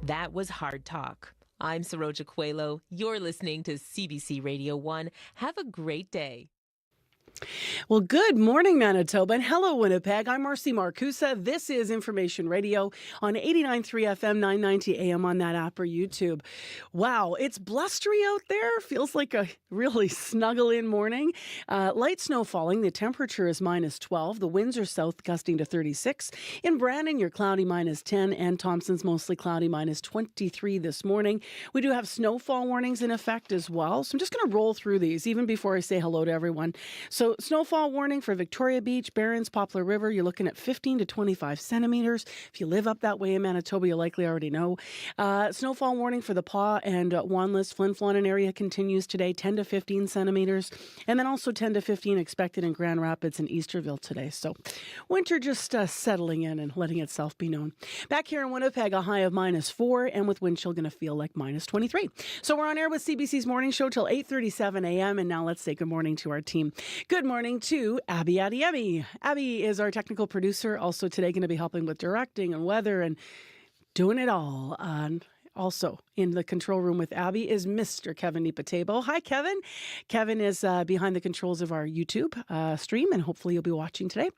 That was Hard Talk. I'm Saroja Coelho. You're listening to CBC Radio 1. Have a great day. Well, good morning, Manitoba, and hello, Winnipeg. I'm Marcy Marcusa. This is Information Radio on 89.3 FM, 990 AM on that app or YouTube. Wow, it's blustery out there. Feels like a really snuggle-in morning. Light snow falling. The temperature is -12. The winds are south, gusting to 36. In Brandon, you're cloudy -10, and Thompson's mostly cloudy -23 this morning. We do have snowfall warnings in effect as well, so I'm just going to roll through these even before I say hello to everyone. So snowfall warning for Victoria Beach, Barrens, Poplar River. You're looking at 15 to 25 centimeters. If you live up that way in Manitoba, you likely already know. Snowfall warning for the Paw and Wanlis, Flin Flon area continues today, 10 to 15 centimeters. And then also 10 to 15 expected in Grand Rapids and Easterville today. So winter just settling in and letting itself be known. Back here in Winnipeg, a high of -4, and with wind chill going to feel like -23. So we're on air with CBC's Morning Show till 8:37 a.m. And now let's say good morning to our team. Good morning to Abby Adiemi. Abby is our technical producer, also today going to be helping with directing and weather and doing it all. Also in the control room with Abby is Mr. Kevin Nipatebo. Hi, Kevin. Kevin is behind the controls of our YouTube stream, and hopefully you'll be watching today.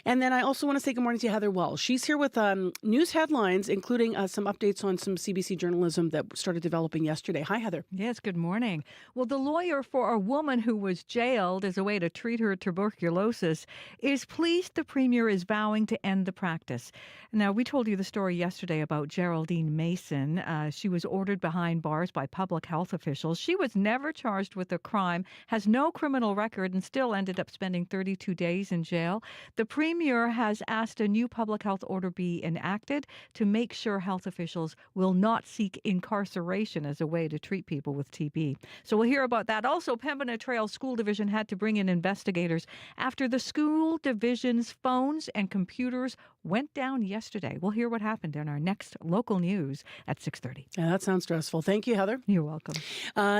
And then I also want to say good morning to Heather Wells. She's here with news headlines, including some updates on some CBC journalism that started developing yesterday. Hi, Heather. Yes, good morning. Well, the lawyer for a woman who was jailed as a way to treat her tuberculosis is pleased the Premier is vowing to end the practice. Now, we told you the story yesterday about Geraldine Mason. She was ordered behind bars by public health officials. She was never charged with a crime, has no criminal record, and still ended up spending 32 days in jail. The Premier has asked a new public health order be enacted to make sure health officials will not seek incarceration as a way to treat people with TB. So we'll hear about that. Also, Pembina Trail School Division had to bring in investigators after the school division's phones and computers went down yesterday. We'll hear what happened in our next local news at 6:30. Yeah, that sounds stressful. Thank you, Heather. You're welcome.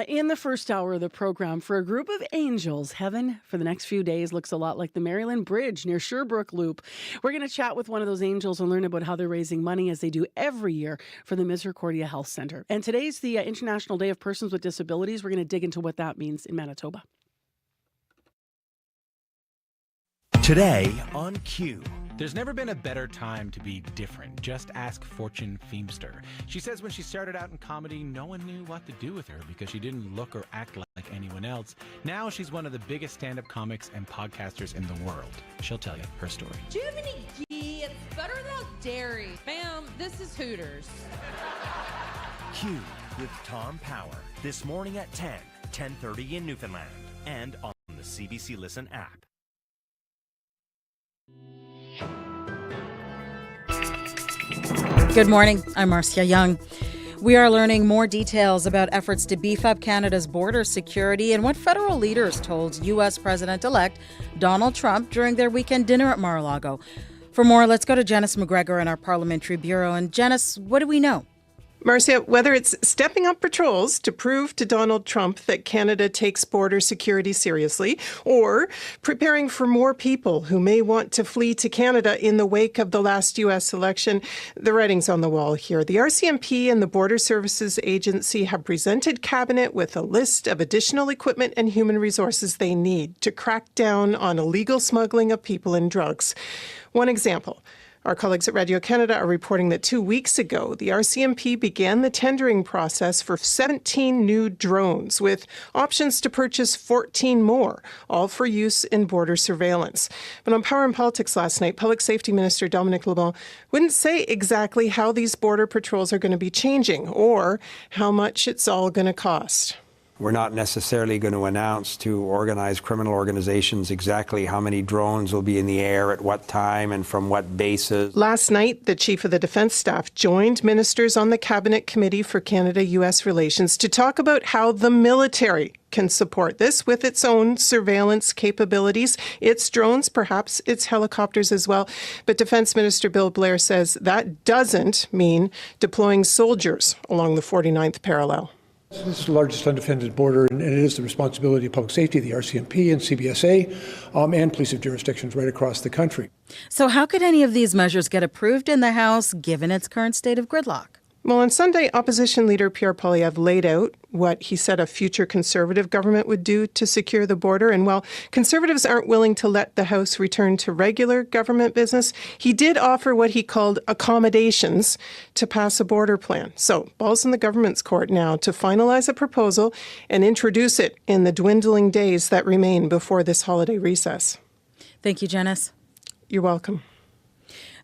In the first hour of the program, for a group of angels, heaven for the next few days looks a lot like the Maryland Bridge near Sherbrooke Loop. We're going to chat with one of those angels and learn about how they're raising money, as they do every year, for the Misericordia Health Centre. And today's the International Day of Persons with Disabilities. We're going to dig into what that means in Manitoba. Today on Q. There's never been a better time to be different. Just ask Fortune Feimster. She says when she started out in comedy, no one knew what to do with her because she didn't look or act like anyone else. Now she's one of the biggest stand-up comics and podcasters in the world. She'll tell you her story. Jiminy Gee, it's better without dairy. Ma'am, this is Hooters. Q with Tom Power. This morning at 10:30 in Newfoundland. And on the CBC Listen app. Good morning. I'm Marcia Young. We are learning more details about efforts to beef up Canada's border security and what federal leaders told U.S. President-elect Donald Trump during their weekend dinner at Mar-a-Lago. For more, let's go to Janice McGregor in our Parliamentary Bureau. And Janice, what do we know? Marcia, whether it's stepping up patrols to prove to Donald Trump that Canada takes border security seriously, or preparing for more people who may want to flee to Canada in the wake of the last U.S. election, the writing's on the wall here. The RCMP and the Border Services Agency have presented Cabinet with a list of additional equipment and human resources they need to crack down on illegal smuggling of people and drugs. One example. Our colleagues at Radio Canada are reporting that 2 weeks ago, the RCMP began the tendering process for 17 new drones with options to purchase 14 more, all for use in border surveillance. But on Power and Politics last night, Public Safety Minister Dominic LeBlanc wouldn't say exactly how these border patrols are going to be changing or how much it's all going to cost. We're not necessarily going to announce to organized criminal organizations exactly how many drones will be in the air at what time and from what bases. Last night, the Chief of the Defence Staff joined ministers on the Cabinet Committee for Canada-US Relations to talk about how the military can support this with its own surveillance capabilities, its drones, perhaps its helicopters as well. But Defence Minister Bill Blair says that doesn't mean deploying soldiers along the 49th parallel. This is the largest undefended border, and it is the responsibility of public safety, the RCMP and CBSA, and police of jurisdictions right across the country. So how could any of these measures get approved in the House, given its current state of gridlock? Well, on Sunday, opposition leader Pierre Poilievre laid out what he said a future Conservative government would do to secure the border. And while Conservatives aren't willing to let the House return to regular government business, he did offer what he called accommodations to pass a border plan. So, ball's in the government's court now to finalize a proposal and introduce it in the dwindling days that remain before this holiday recess. Thank you, Janice. You're welcome.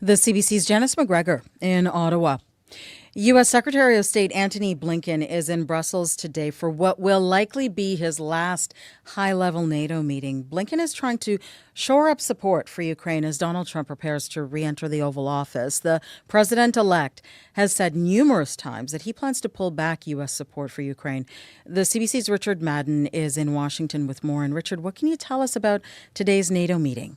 The CBC's Janice McGregor in Ottawa. U.S. Secretary of State Antony Blinken is in Brussels today for what will likely be his last high-level NATO meeting. Blinken is trying to shore up support for Ukraine as Donald Trump prepares to re-enter the Oval Office. The president-elect has said numerous times that he plans to pull back U.S. support for Ukraine. The CBC's Richard Madden is in Washington with more. And Richard, what can you tell us about today's NATO meeting?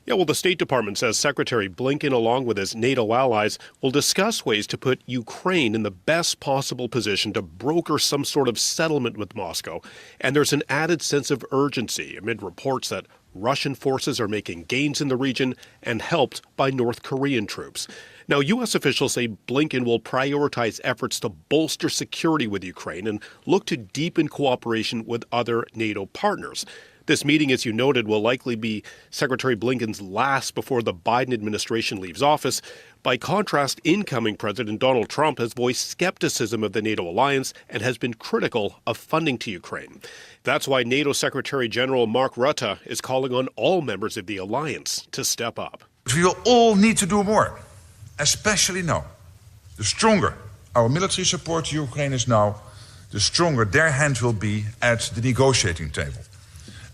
Yeah, well, the State Department says Secretary Blinken, along with his NATO allies, will discuss ways to put Ukraine in the best possible position to broker some sort of settlement with Moscow. And there's an added sense of urgency amid reports that Russian forces are making gains in the region and helped by North Korean troops. Now, U.S. officials say Blinken will prioritize efforts to bolster security with Ukraine and look to deepen cooperation with other NATO partners. This meeting, as you noted, will likely be Secretary Blinken's last before the Biden administration leaves office. By contrast, incoming President Donald Trump has voiced skepticism of the NATO alliance and has been critical of funding to Ukraine. That's why NATO Secretary General Mark Rutte is calling on all members of the alliance to step up. We will all need to do more, especially now. The stronger our military support to Ukraine is now, the stronger their hand will be at the negotiating table.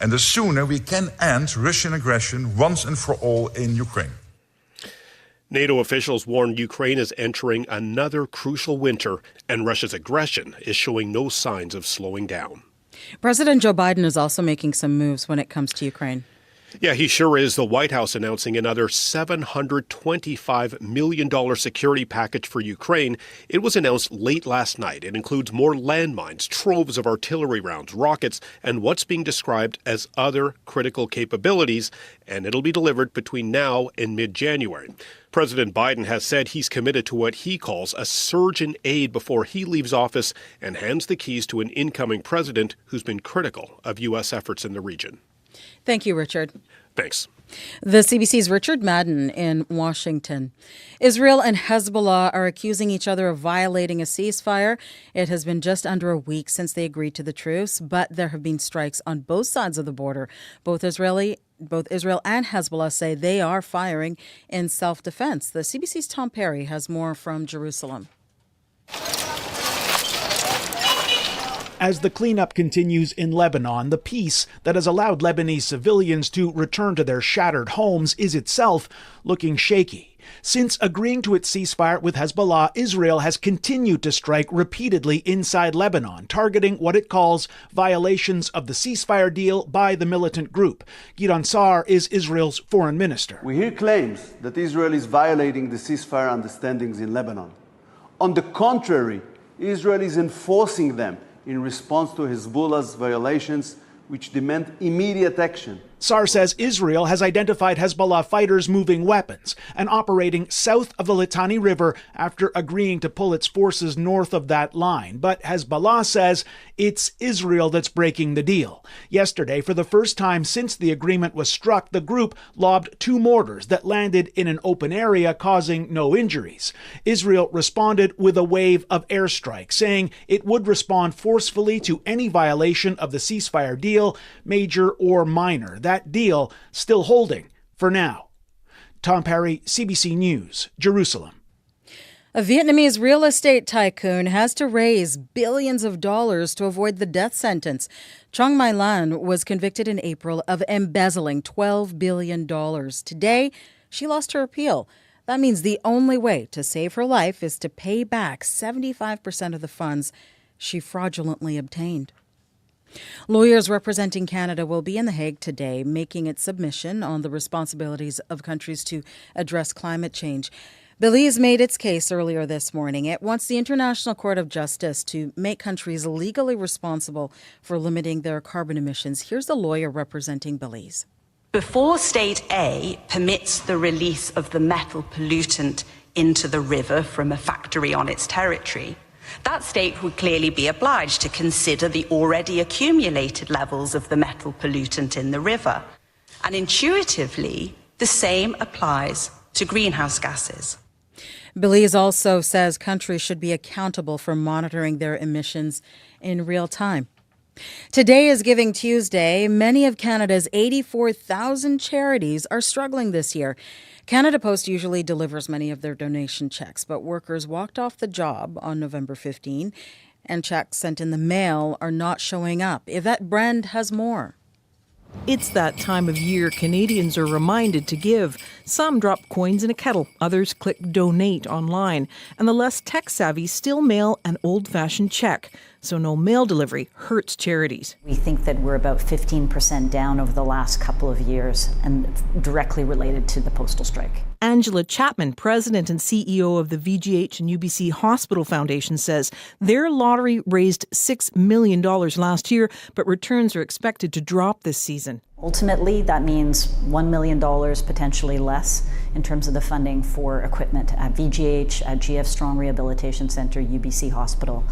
And the sooner we can end Russian aggression once and for all in Ukraine. NATO officials warned Ukraine is entering another crucial winter, and Russia's aggression is showing no signs of slowing down. President Joe Biden is also making some moves when it comes to Ukraine. Yeah, he sure is. The White House announcing another $725 million security package for Ukraine. It was announced late last night. It includes more landmines, troves of artillery rounds, rockets, and what's being described as other critical capabilities, and it'll be delivered between now and mid-January. President Biden has said he's committed to what he calls a surge in aid before he leaves office and hands the keys to an incoming president who's been critical of U.S. efforts in the region. Thank you, Richard. Thanks. The CBC's Richard Madden in Washington. Israel and Hezbollah are accusing each other of violating a ceasefire. It has been just under a week since they agreed to the truce, but there have been strikes on both sides of the border. Both Israel and Hezbollah say they are firing in self-defense. The CBC's Tom Perry has more from Jerusalem. As the cleanup continues in Lebanon, the peace that has allowed Lebanese civilians to return to their shattered homes is itself looking shaky. Since agreeing to its ceasefire with Hezbollah, Israel has continued to strike repeatedly inside Lebanon, targeting what it calls violations of the ceasefire deal by the militant group. Gideon Sa'ar is Israel's foreign minister. We hear claims that Israel is violating the ceasefire understandings in Lebanon. On the contrary, Israel is enforcing them in response to Hezbollah's violations, which demand immediate action. Sa'ar says Israel has identified Hezbollah fighters moving weapons and operating south of the Litani River after agreeing to pull its forces north of that line. But Hezbollah says it's Israel that's breaking the deal. Yesterday, for the first time since the agreement was struck, the group lobbed 2 mortars that landed in an open area, causing no injuries. Israel responded with a wave of airstrikes, saying it would respond forcefully to any violation of the ceasefire deal, major or minor. That deal still holding for now. Tom Perry, CBC News, Jerusalem. A Vietnamese real estate tycoon has to raise billions of dollars to avoid the death sentence. Trong My Lan was convicted in April of embezzling $12 billion. Today, she lost her appeal. That means the only way to save her life is to pay back 75% of the funds she fraudulently obtained. Lawyers representing Canada will be in The Hague today, making its submission on the responsibilities of countries to address climate change. Belize made its case earlier this morning. It wants the International Court of Justice to make countries legally responsible for limiting their carbon emissions. Here's the lawyer representing Belize. Before State A permits the release of the metal pollutant into the river from a factory on its territory, that state would clearly be obliged to consider the already accumulated levels of the metal pollutant in the river. And intuitively, the same applies to greenhouse gases. Belize also says countries should be accountable for monitoring their emissions in real time. Today is Giving Tuesday. Many of Canada's 84,000 charities are struggling this year. Canada Post usually delivers many of their donation checks, but workers walked off the job on November 15, and checks sent in the mail are not showing up. Yvette Brand has more. It's that time of year Canadians are reminded to give. Some drop coins in a kettle, others click donate online, and the less tech-savvy still mail an old-fashioned check. So no mail delivery hurts charities. We think that we're about 15% down over the last couple of years, and directly related to the postal strike. Angela Chapman, president and CEO of the VGH and UBC Hospital Foundation, says their lottery raised $6 million last year, but returns are expected to drop this season. Ultimately, that means $1 million potentially less in terms of the funding for equipment at VGH, at GF Strong Rehabilitation Centre, UBC Hospital,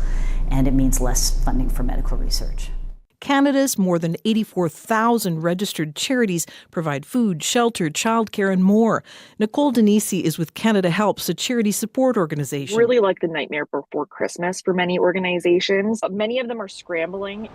and it means less funding for medical research. Canada's more than 84,000 registered charities provide food, shelter, childcare, and more. Nicole Denisi is with Canada Helps, a charity support organization. Really like the nightmare before Christmas for many organizations. Many of them are scrambling.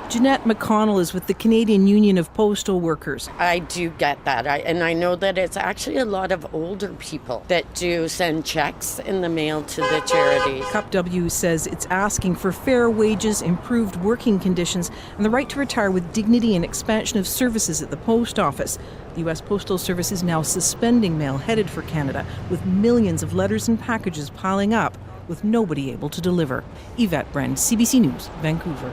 Jeanette McConnell is with the Canadian Union of Postal Workers. I do get that. And I know that it's actually a lot of older people that do send checks in the mail to the charities. CUPW says it's asking for fair wages, improved working conditions, and the right to retire with dignity and expansion of services at the post office. The U.S. Postal Service is now suspending mail headed for Canada, with millions of letters and packages piling up, with nobody able to deliver. Yvette Brand, CBC News, Vancouver.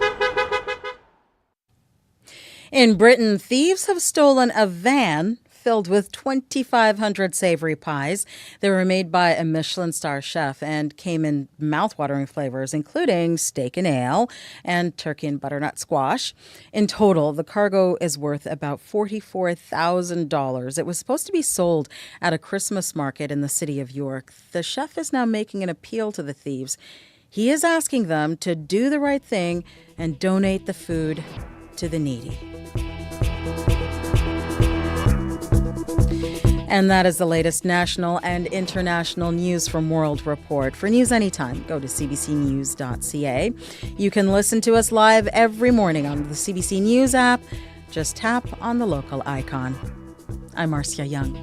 In Britain, thieves have stolen a van filled with 2,500 savory pies. They were made by a Michelin star chef and came in mouthwatering flavors, including steak and ale and turkey and butternut squash. In total, the cargo is worth about $44,000. It was supposed to be sold at a Christmas market in the city of York. The chef is now making an appeal to the thieves. He is asking them to do the right thing and donate the food to the needy. And that is the latest national and international news from World Report. For news anytime, go to cbcnews.ca. You can listen to us live every morning on the CBC News app. Just tap on the local icon. I'm Marcia Young.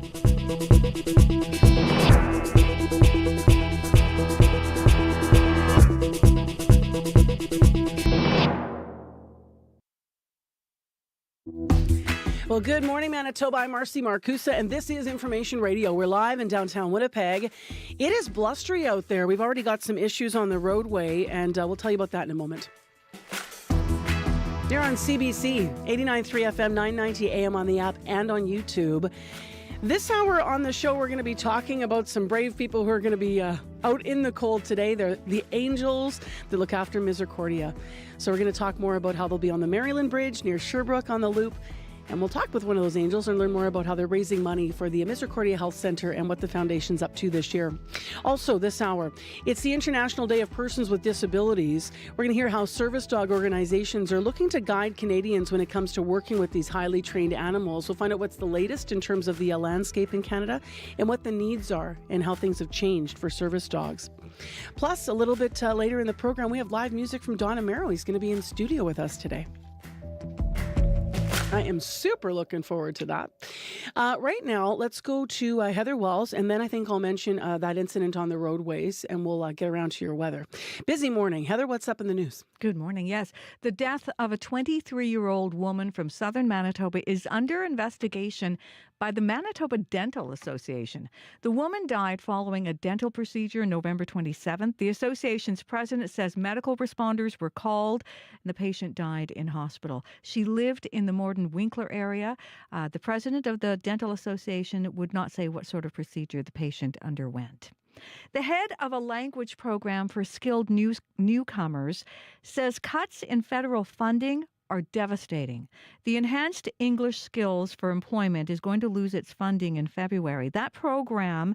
Well, good morning, Manitoba. I'm Marcy Marcusa, and this is Information Radio. We're live in downtown Winnipeg. It is blustery out there. We've already got some issues on the roadway, and we'll tell you about that in a moment. You're on CBC, 89.3 FM, 990 AM on the app and on YouTube. This hour on the show, we're going to be talking about some brave people who are going to be out in the cold today. They're the angels that look after Misericordia. So we're going to talk more about how they'll be on the Maryland Bridge near Sherbrooke on the Loop. And we'll talk with one of those angels and learn more about how they're raising money for the Misericordia Health Center and what the foundation's up to this year. Also, this hour, it's the International Day of Persons with Disabilities. We're going to hear how service dog organizations are looking to guide Canadians when it comes to working with these highly trained animals. We'll find out what's the latest in terms of the landscape in Canada and what the needs are and how things have changed for service dogs. Plus, a little bit later in the program, we have live music from Don Amaro. He's going to be in studio with us today. I am super looking forward to that. Right now, let's go to Heather Wells, and then I think I'll mention that incident on the roadways, and we'll get around to your weather. Busy morning. Heather, what's up in the news? Good morning. Yes. The death of a 23-year-old woman from southern Manitoba is under investigation by the Manitoba Dental Association. The woman died following a dental procedure November 27th. The association's president says medical responders were called and the patient died in hospital. She lived in the Morden Winkler area. The president of the Dental Association would not say what sort of procedure the patient underwent. The head of a language program for skilled newcomers says cuts in federal funding are devastating. The Enhanced English Skills for Employment is going to lose its funding in February. That program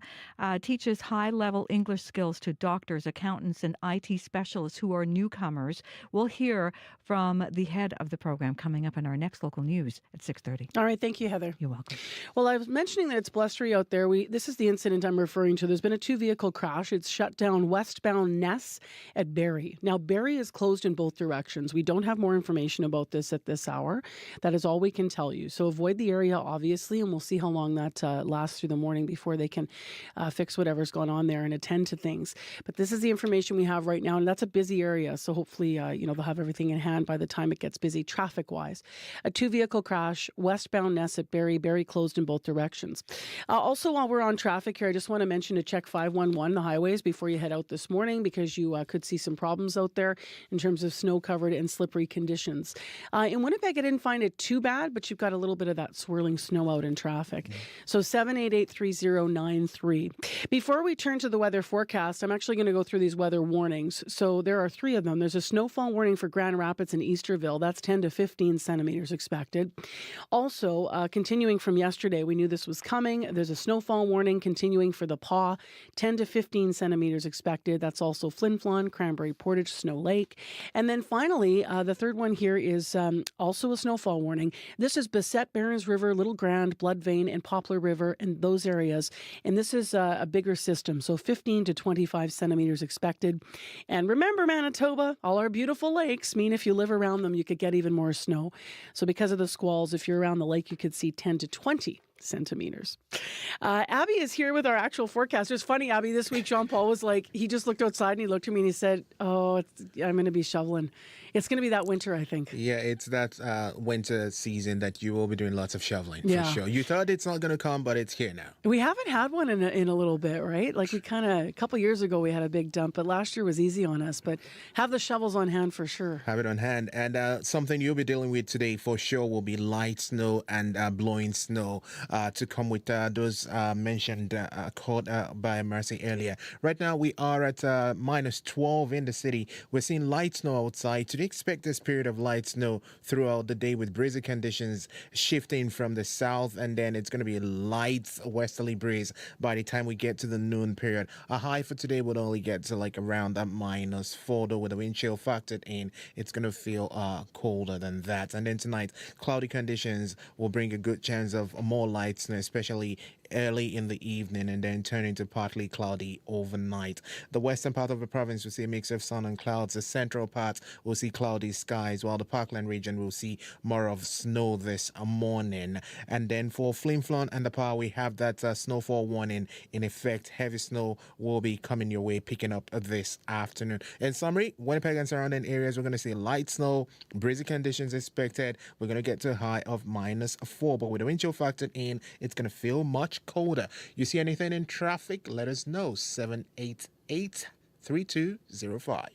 teaches high-level English skills to doctors, accountants, and IT specialists who are newcomers. We'll hear from the head of the program coming up in our next local news at 6:30. All right. Thank you, Heather. You're welcome. Well, I was mentioning that it's blustery out there. This is the incident I'm referring to. There's been a two-vehicle crash. It's shut down westbound Ness at Barrie. Now, Barrie is closed in both directions. We don't have more information about this at this hour. That is all we can tell you. So avoid the area, obviously, and we'll see how long that lasts through the morning before they can fix whatever's gone on there and attend to things. But this is the information we have right now, and that's a busy area. So hopefully, they'll have everything in hand by the time it gets busy traffic-wise. A two-vehicle crash, westbound Ness at Barrie. Barrie closed in both directions. Also, while we're on traffic here, I just want to mention to check 511, the highways, before you head out this morning, because you could see some problems out there in terms of snow-covered and slippery conditions. In Winnipeg, I didn't find it too bad, but you've got a little bit of that swirling snow out in traffic. So 788-3093. Before we turn to the weather forecast, I'm actually going to go through these weather warnings. So there are three of them. There's a snowfall warning for Grand Rapids and Easterville. That's 10 to 15 centimeters expected. Also, continuing from yesterday, we knew this was coming. There's a snowfall warning continuing for the Paw, 10 to 15 centimeters expected. That's also Flin Flon, Cranberry Portage, Snow Lake. And then finally, the third one here is also a snowfall warning. This is Bessette, Barons River, Little Grand, Blood Vein, and Poplar River, and those areas. And this is a bigger system, so 15 to 25 centimeters expected. And remember, Manitoba, all our beautiful lakes mean if you live around them, you could get even more snow. So because of the squalls, if you're around the lake, you could see 10 to 20 centimeters. Abby is here with our actual forecast. It's funny, Abby, this week Jean Paul was like, he just looked outside and he looked at me and he said, I'm going to be shoveling. It's going to be that winter, I think. Yeah, it's that winter season that you will be doing lots of shoveling, Yeah. for sure. You thought it's not going to come, but it's here now. We haven't had one in a little bit, right? Like a couple years ago we had a big dump, but last year was easy on us. But have the shovels on hand for sure. Have it on hand. And something you'll be dealing with today for sure will be light snow and blowing snow to come with those mentioned caught by Mercy earlier. Right now we are at minus 12 in the city. We're seeing light snow outside. Today expect this period of light snow throughout the day with breezy conditions shifting from the south, and then it's going to be a light westerly breeze by the time we get to the noon period. A high for today would only get to like around that minus 4, though with the wind chill factored in, it's going to feel colder than that. And then tonight, cloudy conditions will bring a good chance of more light snow, especially early in the evening, and then turn into partly cloudy overnight. The western part of the province will see a mix of sun and clouds. The central part will see cloudy skies, while the Parkland region will see more of snow this morning. And then for Flin Flon and the Power, we have that snowfall warning in effect. Heavy snow will be coming your way, picking up this afternoon. In summary, Winnipeg and surrounding areas, we're going to see light snow, breezy conditions expected. We're going to get to a high of minus 4, but with the wind chill factored in, it's going to feel much colder. You see anything in traffic? Let us know. 788-3205.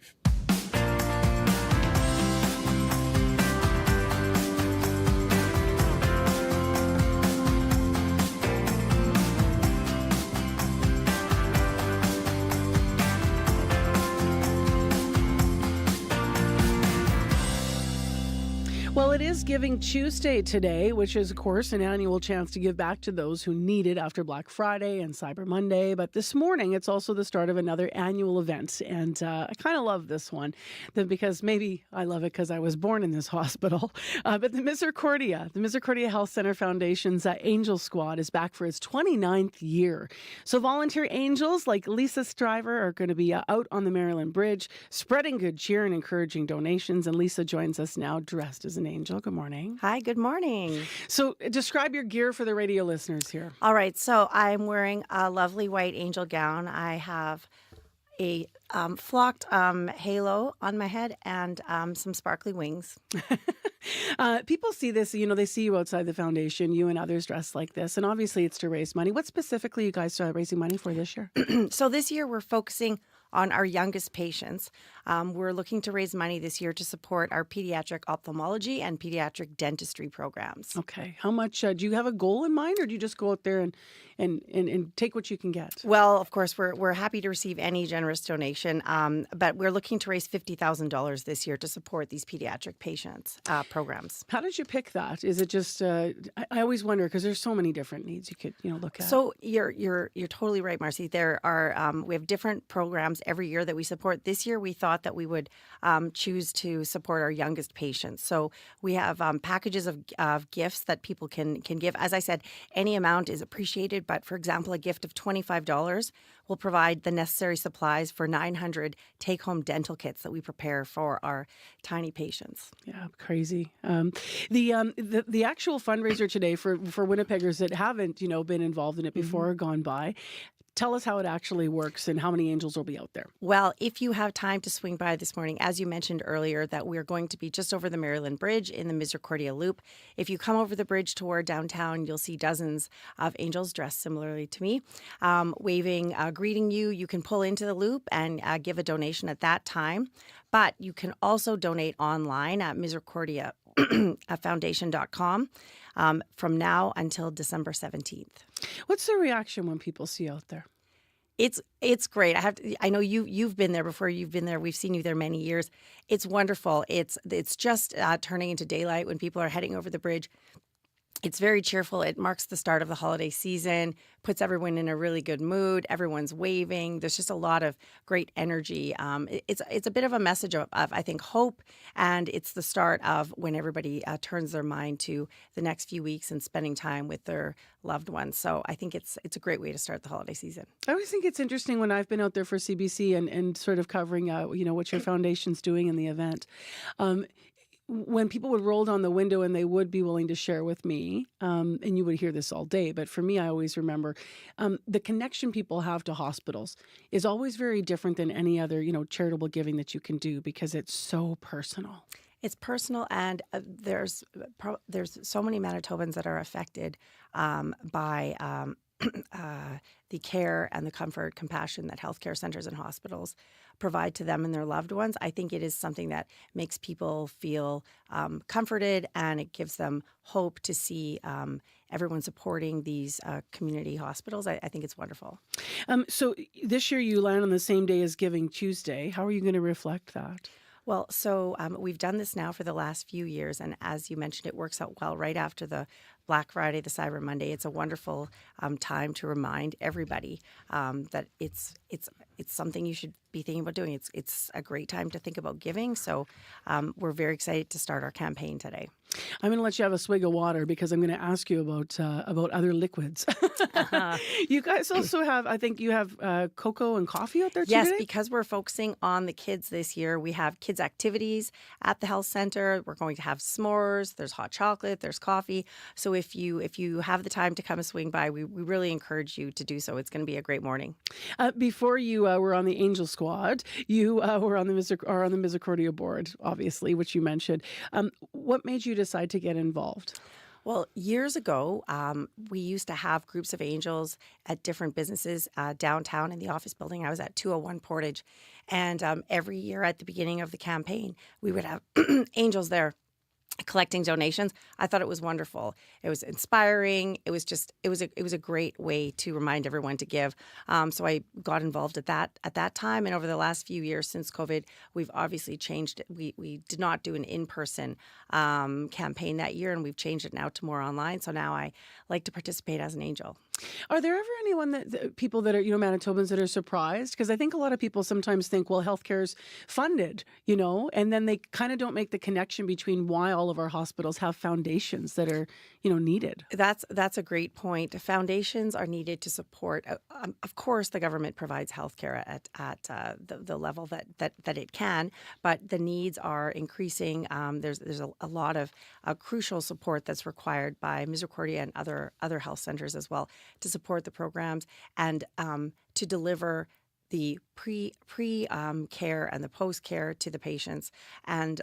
Well, it is Giving Tuesday today, which is, of course, an annual chance to give back to those who need it after Black Friday and Cyber Monday. But this morning, it's also the start of another annual event. And I kind of love this one because maybe I love it because I was born in this hospital. But the Misericordia Health Center Foundation's Angel Squad is back for its 29th year. So volunteer angels like Lisa Stryver are going to be out on the Maryland Bridge, spreading good cheer and encouraging donations. And Lisa joins us now dressed as an angel. Good morning. Hi, good morning. So describe your gear for the radio listeners here. All right, so I'm wearing a lovely white angel gown. I have a flocked halo on my head and some sparkly wings. People see this, they see you outside the foundation, you and others dressed like this, and obviously it's to raise money. What specifically you guys are raising money for this year? So this year we're focusing on our youngest patients. We're looking to raise money this year to support our pediatric ophthalmology and pediatric dentistry programs. Okay. How much do you have a goal in mind, or do you just go out there and take what you can get? Well, of course, we're happy to receive any generous donation, but we're looking to raise $50,000 this year to support these pediatric patients programs. How did you pick that? Is it just? I always wonder because there's so many different needs you could look at. So you're totally right, Marcy. There are we have different programs every year that we support. This year, we thought that we would choose to support our youngest patients. So we have packages of gifts that people can give. As I said, any amount is appreciated. But for example, a gift of $25 will provide the necessary supplies for 900 take-home dental kits that we prepare for our tiny patients. Yeah, crazy. The actual fundraiser today for Winnipeggers that haven't been involved in it before or gone by. Tell us how it actually works and how many angels will be out there. Well, if you have time to swing by this morning, as you mentioned earlier, that we're going to be just over the Maryland Bridge in the Misericordia Loop. If you come over the bridge toward downtown, you'll see dozens of angels dressed similarly to me, waving, greeting you. You can pull into the loop and give a donation at that time. But you can also donate online at misericordiafoundation.com from now until December 17th. What's the reaction when people see you out there? It's great. I know you've been there before. You've been there. We've seen you there many years. It's wonderful. It's just turning into daylight when people are heading over the bridge. It's very cheerful. It marks the start of the holiday season, puts everyone in a really good mood. Everyone's waving. There's just a lot of great energy. It's a bit of a message of I think, hope, and it's the start of when everybody turns their mind to the next few weeks and spending time with their loved ones. So I think it's a great way to start the holiday season. I always think it's interesting when I've been out there for CBC and sort of covering, what your foundation's doing in the event. When people would roll down the window and they would be willing to share with me, and you would hear this all day, but for me, I always remember the connection people have to hospitals is always very different than any other, charitable giving that you can do because it's so personal. It's personal, and there's so many Manitobans that are affected by the care and the comfort, compassion that healthcare centers and hospitals provide to them and their loved ones. I think it is something that makes people feel comforted, and it gives them hope to see everyone supporting these community hospitals. I think it's wonderful. So this year you land on the same day as Giving Tuesday. How are you going to reflect that? Well, so we've done this now for the last few years, and as you mentioned, it works out well right after the Black Friday, the Cyber Monday. It's a wonderful time to remind everybody that it's something you should be thinking about doing. It's a great time to think about giving. So we're very excited to start our campaign today. I'm going to let you have a swig of water because I'm going to ask you about other liquids. You guys also have, I think you have cocoa and coffee out there too. Yes, today? because we're focusing on the kids this year. We have kids activities at the health center. We're going to have s'mores. There's hot chocolate. There's coffee. So if you have the time to come and swing by, we really encourage you to do so. It's going to be a great morning. Before you were on the Angel Squad, you were on the Misericordia board, obviously, which you mentioned. What made you decide to get involved? Well, years ago, we used to have groups of angels at different businesses downtown in the office building. I was at 201 Portage. And every year at the beginning of the campaign, we would have angels there collecting donations. I thought it was wonderful. It was inspiring. It was a great way to remind everyone to give. So I got involved at that time. And over the last few years since COVID, we've obviously changed it. We did not do an in-person campaign that year, and we've changed it now to more online. So now I like to participate as an angel. Are there ever anyone people that are, Manitobans that are surprised? Because I think a lot of people sometimes think, well, healthcare's funded, and then they kind of don't make the connection between why all of our hospitals have foundations that are, needed. That's a great point. Foundations are needed to support. Of course, the government provides healthcare at the level that it can, but the needs are increasing. There's a lot of crucial support that's required by Misericordia and other health centers as well to support the programs and to deliver the pre-care and the post-care to the patients. And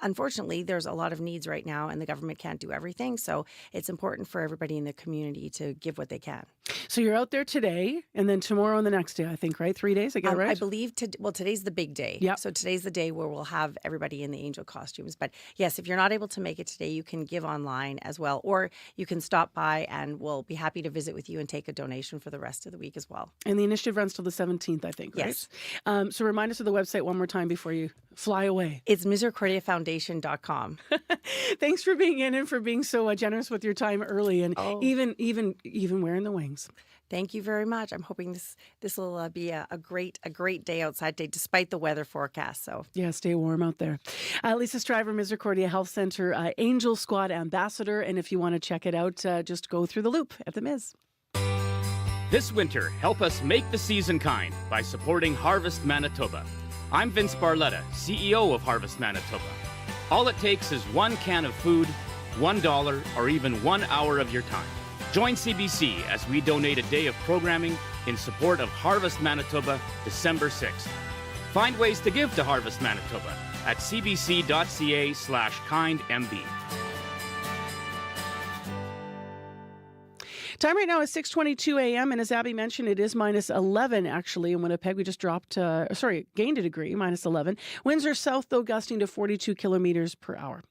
unfortunately, there's a lot of needs right now, and the government can't do everything. So it's important for everybody in the community to give what they can. So you're out there today, and then tomorrow and the next day, I think, right? 3 days, I get it right? I believe, today's the big day. Yeah. So today's the day where we'll have everybody in the angel costumes. But yes, if you're not able to make it today, you can give online as well, or you can stop by and we'll be happy to visit with you and take a donation for the rest of the week as well. And the initiative runs till the 17th, I think, right? Yes. So remind us of the website one more time before you fly away. It's misericordiafoundation.com. Thanks for being in and for being so generous with your time early and even wearing the wings. Thank you very much. I'm hoping this will be a great day outside today, despite the weather forecast. So yeah, stay warm out there. Lisa Stryver, Misericordia Health Center Angel Squad Ambassador, and if you want to check it out, just go through the loop at the Miz. This winter, help us make the season kind by supporting Harvest Manitoba. I'm Vince Barletta, CEO of Harvest Manitoba. All it takes is one can of food, $1, or even 1 hour of your time. Join CBC as we donate a day of programming in support of Harvest Manitoba December 6th. Find ways to give to Harvest Manitoba at cbc.ca/kindmb. Time right now is 6:22 a.m. and as Abby mentioned, it is minus 11 actually in Winnipeg. We just gained a degree, minus 11. Winds are south though, gusting to 42 kilometers per hour.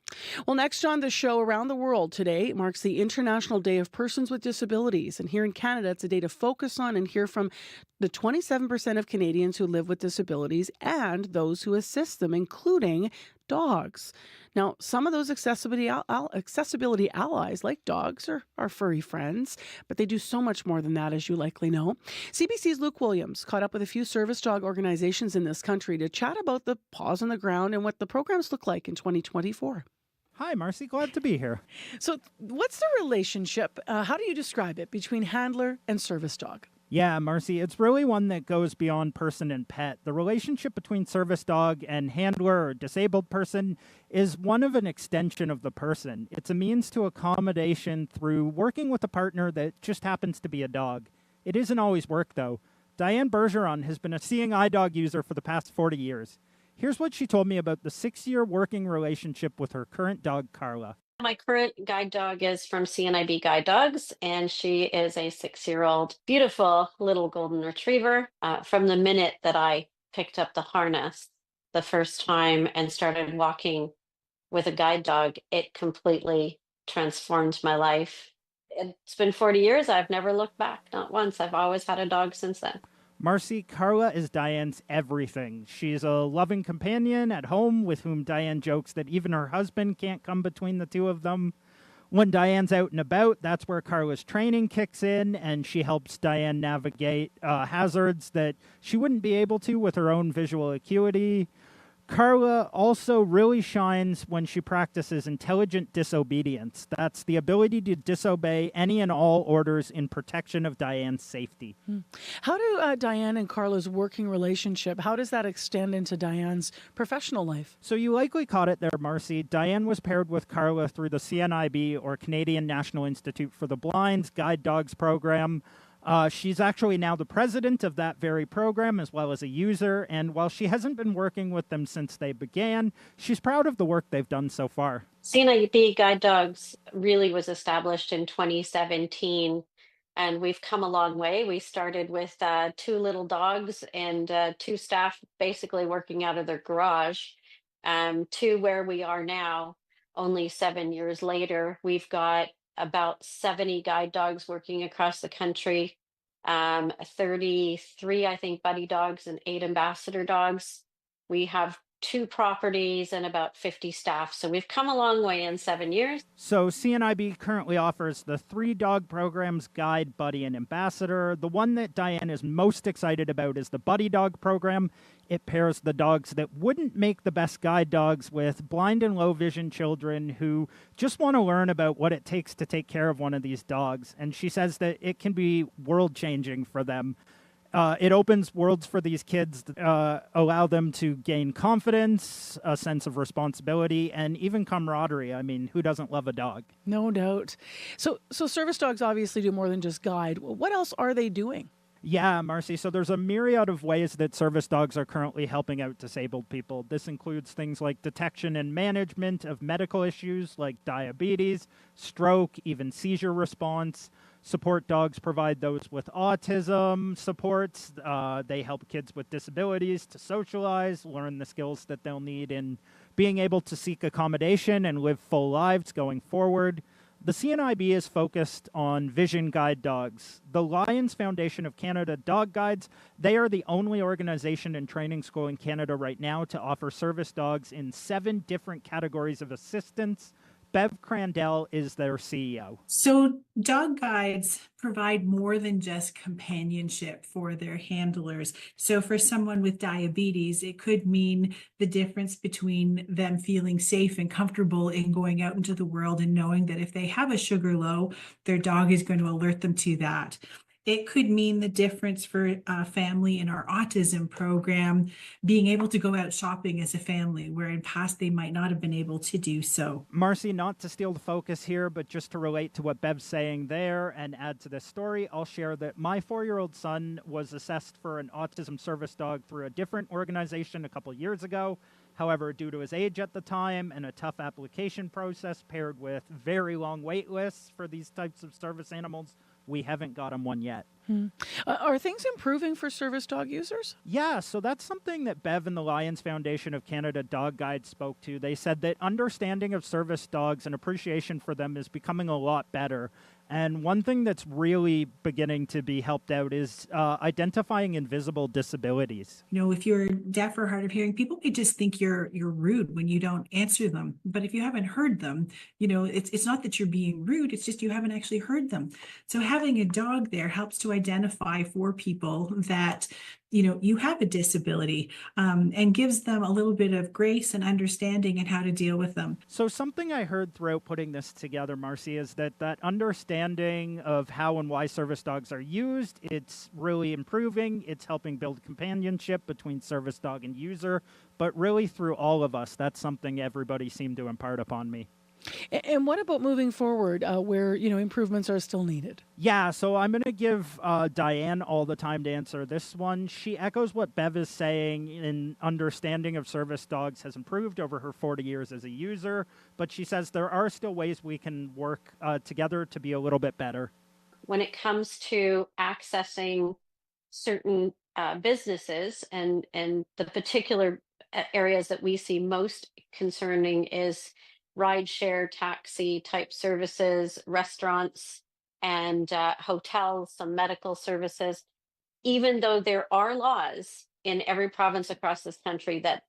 Well, next on the show, around the world today marks the International Day of Persons with Disabilities. And here in Canada, it's a day to focus on and hear from the 27% of Canadians who live with disabilities and those who assist them, including dogs. Now, some of those accessibility allies, like dogs, are furry friends, but they do so much more than that, as you likely know. CBC's Luke Williams caught up with a few service dog organizations in this country to chat about the paws on the ground and what the programs look like in 2024. Hi, Marcy. Glad to be here. So what's the relationship, how do you describe it, between handler and service dog? Yeah, Marcy, it's really one that goes beyond person and pet. The relationship between service dog and handler or disabled person is one of an extension of the person. It's a means to accommodation through working with a partner that just happens to be a dog. It isn't always work, though. Diane Bergeron has been a Seeing Eye Dog user for the past 40 years. Here's what she told me about the 6-year working relationship with her current dog, Carla. My current guide dog is from CNIB Guide Dogs, and she is a 6-year-old, beautiful little golden retriever. From the minute that I picked up the harness the first time and started walking with a guide dog, it completely transformed my life. It's been 40 years. I've never looked back, not once. I've always had a dog since then. Marcy, Carla is Diane's everything. She's a loving companion at home with whom Diane jokes that even her husband can't come between the two of them. When Diane's out and about, that's where Carla's training kicks in, and she helps Diane navigate hazards that she wouldn't be able to with her own visual acuity. Carla also really shines when she practices intelligent disobedience. That's the ability to disobey any and all orders in protection of Diane's safety. How do Diane and Carla's working relationship, how does that extend into Diane's professional life? So you likely caught it there, Marcy. Diane was paired with Carla through the CNIB, or Canadian National Institute for the Blind's, Guide Dogs program. She's actually now the president of that very program, as well as a user, and while she hasn't been working with them since they began, she's proud of the work they've done so far. CNIB Guide Dogs really was established in 2017, and we've come a long way. We started with 2 little dogs and 2 staff basically working out of their garage, to where we are now, only 7 years later. We've got about 70 guide dogs working across the country, 33, I think, buddy dogs and 8 ambassador dogs. We have 2 properties and about 50 staff. So we've come a long way in 7 years. So CNIB currently offers the 3 dog programs, Guide, Buddy, and Ambassador. The one that Diane is most excited about is the Buddy Dog program. It pairs the dogs that wouldn't make the best guide dogs with blind and low vision children who just want to learn about what it takes to take care of one of these dogs. And she says that it can be world-changing for them. It opens worlds for these kids, allow them to gain confidence, a sense of responsibility, and even camaraderie. I mean, who doesn't love a dog? No doubt. So service dogs obviously do more than just guide. What else are they doing? Yeah, Marcy. So there's a myriad of ways that service dogs are currently helping out disabled people. This includes things like detection and management of medical issues like diabetes, stroke, even seizure response. support dogs provide those with autism supports. They help kids with disabilities to socialize, learn the skills that they'll need in being able to seek accommodation and live full lives going forward. The CNIB is focused on vision guide dogs. The Lions Foundation of Canada Dog Guides, they are the only organization and training school in Canada right now to offer service dogs in 7 different categories of assistance. Bev Crandell is their CEO. So dog guides provide more than just companionship for their handlers. So for someone with diabetes, it could mean the difference between them feeling safe and comfortable in going out into the world and knowing that if they have a sugar low, their dog is going to alert them to that. It could mean the difference for a family in our autism program, being able to go out shopping as a family, where in past they might not have been able to do so. Marcy, not to steal the focus here, but just to relate to what Bev's saying there and add to this story, I'll share that my 4-year-old son was assessed for an autism service dog through a different organization a couple years ago. However, due to his age at the time and a tough application process paired with very long wait lists for these types of service animals, we haven't got him one yet. Are things improving for service dog users? Yeah, so that's something that Bev and the Lions Foundation of Canada Dog Guide spoke to. They said that understanding of service dogs and appreciation for them is becoming a lot better. And one thing that's really beginning to be helped out is identifying invisible disabilities. You know, if you're deaf or hard of hearing, people may just think you're rude when you don't answer them. But if you haven't heard them, you know, it's not that you're being rude, it's just you haven't actually heard them. So having a dog there helps to identify for people that, you know, you have a disability, and gives them a little bit of grace and understanding and how to deal with them. So something I heard throughout putting this together, Marcy, is that understanding of how and why service dogs are used, it's really improving. It's helping build companionship between service dog and user. But really through all of us, that's something everybody seemed to impart upon me. And what about moving forward, where, you know, improvements are still needed? Yeah, so I'm going to give Diane all the time to answer this one. She echoes what Bev is saying in understanding of service dogs has improved over her 40 years as a user, but she says there are still ways we can work together to be a little bit better. When it comes to accessing certain businesses and the particular areas that we see most concerning is rideshare, taxi type services, restaurants, and hotels, some medical services. Even though there are laws in every province across this country that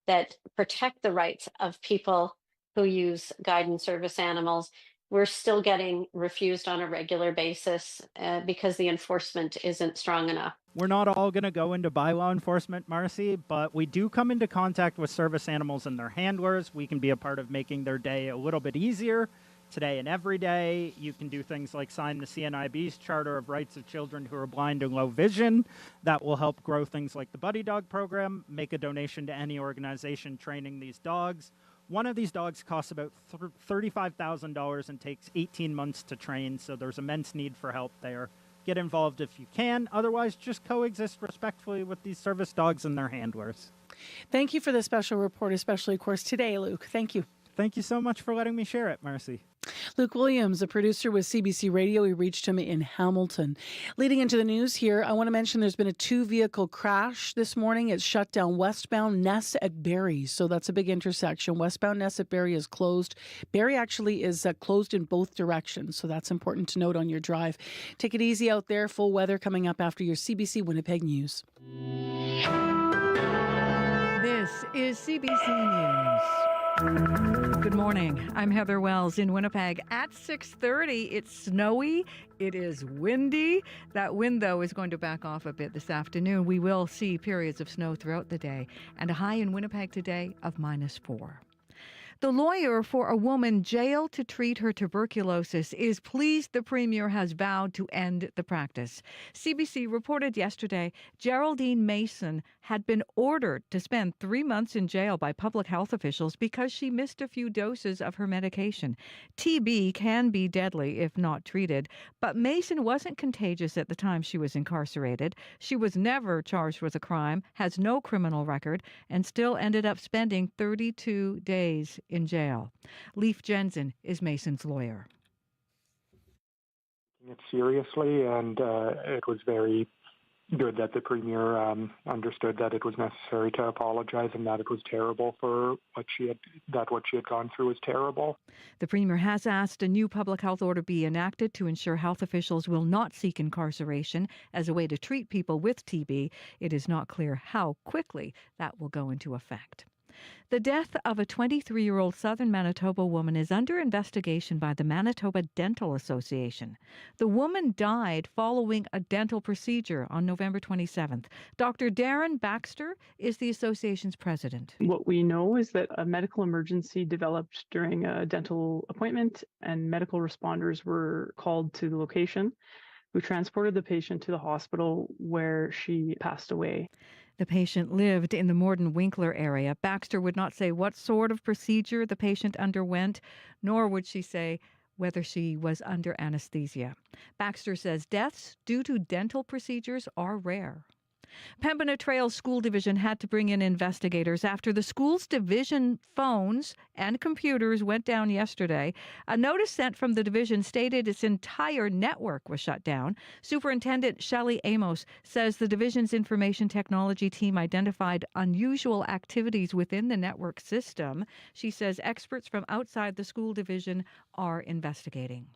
that protect the rights of people who use guide and service animals, we're still getting refused on a regular basis because the enforcement isn't strong enough. We're not all going to go into bylaw enforcement, Marcy, but we do come into contact with service animals and their handlers. We can be a part of making their day a little bit easier. Today and every day, you can do things like sign the CNIB's Charter of Rights of Children who are blind and low vision. That will help grow things like the Buddy Dog program, make a donation to any organization training these dogs. One of these dogs costs about $35,000 and takes 18 months to train, so there's immense need for help there. Get involved if you can. Otherwise, just coexist respectfully with these service dogs and their handlers. Thank you for the special report, especially, of course, today, Luke. Thank you. Thank you so much for letting me share it, Marcy. Luke Williams, a producer with CBC Radio. We reached him in Hamilton. Leading into the news here, I want to mention there's been a 2-vehicle crash this morning. It's shut down westbound Ness at Barrie. So that's a big intersection. Westbound Ness at Barrie is closed. Barrie actually is closed in both directions. So that's important to note on your drive. Take it easy out there. Full weather coming up after your CBC Winnipeg News. This is CBC News. Good morning. I'm Heather Wells in Winnipeg. At 6:30, it's snowy. It is windy. That wind, though, is going to back off a bit this afternoon. We will see periods of snow throughout the day and a high in Winnipeg today of -4. The lawyer for a woman jailed to treat her tuberculosis is pleased the Premier has vowed to end the practice. CBC reported yesterday Geraldine Mason had been ordered to spend 3 months in jail by public health officials because she missed a few doses of her medication. TB can be deadly if not treated, but Mason wasn't contagious at the time she was incarcerated. She was never charged with a crime, has no criminal record, and still ended up spending 32 days in jail. Leif Jensen is Mason's lawyer. it seriously, and it was very good that the Premier understood that it was necessary to apologize and that it was terrible for what she had gone through was terrible. The Premier has asked a new public health order be enacted to ensure health officials will not seek incarceration as a way to treat people with TB. It is not clear how quickly that will go into effect. The death of a 23-year-old southern Manitoba woman is under investigation by the Manitoba Dental Association. The woman died following a dental procedure on November 27th. Dr. Darren Baxter is the association's president. What we know is that a medical emergency developed during a dental appointment, and medical responders were called to the location. We transported the patient to the hospital where she passed away. The patient lived in the Morden-Winkler area. Baxter would not say what sort of procedure the patient underwent, nor would she say whether she was under anesthesia. Baxter says deaths due to dental procedures are rare. Pembina Trails School Division had to bring in investigators after the school's division phones and computers went down yesterday. A notice sent from the division stated its entire network was shut down. Superintendent Shelley Amos says the division's information technology team identified unusual activities within the network system. She says experts from outside the school division are investigating.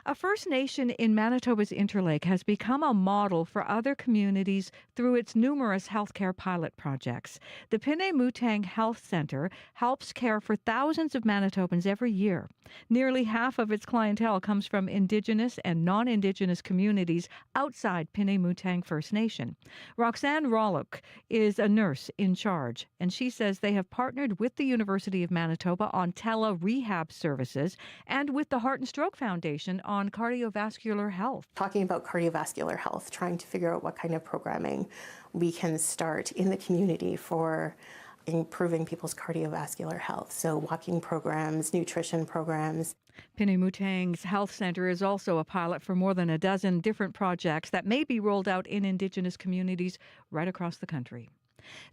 A First Nation in Manitoba's Interlake has become a model for other communities through its numerous healthcare pilot projects. The Pinemutang Health Centre helps care for thousands of Manitobans every year. Nearly half of its clientele comes from Indigenous and non-Indigenous communities outside Pinemutang First Nation. Roxanne Rollock is a nurse in charge, and she says they have partnered with the University of Manitoba on tele-rehab services and with the Heart and Stroke Foundation on cardiovascular health. Talking about cardiovascular health, trying to figure out what kind of programming we can start in the community for improving people's cardiovascular health. So walking programs, nutrition programs. Pinemutang's Health Centre is also a pilot for more than a dozen different projects that may be rolled out in Indigenous communities right across the country.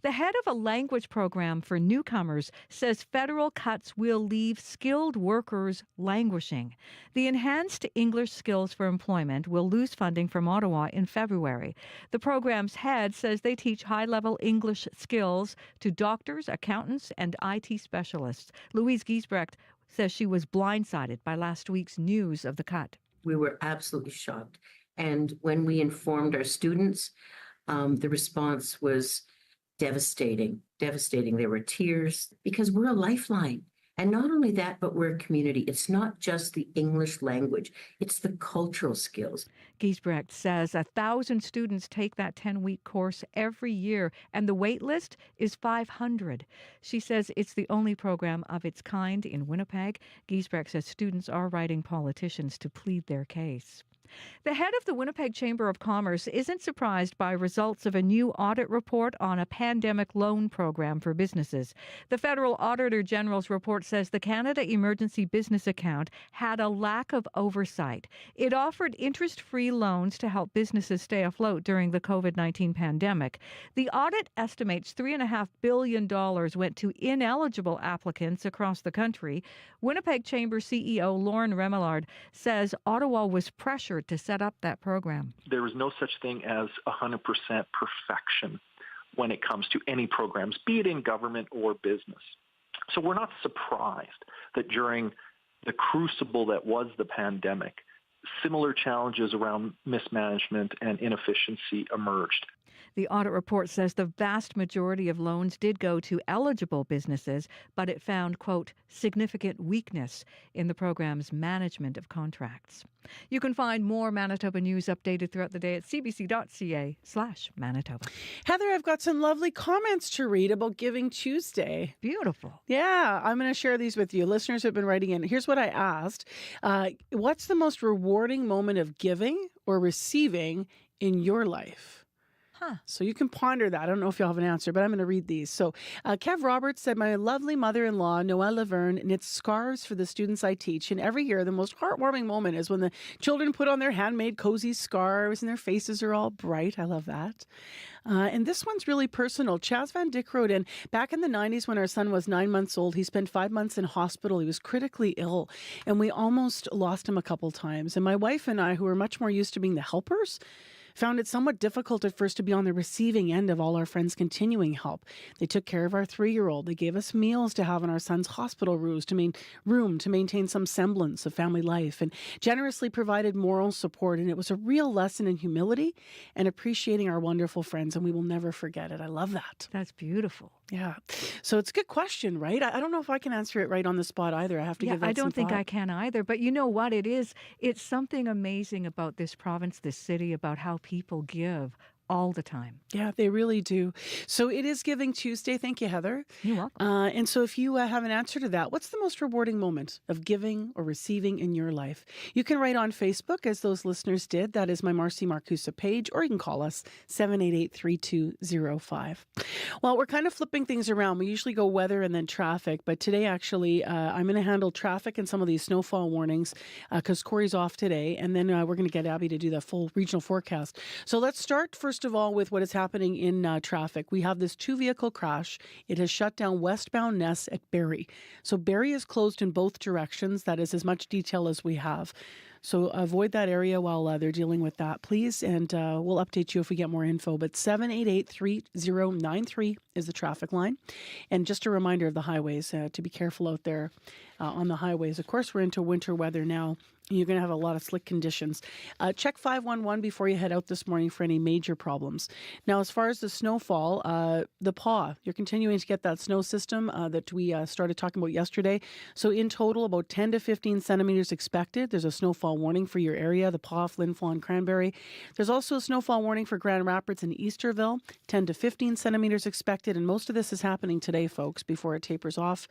The head of a language program for newcomers says federal cuts will leave skilled workers languishing. The Enhanced English Skills for Employment will lose funding from Ottawa in February. The program's head says they teach high-level English skills to doctors, accountants, and IT specialists. Louise Giesbrecht says she was blindsided by last week's news of the cut. We were absolutely shocked. And when we informed our students, the response was devastating. There were tears because we're a lifeline. And not only that, but we're a community. It's not just the English language, it's the cultural skills. Giesbrecht says 1,000 students take that 10-week course every year, and the wait list is 500. She says it's the only program of its kind in Winnipeg. Giesbrecht says students are writing politicians to plead their case. The head of the Winnipeg Chamber of Commerce isn't surprised by results of a new audit report on a pandemic loan program for businesses. The Federal Auditor General's report says the Canada Emergency Business Account had a lack of oversight. It offered interest-free loans to help businesses stay afloat during the COVID-19 pandemic. The audit estimates $3.5 billion went to ineligible applicants across the country. Winnipeg Chamber CEO Lauren Remillard says Ottawa was pressured to set up that program. There is no such thing as 100% perfection when it comes to any programs, be it in government or business. So we're not surprised that during the crucible that was the pandemic, similar challenges around mismanagement and inefficiency emerged. The audit report says the vast majority of loans did go to eligible businesses, but it found, quote, significant weakness in the program's management of contracts. You can find more Manitoba news updated throughout the day at cbc.ca/Manitoba. Heather, I've got some lovely comments to read about Giving Tuesday. Beautiful. Yeah, I'm going to share these with you. Listeners have been writing in. Here's what I asked. What's the most rewarding moment of giving or receiving in your life? So you can ponder that. I don't know if you'll have an answer, but I'm going to read these. So Kev Roberts said, my lovely mother-in-law, Noelle Laverne, knits scarves for the students I teach. And every year, the most heartwarming moment is when the children put on their handmade cozy scarves and their faces are all bright. I love that. And this one's really personal. Chaz Van Dyck wrote in, back in the 90s when our son was 9 months old, he spent 5 months in hospital. He was critically ill, and we almost lost him a couple times. And my wife and I, who were much more used to being the helpers, found it somewhat difficult at first to be on the receiving end of all our friends' continuing help. They took care of our 3-year-old. They gave us meals to have in our son's hospital room to maintain some semblance of family life, and generously provided moral support. And it was a real lesson in humility and appreciating our wonderful friends, and we will never forget it. I love that. That's beautiful. Yeah. So it's a good question, right? I don't know if I can answer it right on the spot either. I have to give that I don't some think thought. I can either. But you know what it is? It's something amazing about this province, this city, about how people give all the time. Yeah, they really do. So it is Giving Tuesday. Thank you, Heather. You're welcome. And so if you have an answer to that, what's the most rewarding moment of giving or receiving in your life? You can write on Facebook, as those listeners did. That is my Marcy Marcusa page, or you can call us 788-3205. Well, we're kind of flipping things around. We usually go weather and then traffic, but today actually I'm going to handle traffic and some of these snowfall warnings because Corey's off today, and then we're going to get Abby to do the full regional forecast. So let's start first of all with what is happening in traffic. We have this 2-vehicle crash. It has shut down westbound Ness at Barrie. So Barrie is closed in both directions. That is as much detail as we have. So avoid that area while they're dealing with that, please. And we'll update you if we get more info. But 788-3093 is the traffic line. And just a reminder of the highways, to be careful out there on the highways. Of course, we're into winter weather now. You're going to have a lot of slick conditions. Check 511 before you head out this morning for any major problems. Now, as far as the snowfall, the PAW, you're continuing to get that snow system that we started talking about yesterday. So in total, about 10 to 15 centimeters expected. There's a snowfall warning for your area, the PAW, Flin Flon, Cranberry. There's also a snowfall warning for Grand Rapids and Easterville, 10 to 15 centimeters expected. And most of this is happening today, folks, before it tapers off.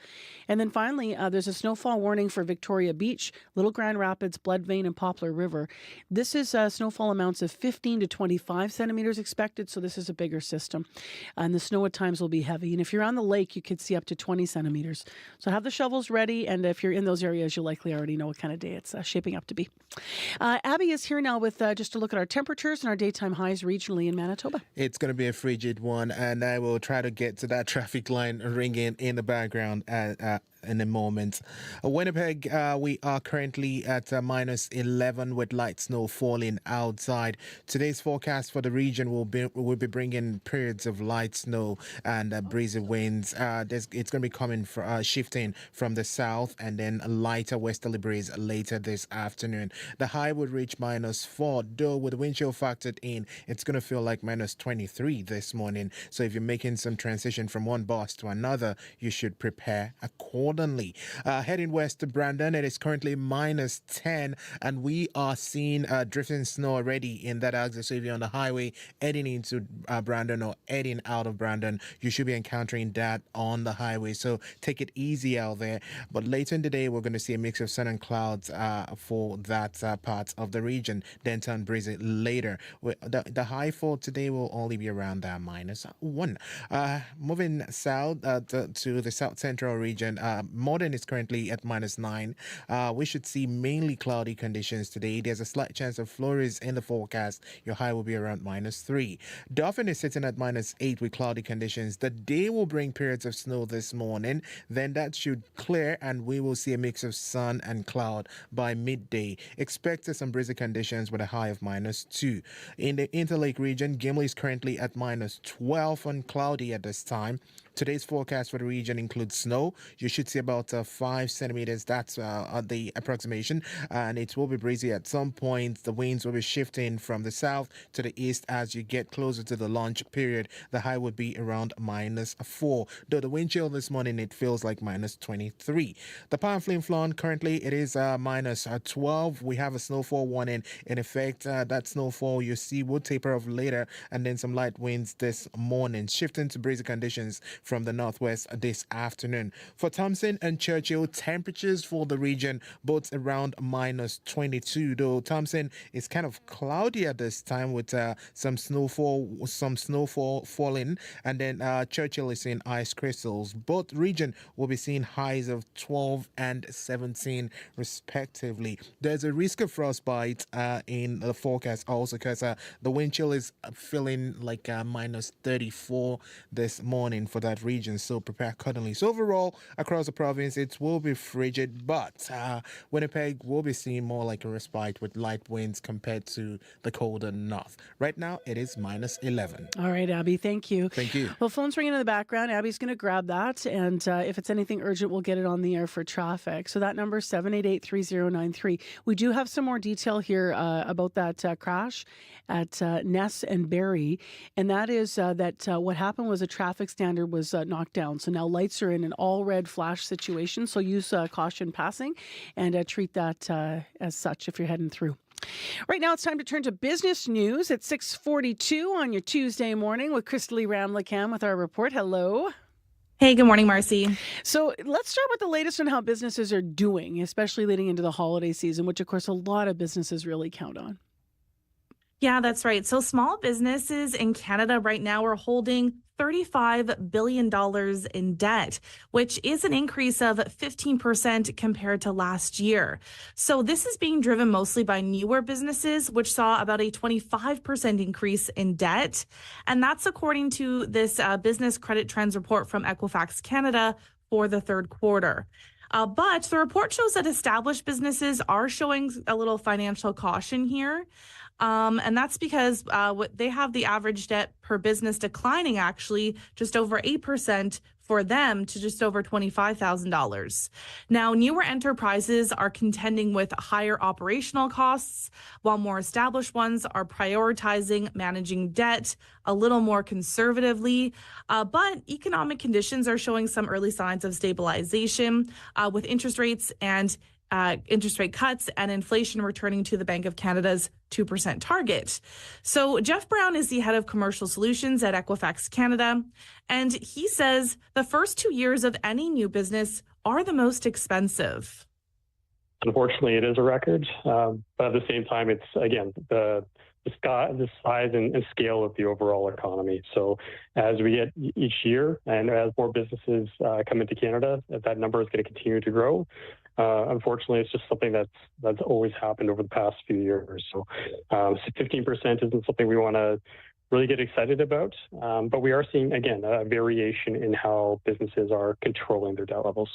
And then finally, there's a snowfall warning for Victoria Beach, Little Grand Rapids, Blood Vein, and Poplar River. This is snowfall amounts of 15 to 25 centimeters expected, so this is a bigger system. And the snow at times will be heavy. And if you're on the lake, you could see up to 20 centimeters. So have the shovels ready, and if you're in those areas, you likely already know what kind of day it's shaping up to be. Abby is here now with just a look at our temperatures and our daytime highs regionally in Manitoba. It's going to be a frigid one, and I will try to get to that traffic line ringing in the background in a moment. Winnipeg, we are currently at minus 11 with light snow falling outside. Today's forecast for the region will be bringing periods of light snow and breezy winds. It's going to be coming shifting from the south, and then a lighter westerly breeze later this afternoon. The high would reach minus 4, though with the wind chill factored in, it's going to feel like minus 23 this morning. So if you're making some transition from one bus to another, you should prepare accordingly. Heading west to Brandon, it is currently minus 10, and we are seeing drifting snow already in that axis. So if you're on the highway heading into Brandon or heading out of Brandon, you should be encountering that on the highway. So take it easy out there. But later in the day, we're going to see a mix of sun and clouds for that part of the region. Then turn breezy later. The high for today will only be around minus 1. Moving south to the south central region, Morden is currently at minus 9. We should see mainly cloudy conditions today. There's a slight chance of flurries in the forecast. Your high will be around minus 3. Dauphin is sitting at minus 8 with cloudy conditions. The day will bring periods of snow this morning. Then that should clear, and we will see a mix of sun and cloud by midday. Expect some breezy conditions with a high of minus 2. In the Interlake region, Gimli is currently at minus 12 and cloudy at this time. Today's forecast for the region includes snow. You should see about 5 centimeters. That's the approximation. And it will be breezy at some point. The winds will be shifting from the south to the east as you get closer to the lunch period. The high would be around minus 4. Though the wind chill this morning, it feels like minus 23. The Palm Flin Flon, currently it is minus 12. We have a snowfall warning in effect. That snowfall you see will taper off later, and then some light winds this morning, shifting to breezy conditions from the northwest this afternoon. For Thompson and Churchill, temperatures for the region both around minus 22, though Thompson is kind of cloudy at this time with some snowfall falling, and then Churchill is in ice crystals. Both region will be seeing highs of 12 and 17 respectively. There's a risk of frostbite in the forecast also because the wind chill is feeling like minus 34 this morning for that region, so prepare accordingly. So overall across the province it will be frigid, but Winnipeg will be seeing more like a respite with light winds compared to the colder north. Right now it is minus 11. All right, Abby, thank you. Thank you. Well, phone's ringing in the background. Abby's going to grab that, and if it's anything urgent, we'll get it on the air for traffic. So that number is 788-3093. We do have some more detail here about that crash at Ness and Barrie, and that is that what happened was a traffic standard was knocked down. So now lights are in an all red flash situation, so use caution passing and treat that as such if you're heading through. Right now, it's time to turn to business news at 6:42 on your Tuesday morning with Christely Ramlicam with our report. Hello. Hey, good morning, Marcy. So let's start with the latest on how businesses are doing, especially leading into the holiday season, which, of course, a lot of businesses really count on. Yeah, that's right. So small businesses in Canada right now are holding $35 billion in debt, which is an increase of 15% compared to last year. So this is being driven mostly by newer businesses, which saw about a 25% increase in debt. And that's according to this Business Credit Trends report from Equifax Canada for the third quarter. But the report shows that established businesses are showing a little financial caution here. And that's because they have the average debt per business declining actually just over 8% for them to just over $25,000. Now, newer enterprises are contending with higher operational costs, while more established ones are prioritizing managing debt a little more conservatively. But economic conditions are showing some early signs of stabilization with interest rates and interest rate cuts and inflation returning to the Bank of Canada's 2% target. So Jeff Brown is the head of commercial solutions at Equifax Canada, and he says the first 2 years of any new business are the most expensive. Unfortunately, it is a record, but at the same time, it's, again, the size and scale of the overall economy. So as we get each year and as more businesses come into Canada, that number is going to continue to grow. Unfortunately, it's just something that's always happened over the past few years. So 15% isn't something we want to really get excited about. But we are seeing, again, a variation in how businesses are controlling their debt levels.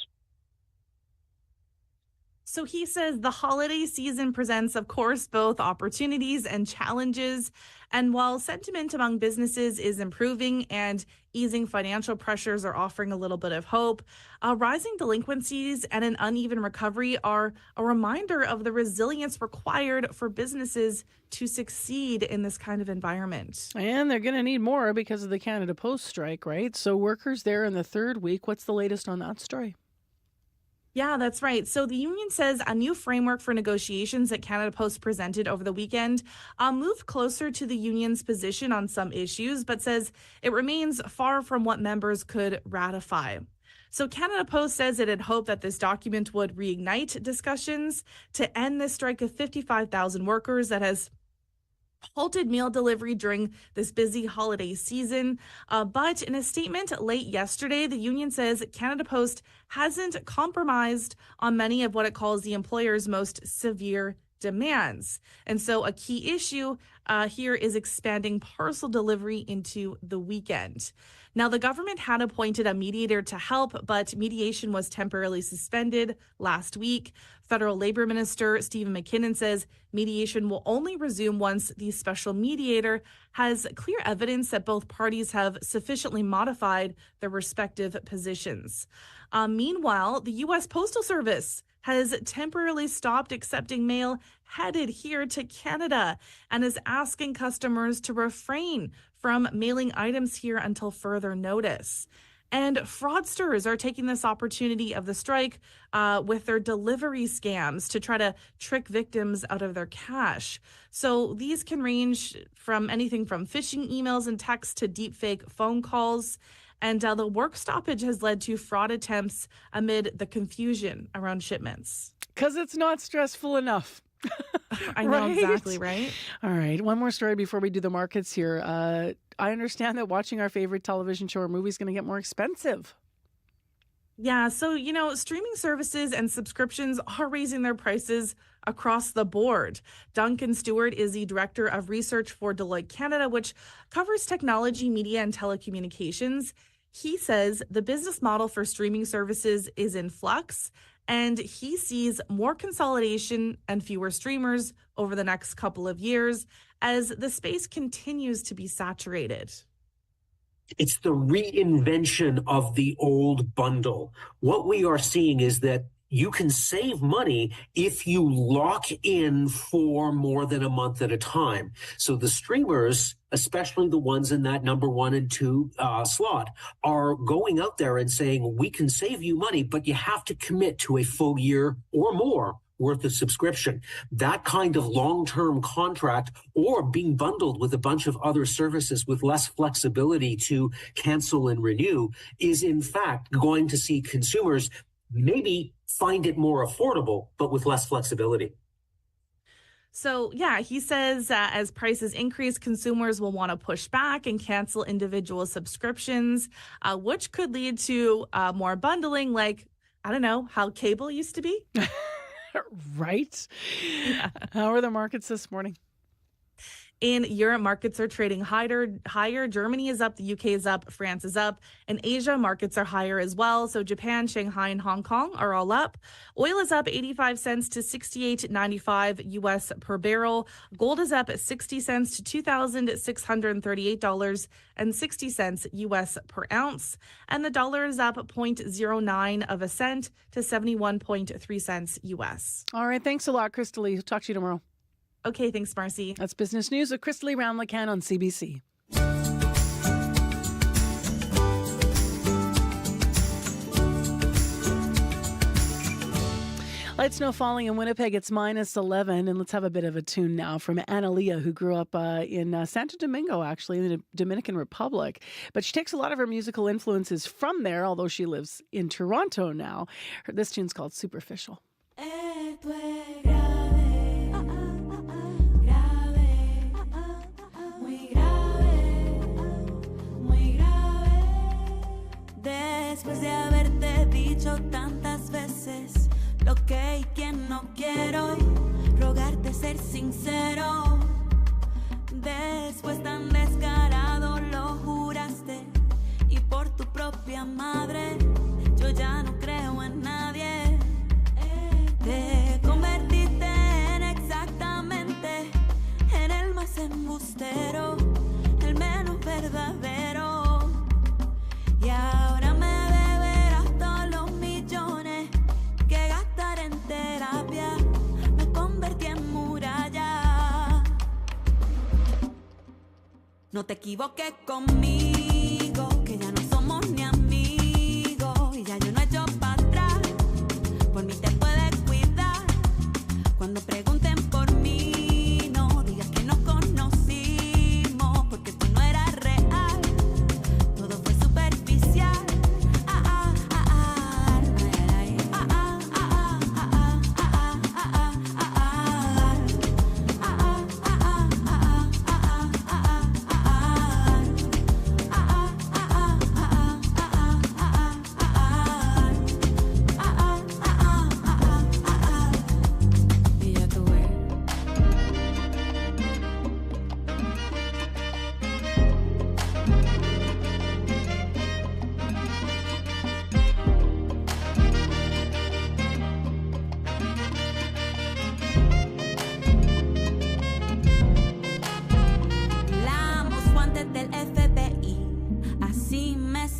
So he says the holiday season presents, of course, both opportunities and challenges. And while sentiment among businesses is improving and easing financial pressures are offering a little bit of hope, rising delinquencies and an uneven recovery are a reminder of the resilience required for businesses to succeed in this kind of environment. And they're going to need more because of the Canada Post strike, right? So workers there in the third week. What's the latest on that story? Yeah, that's right. So the union says a new framework for negotiations that Canada Post presented over the weekend moved closer to the union's position on some issues, but says it remains far from what members could ratify. So Canada Post says it had hoped that this document would reignite discussions to end this strike of 55,000 workers that has halted meal delivery during this busy holiday season. But in a statement late yesterday, the union says Canada Post hasn't compromised on many of what it calls the employer's most severe demands. And so a key issue here is expanding parcel delivery into the weekend. Now, the government had appointed a mediator to help, but mediation was temporarily suspended last week. Federal Labor Minister Stephen McKinnon says mediation will only resume once the special mediator has clear evidence that both parties have sufficiently modified their respective positions. Meanwhile, the U.S. Postal Service has temporarily stopped accepting mail headed here to Canada and is asking customers to refrain from mailing items here until further notice. And fraudsters are taking this opportunity of the strike with their delivery scams to try to trick victims out of their cash. So these can range from anything from phishing emails and texts to deepfake phone calls. And the work stoppage has led to fraud attempts amid the confusion around shipments. Because it's not stressful enough. I know, exactly, right? All right. One more story before we do the markets here. I understand that watching our favorite television show or movie is going to get more expensive. Yeah, so, streaming services and subscriptions are raising their prices across the board. Duncan Stewart is the director of research for Deloitte Canada, which covers technology, media, and telecommunications. He says the business model for streaming services is in flux, and he sees more consolidation and fewer streamers over the next couple of years as the space continues to be saturated. It's the reinvention of the old bundle. What we are seeing is that you can save money if you lock in for more than a month at a time. So the streamers, especially the ones in that number 1 and 2 slot, are going out there and saying, we can save you money, but you have to commit to a full year or more worth of subscription. That kind of long-term contract, or being bundled with a bunch of other services with less flexibility to cancel and renew, is in fact going to see consumers maybe find it more affordable, but with less flexibility. So, yeah, he says as prices increase, consumers will want to push back and cancel individual subscriptions, which could lead to more bundling, like, I don't know, how cable used to be. Right? Yeah. How are the markets this morning? In Europe, markets are trading higher. Germany is up, the UK is up, France is up, and Asia markets are higher as well. So Japan, Shanghai, and Hong Kong are all up. Oil is up 85 cents to $68.95 US per barrel. Gold is up 60 cents to $2,638.60 US per ounce. And the dollar is up 0.09 of a cent to 71.3 cents US. All right. Thanks a lot, Crystalie. Talk to you tomorrow. Okay, thanks, Marcy. That's Business News with Crystalie Roundlacan on CBC. Light snow falling in Winnipeg. It's -11. And let's have a bit of a tune now from Analia, who grew up in Santo Domingo, actually, in the Dominican Republic. But she takes a lot of her musical influences from there, although she lives in Toronto now. This tune's called Superficial. Después de haberte dicho tantas veces lo que y quién no quiero, y rogarte ser sincero, después tan descarado lo juraste, y por tu propia madre yo ya no creo en nadie. Te convertiste en exactamente en el más embustero, el menos verdadero. Y ahora me deberás todos los millones que gastar en terapia. Me convertí en muralla. No te equivoques conmigo, que ya no somos ni amigos. Y ya yo no echo para atrás. Por mí te puedes cuidar. Cuando pregunten por mí, no digas que nos conocimos, porque tú no eras real. Todo fue superficial.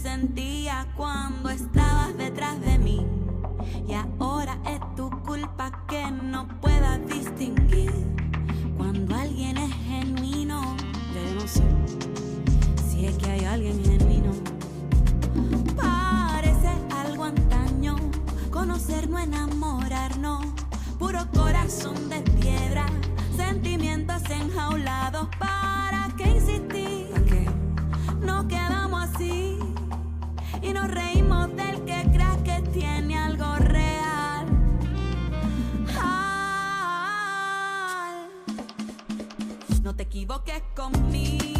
Sentía cuando estabas detrás de mí, y ahora es tu culpa que no puedas distinguir cuando alguien es genuino. Ya yo no sé si es que hay alguien genuino. Parece algo antaño conocernos, enamorarnos, puro corazón de piedra, sentimientos enjaulados. ¿Para qué insistir? ¿Para qué? Nos quedamos así. No te equivoques conmigo.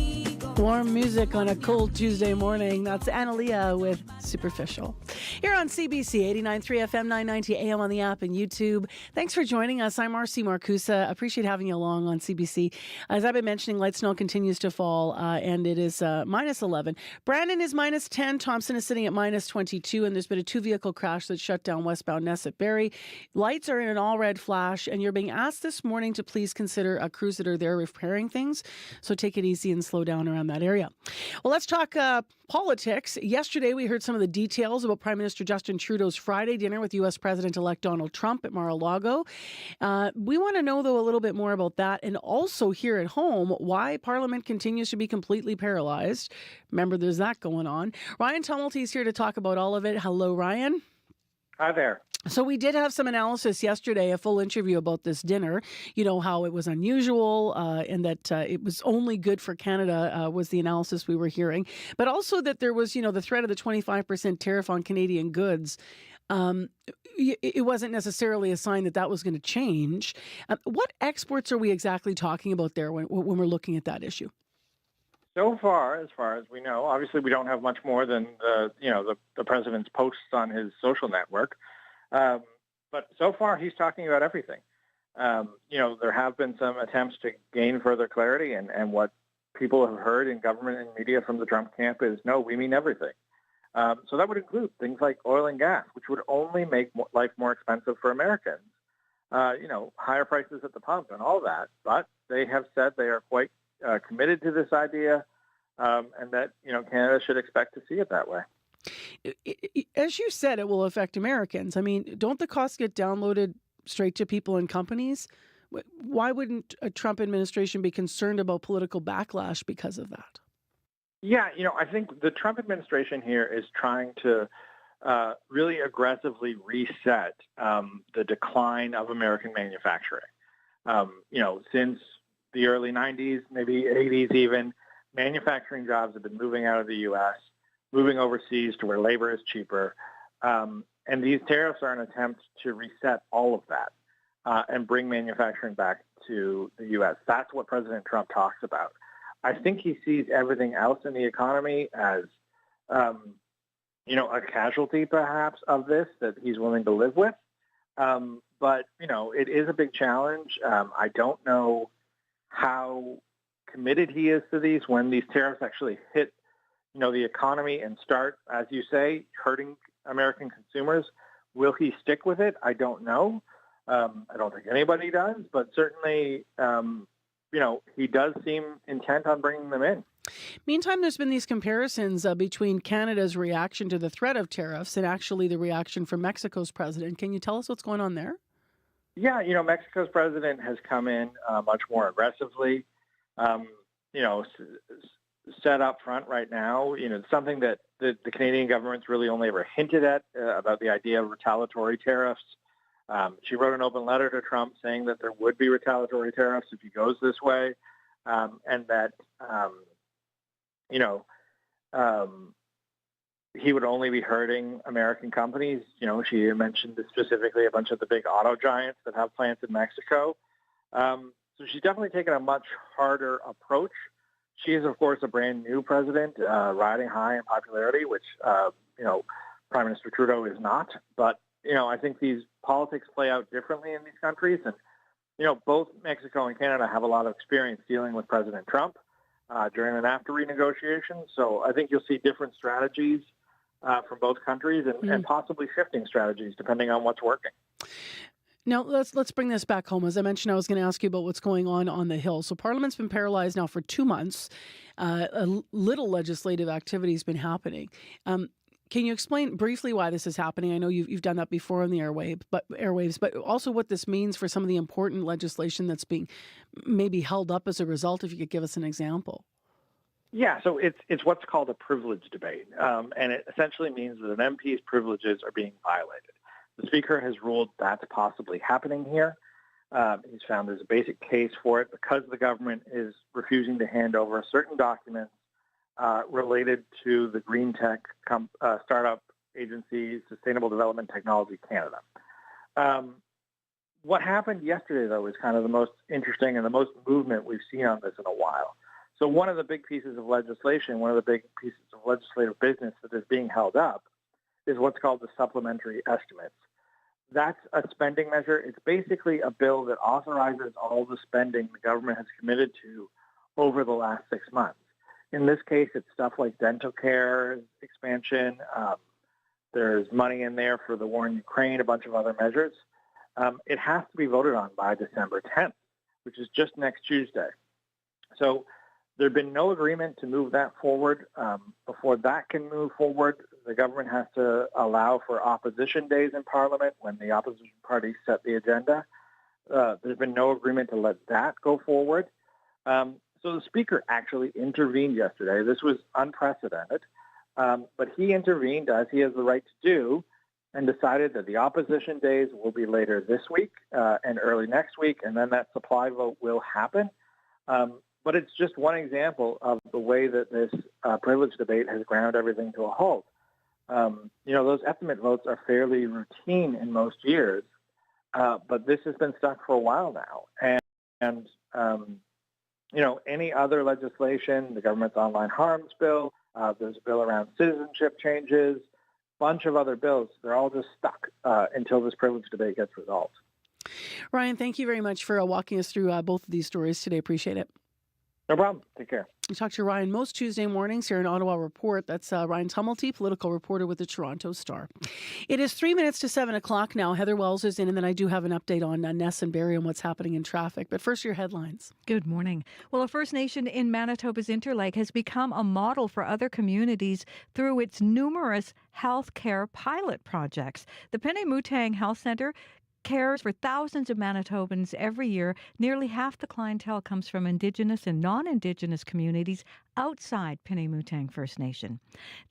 Warm music on a cold Tuesday morning. That's Analia with Superficial. Here on CBC 89.3 FM, 990 AM on the app and YouTube. Thanks for joining us. I'm Marcy Marcusa. Appreciate having you along on CBC. As I've been mentioning, light snow continues to fall, and it is minus 11. Brandon is minus 10. Thompson is sitting at minus 22, and there's been a two-vehicle crash that shut down westbound Nesset Berry. Lights are in an all-red flash, and you're being asked this morning to please consider crews that are there repairing things. So take it easy and slow down around that area. Well, let's talk politics. Yesterday, we heard some of the details about Prime Minister Justin Trudeau's Friday dinner with U.S. President-elect Donald Trump at Mar-a-Lago. We want to know, though, a little bit more about that, and also here at home, why Parliament continues to be completely paralyzed. Remember, there's that going on. Ryan Tumulty is here to talk about all of it. Hello, Ryan. Hi there. So we did have some analysis yesterday, a full interview about this dinner, you know, how it was unusual and that it was only good for Canada was the analysis we were hearing. But also that there was, you know, the threat of the 25% tariff on Canadian goods. It wasn't necessarily a sign that that was going to change. What exports are we exactly talking about there when we're looking at that issue? So far as we know, obviously we don't have much more than the president's posts on his social network. But so far, he's talking about everything. There have been some attempts to gain further clarity, and what people have heard in government and media from the Trump camp is, no, we mean everything. So that would include things like oil and gas, which would only make life more expensive for Americans. Higher prices at the pump and all that. But they have said they are quite committed to this idea, and that Canada should expect to see it that way. As you said, it will affect Americans. I mean, don't the costs get downloaded straight to people and companies? Why wouldn't a Trump administration be concerned about political backlash because of that? Yeah, I think the Trump administration here is trying to really aggressively reset the decline of American manufacturing. Since the early 90s, maybe 80s even, manufacturing jobs have been moving out of the U.S., moving overseas to where labor is cheaper. And these tariffs are an attempt to reset all of that and bring manufacturing back to the U.S. That's what President Trump talks about. I think he sees everything else in the economy as, a casualty perhaps of this that he's willing to live with. But it is a big challenge. I don't know how committed he is to these when these tariffs actually hit the economy and start, as you say, hurting American consumers. Will he stick with it? I don't know. I don't think anybody does, but certainly, he does seem intent on bringing them in. Meantime, there's been these comparisons between Canada's reaction to the threat of tariffs and actually the reaction from Mexico's president. Can you tell us what's going on there? Yeah, Mexico's president has come in much more aggressively. Set up front right now, something that the Canadian government's really only ever hinted at about the idea of retaliatory tariffs. She wrote an open letter to Trump saying that there would be retaliatory tariffs if he goes this way, and that, he would only be hurting American companies. She mentioned specifically a bunch of the big auto giants that have plants in Mexico. So she's definitely taken a much harder approach. She is, of course, a brand new president, riding high in popularity, which, Prime Minister Trudeau is not. But, I think these politics play out differently in these countries. And, both Mexico and Canada have a lot of experience dealing with President Trump during and after renegotiations. So I think you'll see different strategies from both countries and possibly shifting strategies depending on what's working. Now, let's bring this back home. As I mentioned, I was going to ask you about what's going on the Hill. So Parliament's been paralyzed now for 2 months. A little legislative activity has been happening. Can you explain briefly why this is happening? I know you've done that before on the airwaves, but also what this means for some of the important legislation that's being maybe held up as a result, if you could give us an example. Yeah, so it's what's called a privilege debate, and it essentially means that an MP's privileges are being violated. The Speaker has ruled that's possibly happening here. He's found there's a basic case for it because the government is refusing to hand over certain documents related to the green tech startup agency, Sustainable Development Technology Canada. What happened yesterday, though, is kind of the most interesting and the most movement we've seen on this in a while. So one of the big pieces of legislation, one of the big pieces of legislative business that is being held up is what's called the supplementary estimates. That's a spending measure. It's basically a bill that authorizes all the spending the government has committed to over the last 6 months. In this case, it's stuff like dental care expansion. There's money in there for the war in Ukraine, a bunch of other measures. It has to be voted on by December 10th, which is just next Tuesday. So there's been no agreement to move that forward. Before that can move forward, the government has to allow for opposition days in Parliament when the opposition parties set the agenda. There's been no agreement to let that go forward. So the Speaker actually intervened yesterday. This was unprecedented, but he intervened, as he has the right to do, and decided that the opposition days will be later this week and early next week, and then that supply vote will happen. But it's just one example of the way that this privilege debate has ground everything to a halt. Those estimate votes are fairly routine in most years, but this has been stuck for a while now. And any other legislation, the government's online harms bill, there's a bill around citizenship changes, bunch of other bills, they're all just stuck until this privilege debate gets resolved. Ryan, thank you very much for walking us through both of these stories today. Appreciate it. No problem. Take care. We talk to Ryan most Tuesday mornings here in Ottawa Report. That's Ryan Tumulty, political reporter with the Toronto Star. It is 3 minutes to 7 o'clock now. Heather Wells is in, and then I do have an update on Ness and Barrie and what's happening in traffic. But first, your headlines. Good morning. Well, a First Nation in Manitoba's Interlake has become a model for other communities through its numerous healthcare pilot projects. The Penimutang Health Centre cares for thousands of Manitobans every year. Nearly half the clientele comes from Indigenous and non-Indigenous communities outside Penimutang First Nation.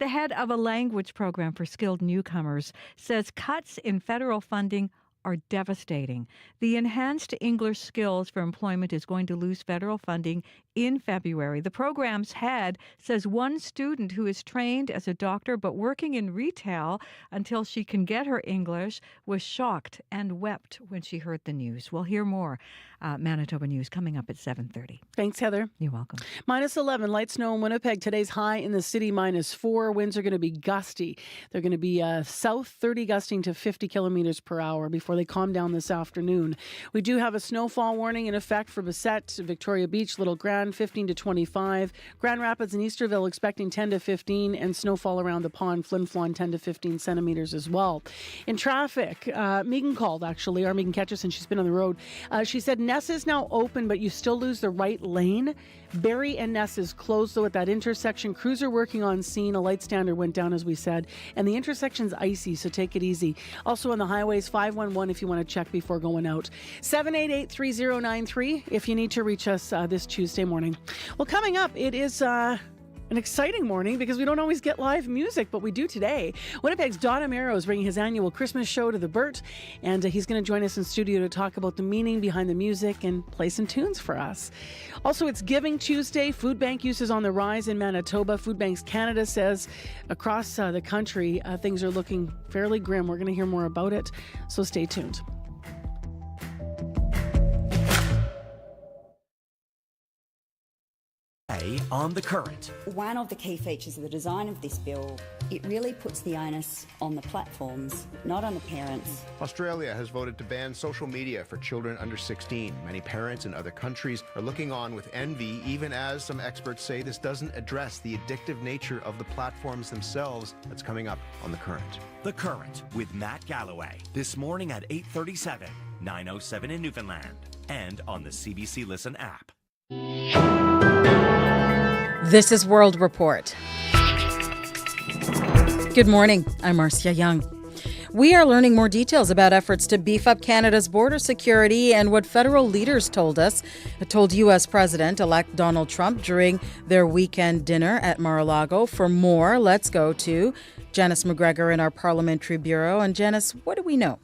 The head of a language program for skilled newcomers says cuts in federal funding are devastating. The Enhanced English Skills for Employment is going to lose federal funding in February. The program's head says one student who is trained as a doctor but working in retail until she can get her English was shocked and wept when she heard the news. We'll hear more Manitoba News coming up at 7:30. Thanks, Heather. You're welcome. -11, light snow in Winnipeg. Today's high in the city, -4. Winds are going to be gusty. They're going to be south 30 gusting to 50 kilometers per hour before they calm down this afternoon. We do have a snowfall warning in effect for Bassett, Victoria Beach, Little Grand, 15 to 25. Grand Rapids and Easterville expecting 10 to 15, and snowfall around the pond, Flin Flon, 10 to 15 centimeters as well. In traffic, Megan called, actually, our Megan Ketcherson. She's been on the road. She said Ness is now open, but you still lose the right lane. Barrie and Ness is closed, though, at that intersection. Crews are working on scene. A light standard went down, as we said. And the intersection's icy, so take it easy. Also on the highways, 511 if you want to check before going out. 788-3093 if you need to reach us this Tuesday morning. Well, coming up, it is an exciting morning because we don't always get live music, but we do today. Winnipeg's Don Amaro is bringing his annual Christmas show to the Burt, and he's going to join us in studio to talk about the meaning behind the music and play some tunes for us. Also, it's Giving Tuesday. Food bank use is on the rise in Manitoba. Food Banks Canada says across the country, things are looking fairly grim. We're going to hear more about it, so stay tuned. On the current. One of the key features of the design of this bill, it really puts the onus on the platforms, not on the parents. Australia has voted to ban social media for children under 16. Many parents in other countries are looking on with envy, even as some experts say this doesn't address the addictive nature of the platforms themselves. That's coming up on The Current. The Current with Matt Galloway. This morning at 8:37, 9:07 in Newfoundland, and on the CBC Listen app. This is World Report. Good morning. I'm Marcia Young. We are learning more details about efforts to beef up Canada's border security and what federal leaders told U.S. President-elect Donald Trump during their weekend dinner at Mar-a-Lago. For more, let's go to Janice McGregor in our Parliamentary Bureau. And Janice, what do we know?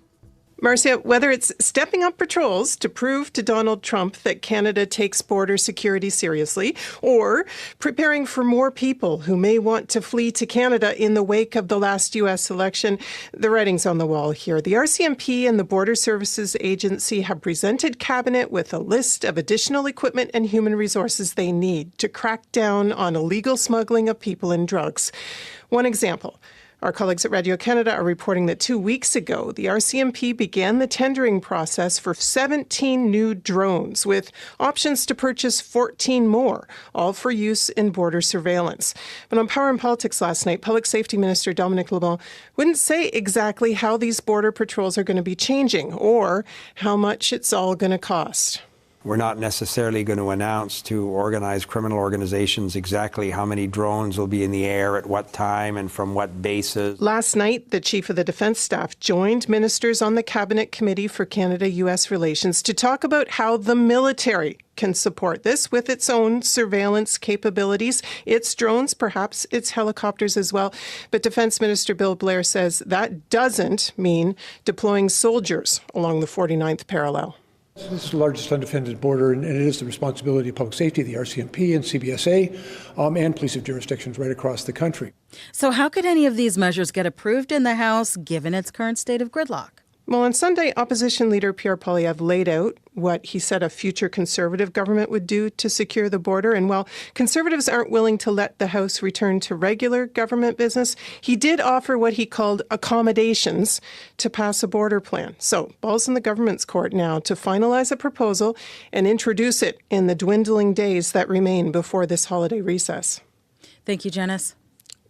Marcia, whether it's stepping up patrols to prove to Donald Trump that Canada takes border security seriously, or preparing for more people who may want to flee to Canada in the wake of the last U.S. election, the writing's on the wall here. The RCMP and the Border Services Agency have presented Cabinet with a list of additional equipment and human resources they need to crack down on illegal smuggling of people and drugs. One example. Our colleagues at Radio Canada are reporting that 2 weeks ago, the RCMP began the tendering process for 17 new drones with options to purchase 14 more, all for use in border surveillance. But on Power and Politics last night, Public Safety Minister Dominic Leban wouldn't say exactly how these border patrols are going to be changing or how much it's all going to cost. We're not necessarily going to announce to organized criminal organizations exactly how many drones will be in the air at what time and from what bases. Last night, the Chief of the Defence Staff joined ministers on the Cabinet Committee for Canada-US Relations to talk about how the military can support this with its own surveillance capabilities, its drones, perhaps its helicopters as well. But Defence Minister Bill Blair says that doesn't mean deploying soldiers along the 49th parallel. This is the largest undefended border, and it is the responsibility of public safety, the RCMP and CBSA, and police of jurisdictions right across the country. So how could any of these measures get approved in the House, given its current state of gridlock? Well, on Sunday, Opposition Leader Pierre Poilievre laid out what he said a future Conservative government would do to secure the border. And while Conservatives aren't willing to let the House return to regular government business, he did offer what he called accommodations to pass a border plan. So, ball's in the government's court now to finalize a proposal and introduce it in the dwindling days that remain before this holiday recess. Thank you, Janice.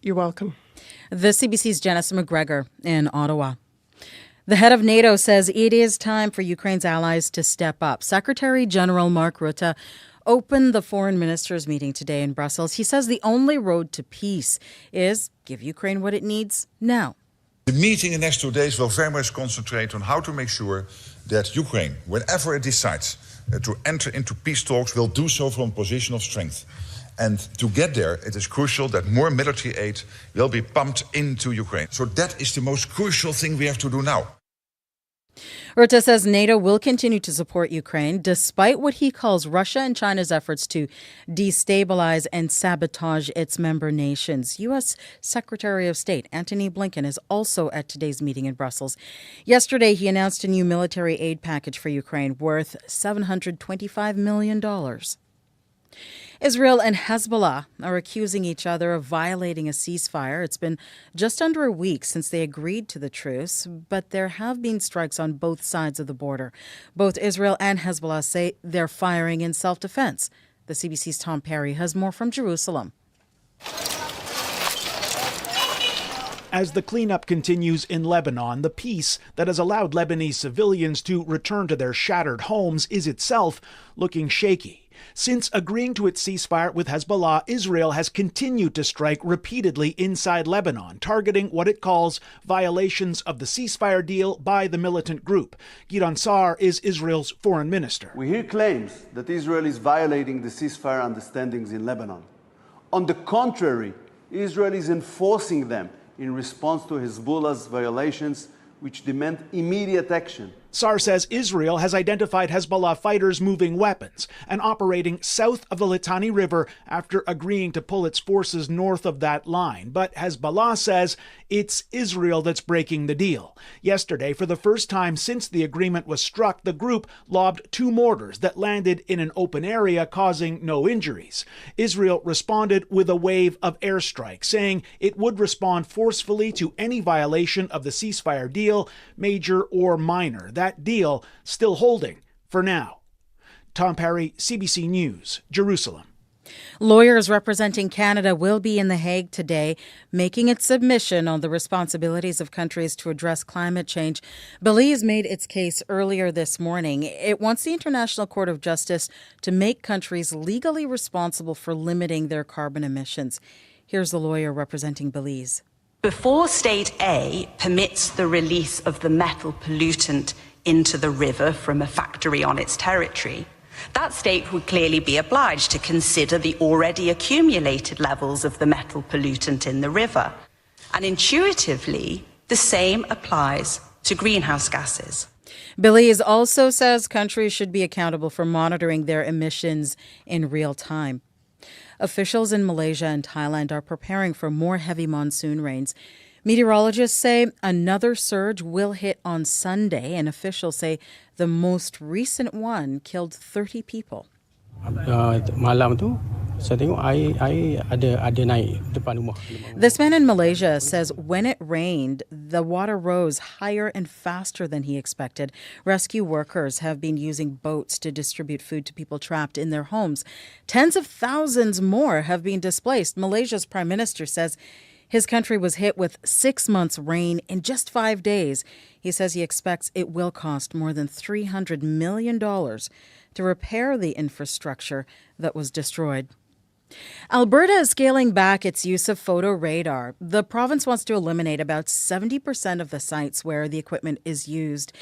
You're welcome. The CBC's Janice McGregor in Ottawa. The head of NATO says it is time for Ukraine's allies to step up. Secretary General Mark Rutte opened the foreign ministers' meeting today in Brussels. He says the only road to peace is give Ukraine what it needs now. The meeting in the next 2 days will very much concentrate on how to make sure that Ukraine, whenever it decides to enter into peace talks, will do so from a position of strength. And to get there, it is crucial that more military aid will be pumped into Ukraine. So that is the most crucial thing we have to do now. Rutte says NATO will continue to support Ukraine despite what he calls Russia and China's efforts to destabilize and sabotage its member nations. U.S. Secretary of State Antony Blinken is also at today's meeting in Brussels. Yesterday, he announced a new military aid package for Ukraine worth $725 million. Israel and Hezbollah are accusing each other of violating a ceasefire. It's been just under a week since they agreed to the truce, but there have been strikes on both sides of the border. Both Israel and Hezbollah say they're firing in self-defense. The CBC's Tom Perry has more from Jerusalem. As the cleanup continues in Lebanon, the peace that has allowed Lebanese civilians to return to their shattered homes is itself looking shaky. Since agreeing to its ceasefire with Hezbollah, Israel has continued to strike repeatedly inside Lebanon, targeting what it calls violations of the ceasefire deal by the militant group. Gideon Sa'ar is Israel's foreign minister. We hear claims that Israel is violating the ceasefire understandings in Lebanon. On the contrary, Israel is enforcing them in response to Hezbollah's violations, which demand immediate action. Sa'ar says Israel has identified Hezbollah fighters moving weapons and operating south of the Litani River after agreeing to pull its forces north of that line. But Hezbollah says it's Israel that's breaking the deal. Yesterday, for the first time since the agreement was struck, the group lobbed 2 mortars that landed in an open area, causing no injuries. Israel responded with a wave of airstrikes, saying it would respond forcefully to any violation of the ceasefire deal, major or minor. That deal still holding for now. Tom Perry, CBC News, Jerusalem. Lawyers representing Canada will be in The Hague today, making its submission on the responsibilities of countries to address climate change. Belize made its case earlier this morning. It wants the International Court of Justice to make countries legally responsible for limiting their carbon emissions. Here's the lawyer representing Belize. Before State A permits the release of the metal pollutant into the river from a factory on its territory, that state would clearly be obliged to consider the already accumulated levels of the metal pollutant in the river. And intuitively, the same applies to greenhouse gases. Belize also says countries should be accountable for monitoring their emissions in real time. Officials in Malaysia and Thailand are preparing for more heavy monsoon rains. Meteorologists say another surge will hit on Sunday, and officials say the most recent one killed 30 people. Malam tu saya tengok air ada naik depan rumah. This man in Malaysia says when it rained, the water rose higher and faster than he expected. Rescue workers have been using boats to distribute food to people trapped in their homes. Tens of thousands more have been displaced. Malaysia's prime minister says his country was hit with 6 months' rain in just 5 days. He says he expects it will cost more than $300 million to repair the infrastructure that was destroyed. Alberta is scaling back its use of photo radar. The province wants to eliminate about 70% of the sites where the equipment is used.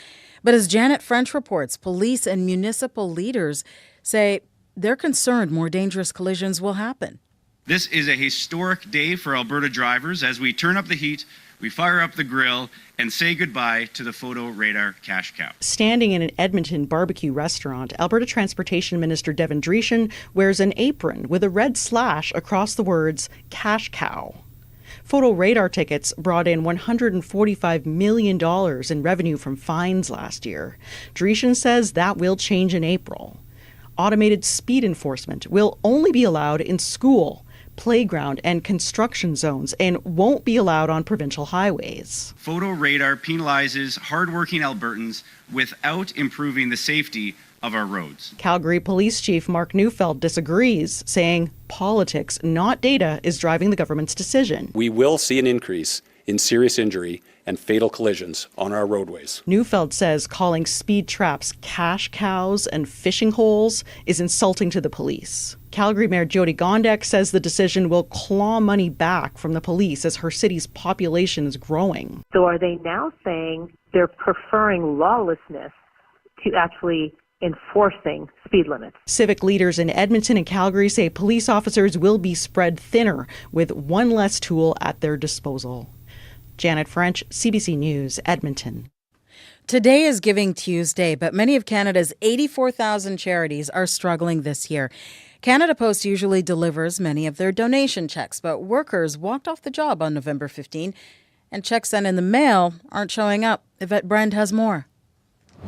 But as Janet French reports, police and municipal leaders say they're concerned more dangerous collisions will happen. This is a historic day for Alberta drivers as we turn up the heat, we fire up the grill, and say goodbye to the photo radar cash cow. Standing in an Edmonton barbecue restaurant, Alberta Transportation Minister Devin Dreeshen wears an apron with a red slash across the words cash cow. Photo radar tickets brought in $145 million in revenue from fines last year. Dreeshen says that will change in April. Automated speed enforcement will only be allowed in school, playground, and construction zones and won't be allowed on provincial highways. Photo radar penalizes hardworking Albertans without improving the safety of our roads. Calgary Police Chief Mark Neufeld disagrees, saying politics, not data, is driving the government's decision. We will see an increase in serious injury and fatal collisions on our roadways. Neufeld says calling speed traps cash cows and fishing holes is insulting to the police. Calgary Mayor Jyoti Gondek says the decision will claw money back from the police as her city's population is growing. So are they now saying they're preferring lawlessness to actually enforcing speed limits? Civic leaders in Edmonton and Calgary say police officers will be spread thinner with one less tool at their disposal. Janet French, CBC News, Edmonton. Today is Giving Tuesday, but many of Canada's 84,000 charities are struggling this year. Canada Post usually delivers many of their donation checks, but workers walked off the job on November 15, and checks sent in the mail aren't showing up. Yvette Brand has more.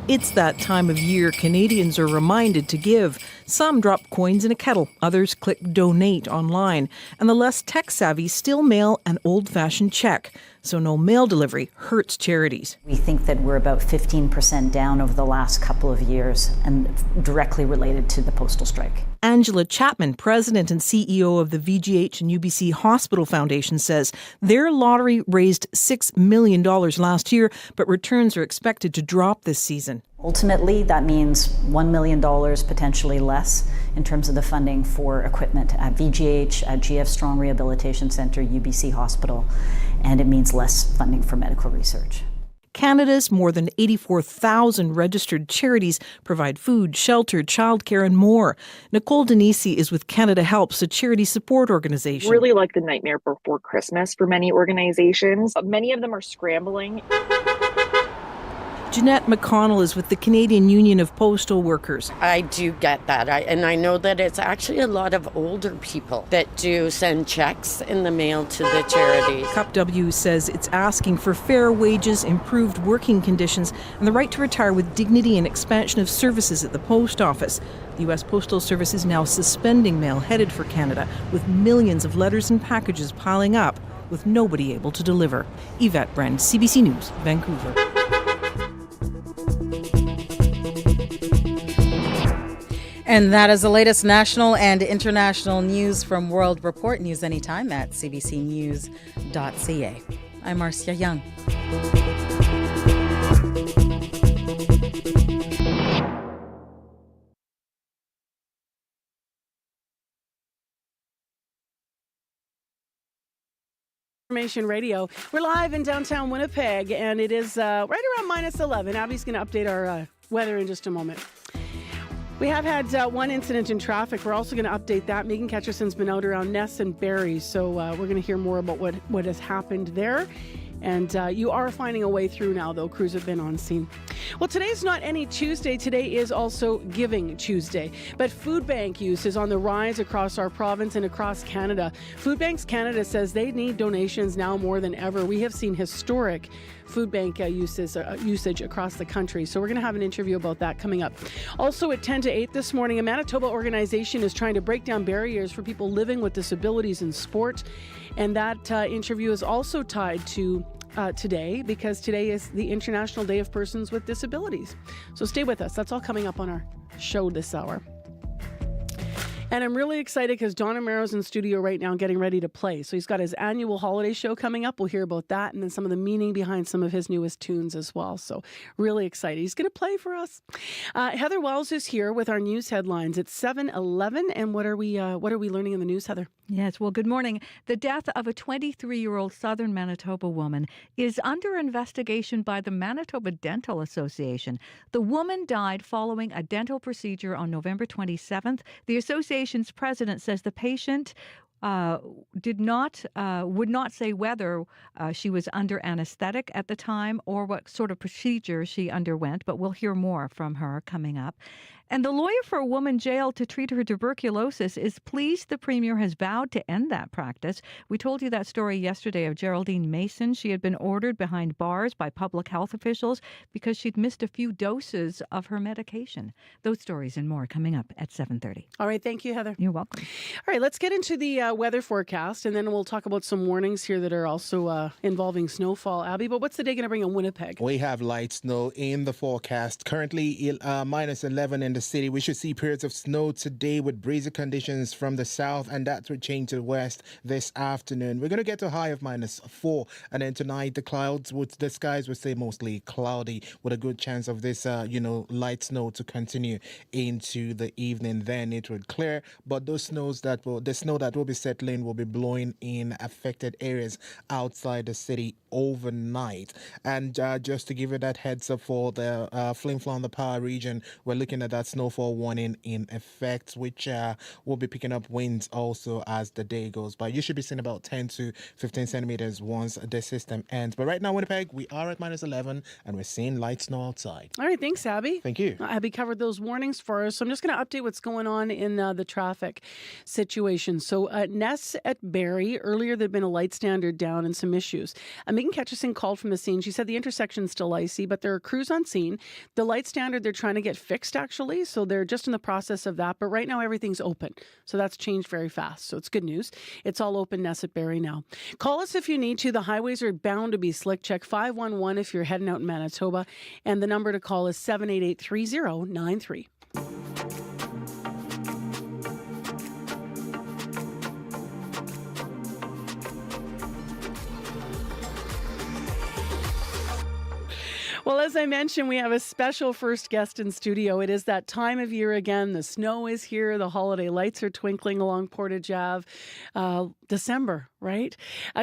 It's that time of year Canadians are reminded to give. Some drop coins in a kettle, others click donate online, and the less tech-savvy still mail an old-fashioned check. So no mail delivery hurts charities. We think that we're about 15% down over the last couple of years and directly related to the postal strike. Angela Chapman, president and CEO of the VGH and UBC Hospital Foundation, says their lottery raised $6 million last year, but returns are expected to drop this season. Ultimately, that means $1 million potentially less in terms of the funding for equipment at VGH, at GF Strong Rehabilitation Centre, UBC Hospital, and it means less funding for medical research. Canada's more than 84,000 registered charities provide food, shelter, childcare, and more. Nicole Denisi is with Canada Helps, a charity support organization. Really like the nightmare before Christmas for many organizations. Many of them are scrambling. Jeanette McConnell is with the Canadian Union of Postal Workers. I do get that. And I know that it's actually a lot of older people that do send checks in the mail to the charities. CUPW says it's asking for fair wages, improved working conditions, and the right to retire with dignity and expansion of services at the post office. The U.S. Postal Service is now suspending mail headed for Canada, with millions of letters and packages piling up, with nobody able to deliver. Yvette Brand, CBC News, Vancouver. And that is the latest national and international news from World Report. News anytime at cbcnews.ca. I'm Marcia Young. Information Radio. We're live in downtown Winnipeg, and it is right around -11. Abby's going to update our weather in just a moment. We have had one incident in traffic. We're also going to update that. Megan Ketcherson's been out around Ness and Barrie, so we're going to hear more about what has happened there. And you are finding a way through now, though. Crews have been on scene. Well, today's not any Tuesday. Today is also Giving Tuesday. But food bank use is on the rise across our province and across Canada. Food Banks Canada says they need donations now more than ever. We have seen historic food bank usage across the country. So we're going to have an interview about that coming up. Also at 10 to 8 this morning, a Manitoba organization is trying to break down barriers for people living with disabilities in sport. And that interview is also tied to today, because today is the International Day of Persons with Disabilities. So stay with us. That's all coming up on our show this hour. And I'm really excited because Don Amero's in studio right now getting ready to play. So he's got his annual holiday show coming up. We'll hear about that and then some of the meaning behind some of his newest tunes as well. So really excited. He's going to play for us. Heather Wells is here with our news headlines. It's 7:11. And what are we learning in the news, Heather? Yes, well, good morning. The death of a 23-year-old southern Manitoba woman is under investigation by the Manitoba Dental Association. The woman died following a dental procedure on November 27th. The association's president says the patient would not say whether she was under anesthetic at the time or what sort of procedure she underwent, but we'll hear more from her coming up. And the lawyer for a woman jailed to treat her tuberculosis is pleased the premier has vowed to end that practice. We told you that story yesterday of Geraldine Mason. She had been ordered behind bars by public health officials because she'd missed a few doses of her medication. Those stories and more coming up at 7:30. All right. Thank you, Heather. You're welcome. All right. Let's get into the weather forecast, and then we'll talk about some warnings here that are also involving snowfall. Abby, but what's the day going to bring in Winnipeg? We have light snow in the forecast. Currently minus 11 in the city. We should see periods of snow today with breezy conditions from the south, and that would change to the west this afternoon. We're going to get to a high of minus 4, and then tonight the skies would stay mostly cloudy with a good chance of this light snow to continue into the evening. Then it would clear, but the snow that will be settling will be blowing in affected areas outside the city overnight. And just to give you that heads up for the Flin Flon, the Power region, we're looking at that snowfall warning in effect, which will be picking up winds also as the day goes by. You should be seeing about 10 to 15 centimeters once the system ends. But right now, Winnipeg, we are at minus 11 and we're seeing light snow outside. All right. Thanks, Abby. Thank you. Abby covered those warnings for us. So I'm just going to update what's going on in the traffic situation. So Ness at Barrie, earlier there'd been a light standard down and some issues. Megan Ketchison called from the scene. She said the intersection's still icy, but there are crews on scene. The light standard they're trying to get fixed, actually, so they're just in the process of that. But right now everything's open, so that's changed very fast. So it's good news. It's all open Ness at Barrie now. Call us if you need to. The highways are bound to be slick. Check 511 if you're heading out in Manitoba, and the number to call is 788-3093. Well, as I mentioned, we have a special first guest in studio. It is that time of year again. The snow is here. The holiday lights are twinkling along Portage Ave. December, right?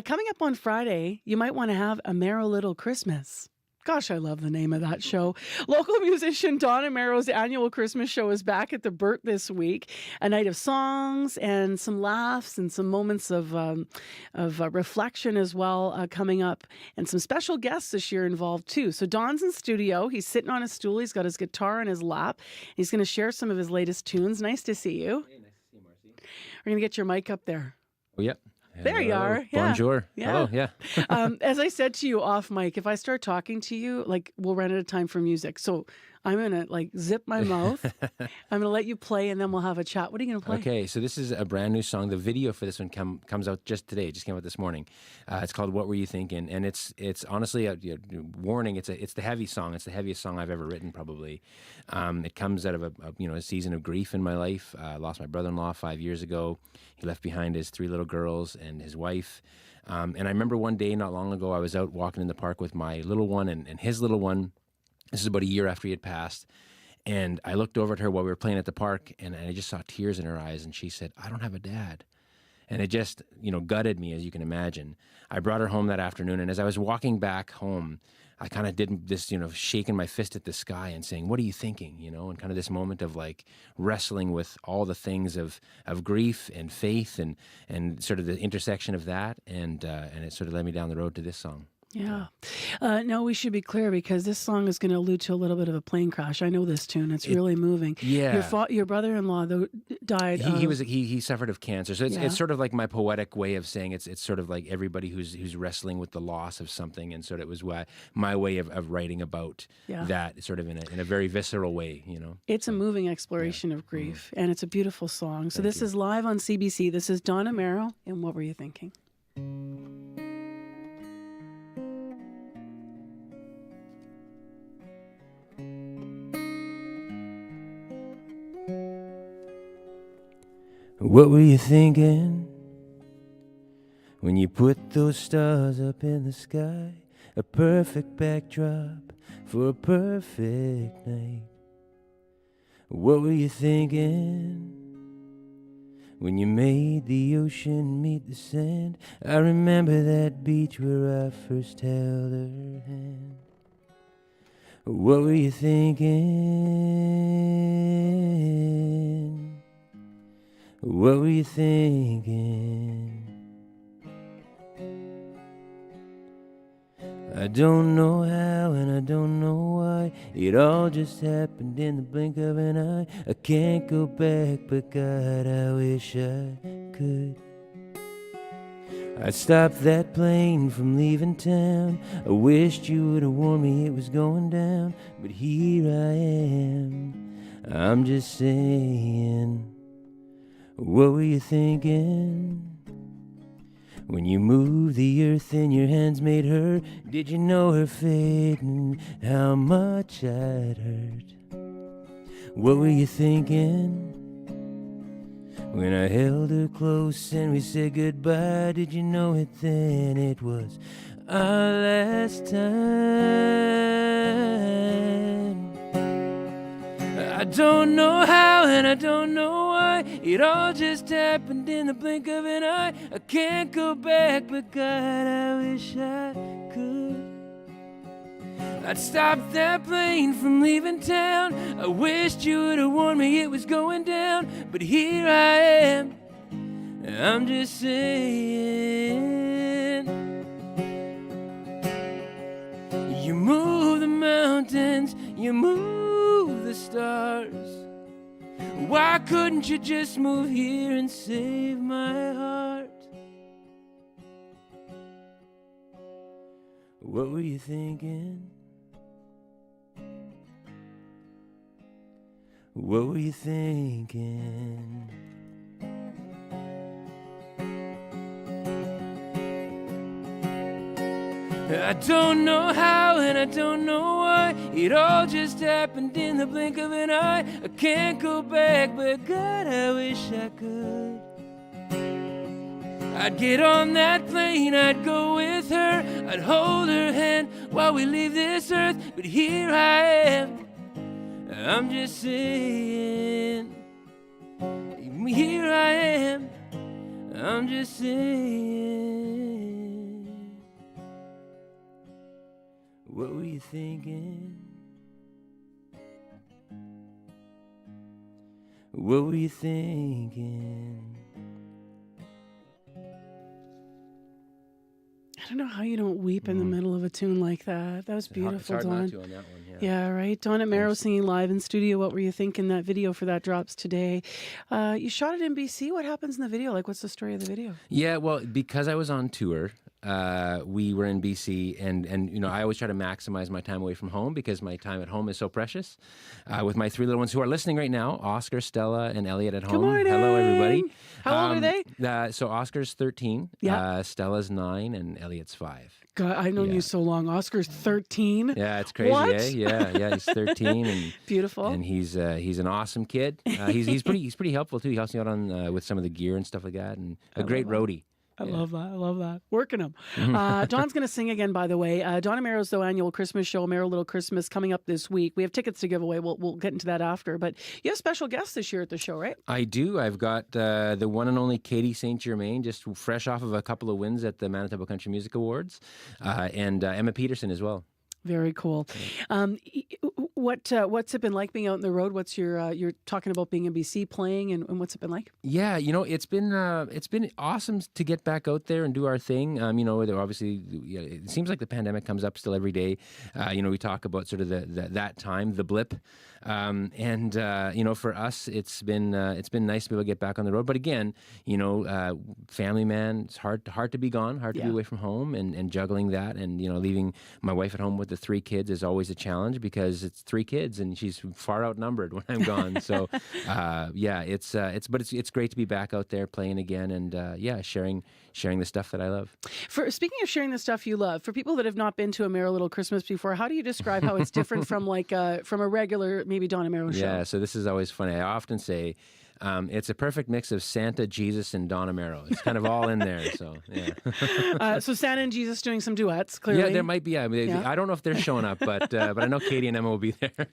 Coming up on Friday, you might want to have a Merry Little Christmas. Gosh, I love the name of that show. Local musician Don Amero's annual Christmas show is back at the Burt this week. A night of songs and some laughs and some moments of reflection as well coming up. And some special guests this year involved too. So Don's in studio. He's sitting on a stool. He's got his guitar in his lap. He's going to share some of his latest tunes. Nice to see you. Hey, nice to see you, Marcy. We're going to get your mic up there. Oh, yep. There you are. Yeah. Bonjour. Yeah. Hello. Yeah. As I said to you off mic, if I start talking to you, we'll run out of time for music. So I'm going to zip my mouth. I'm going to let you play and then we'll have a chat. What are you going to play? Okay. So this is a brand new song. The video for this one comes out just today. It just came out this morning. It's called What Were You Thinking? And it's honestly a warning. It's the heavy song. It's the heaviest song I've ever written, probably. It comes out of a season of grief in my life. I lost my brother-in-law 5 years ago. He left behind his 3 little girls and his wife. And I remember one day not long ago, I was out walking in the park with my little one and his little one. This is about a year after he had passed. And I looked over at her while we were playing at the park, and I just saw tears in her eyes. And she said, "I don't have a dad." And it just, gutted me, as you can imagine. I brought her home that afternoon, and as I was walking back home, I kind of did this, shaking my fist at the sky and saying, "What are you thinking?" And kind of this moment of wrestling with all the things of grief and faith and sort of the intersection of that. And it sort of led me down the road to this song. Yeah. No, we should be clear because this song is going to allude to a little bit of a plane crash. I know this tune. It's really moving. Yeah. Your brother-in-law though died. He suffered of cancer. So it's Yeah. it's sort of like my poetic way of saying it's sort of like everybody who's wrestling with the loss of something, and sort of it was my way of writing about that sort of in a very visceral way, you know. It's a moving exploration of grief, and it's a beautiful song. So this is live on CBC. This is Don Amaro, and What Were You Thinking? What were you thinking when you put those stars up in the sky? A perfect backdrop for a perfect night. What were you thinking when you made the ocean meet the sand? I remember that beach where I first held her hand. What were you thinking? What were you thinking? I don't know how and I don't know why. It all just happened in the blink of an eye. I can't go back, but God, I wish I could. I'd stop that plane from leaving town. I wished you would have warned me it was going down. But here I am, I'm just saying. What were you thinking when you moved the earth and your hands made her? Did you know her fate and how much I'd hurt? What were you thinking when I held her close and we said goodbye? Did you know it then? It was our last time. I don't know how and I don't know why. It all just happened in the blink of an eye. I can't go back, but God, I wish I could. I'd stop that plane from leaving town. I wished you would have warned me it was going down. But here I am, I'm just saying. You move the mountains, you move the stars. Why couldn't you just move here and save my heart? What were you thinking? What were you thinking? I don't know how and I don't know why. It all just happened in the blink of an eye. I can't go back, but God, I wish I could. I'd get on that plane, I'd go with her. I'd hold her hand while we leave this earth. But here I am, I'm just saying. Here I am, I'm just saying. What were you thinking? What were you thinking? I don't know how you don't weep in the middle of a tune like that. That was beautiful, It's hard Don. not to on that one, yeah. Yeah, right. Don Amaro singing live in studio. What were you thinking? That video for that drops today. You shot it in BC. What happens in the video? Like, what's the story of the video? Yeah, well, because I was on tour, we were in BC, and you know, I always try to maximize my time away from home because my time at home is so precious. With my three little ones who are listening right now, Oscar, Stella, and Elliot at home. Good morning. Hello, everybody. How old are they? So Oscar's 13, Yeah. Stella's 9, and Elliot's 5. God, I've known you so long. Oscar's 13. Yeah, it's crazy, What? eh? Yeah, he's 13, and Beautiful. and he's an awesome kid. He's pretty helpful too. He helps me out on with some of the gear and stuff like that, and a great roadie. I love that. I love that. Working them. Mhm. Don's going to sing again, by the way. Don Amaro's annual Christmas show, Amaro Little Christmas, coming up this week. We have tickets to give away. We'll get into that after. But you have special guests this year at the show, right? I do. I've got the one and only Katie St. Germain, just fresh off of a couple of wins at the Manitoba Country Music Awards, and Emma Peterson as well. Very cool. What's it been like being out on the road? What's you're talking about being in BC playing, and what's it been like? Yeah, it's been awesome to get back out there and do our thing. There obviously, it seems like the pandemic comes up still every day. We talk about sort of that time, the blip, and for us, it's been nice to be able to get back on the road. But again, family man, it's hard to be gone, hard to be away from home, and juggling that, and leaving my wife at home with the 3 kids is always a challenge because it's 3 kids and she's far outnumbered when I'm gone. So it's great to be back out there playing again, and sharing the stuff that I love. Speaking of sharing the stuff you love, for people that have not been to a Merry Little Christmas before, how do you describe how it's different from from a regular maybe Donna Merrow show? Yeah, so this is always funny. I often say it's a perfect mix of Santa, Jesus, and Donna Merrow. It's kind of all in there. So yeah. So Santa and Jesus doing some duets. Clearly, yeah, there might be. I don't know if they're showing up, but I know Katie and Emma will be there.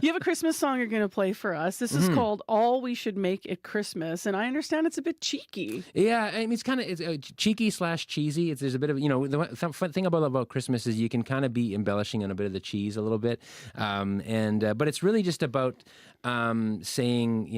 You have a Christmas song you're going to play for us. This is called "All We Should Make at Christmas," and I understand it's a bit cheeky. Yeah, I mean it's cheeky / cheesy. There's a bit of the fun thing about Christmas is you can kind of be embellishing on a bit of the cheese a little bit, but it's really just about saying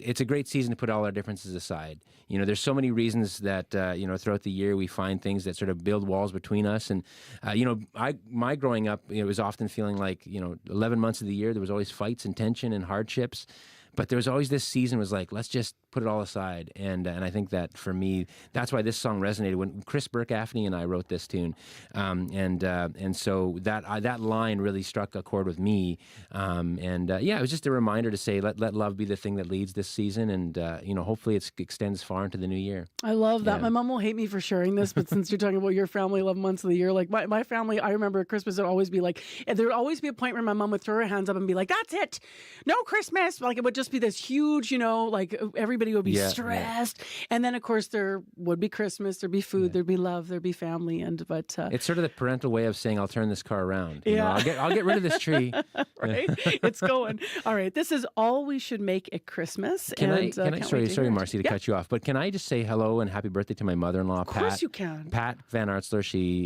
it's a great season to put all our differences aside. There's so many reasons that throughout the year we find things that sort of build walls between us, and my growing up, it was often feeling like 11 months of the year there was always fights and tension and hardships. But there was always this season was like, let's just put it all aside. And I think that for me, that's why this song resonated. When Chris Burke-Gaffney and I wrote this tune, and so that line really struck a chord with me. It was just a reminder to say, let love be the thing that leads this season, and hopefully it extends far into the new year. I love that. Yeah. My mom will hate me for sharing this, but since you're talking about your family 11 months of the year, like my family, I remember at Christmas would always be like, there would always be a point where my mom would throw her hands up and be like, "That's it, no Christmas!" Like it would just be this huge, like everybody would be stressed. Yeah. And then, of course, there would be Christmas, there'd be food, there'd be love, there'd be family. But it's sort of the parental way of saying, I'll turn this car around. I'll get rid of this tree. Right? It's going. All right. This is All We Should Make at Christmas. Sorry, Marcy, to cut you off, but can I just say hello and happy birthday to my mother-in-law, Pat? Of course you can. Pat Van Artsler.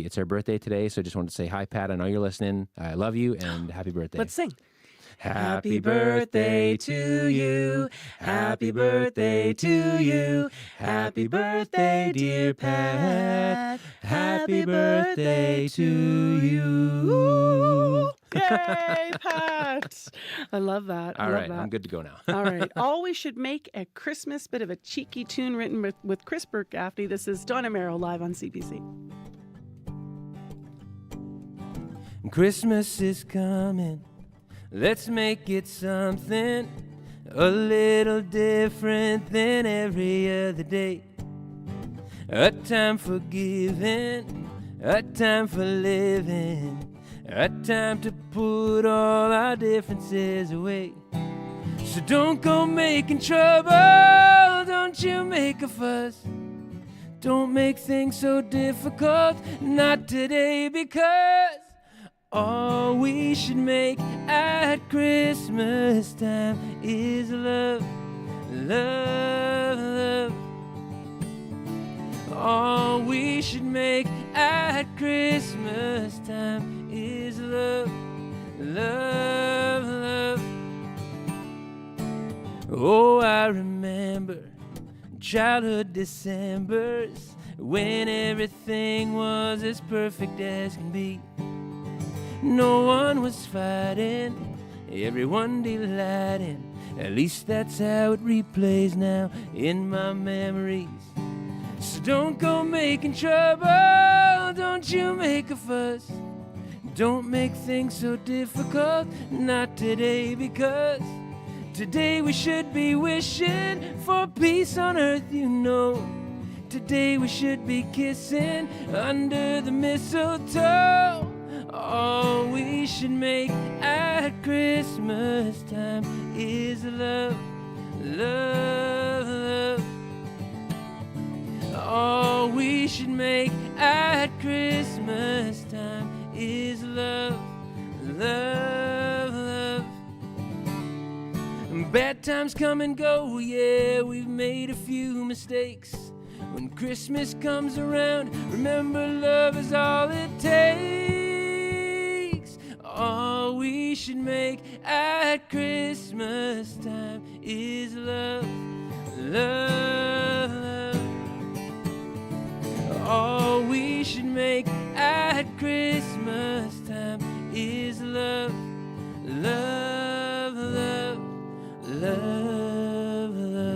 It's her birthday today, so I just wanted to say hi, Pat. I know you're listening. I love you, and happy birthday. Let's sing. Happy birthday to you. Happy birthday to you. Happy birthday, dear Pat. Happy birthday to you. Yay, Pat. I love that. All right, I'm good to go now. All right. All We Should Make at Christmas, bit of a cheeky tune written with Chris Burke-Gaffney. This is Donna Merrow live on CBC. Christmas is coming. Let's make it something a little different than every other day. A time for giving, a time for living, a time to put all our differences away. So don't go making trouble, don't you make a fuss. Don't make things so difficult, not today, because all we should make at Christmas time is love, love, love. All we should make at Christmas time is love, love, love. Oh, I remember childhood Decembers when everything was as perfect as can be. No one was fighting, everyone delighting. At least that's how it replays now in my memories. So don't go making trouble, don't you make a fuss. Don't make things so difficult, not today, because today we should be wishing for peace on earth, Today we should be kissing under the mistletoe. All we should make at Christmas time is love, love, love. All we should make at Christmas time is love, love, love. Bad times come and go, yeah, we've made a few mistakes. When Christmas comes around, remember love is all it takes. All we should make at Christmas time is love, love, love. All we should make at Christmas time is love, love, love, love, love.